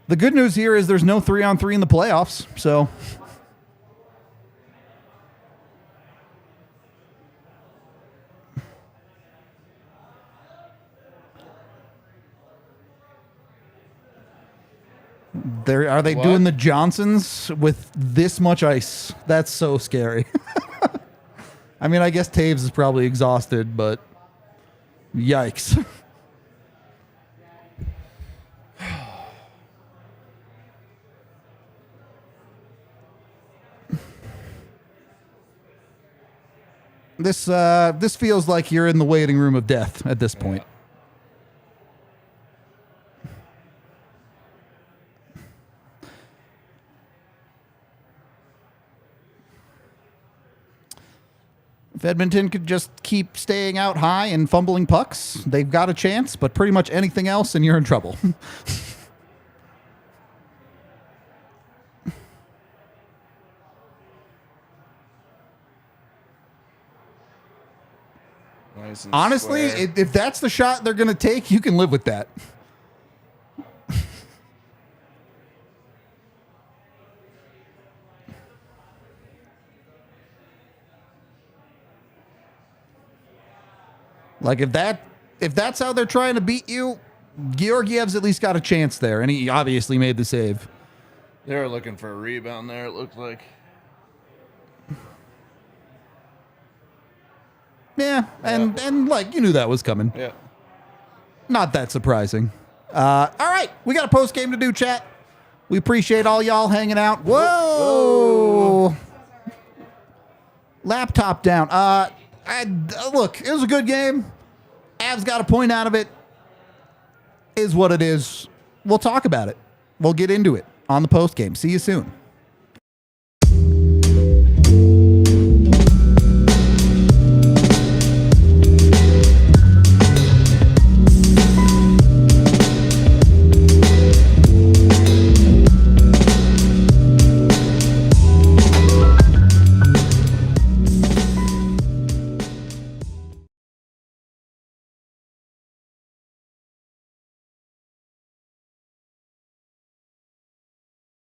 The good news here is there's no 3-on-3 in the playoffs, so are they What? doing the Johnsons with this much ice? That's so scary. I mean, I guess Taves is probably exhausted, but yikes. This feels like you're in the waiting room of death at this point. If Edmonton could just keep staying out high and fumbling pucks, they've got a chance, but pretty much anything else and you're in trouble. Nice and Honestly, square. if that's the shot they're going to take, you can live with that. Like if that's how they're trying to beat you, Georgiev's at least got a chance there, and he obviously made the save. They were looking for a rebound there, it looked like. Yeah, and like you knew that was coming. Yeah. Not that surprising. All right, we got a post game to do, chat. We appreciate all y'all hanging out. Whoa! Laptop down. Look, it was a good game. Avs got a point out of it. Is what it is. We'll talk about it. We'll get into it on the post game. See you soon.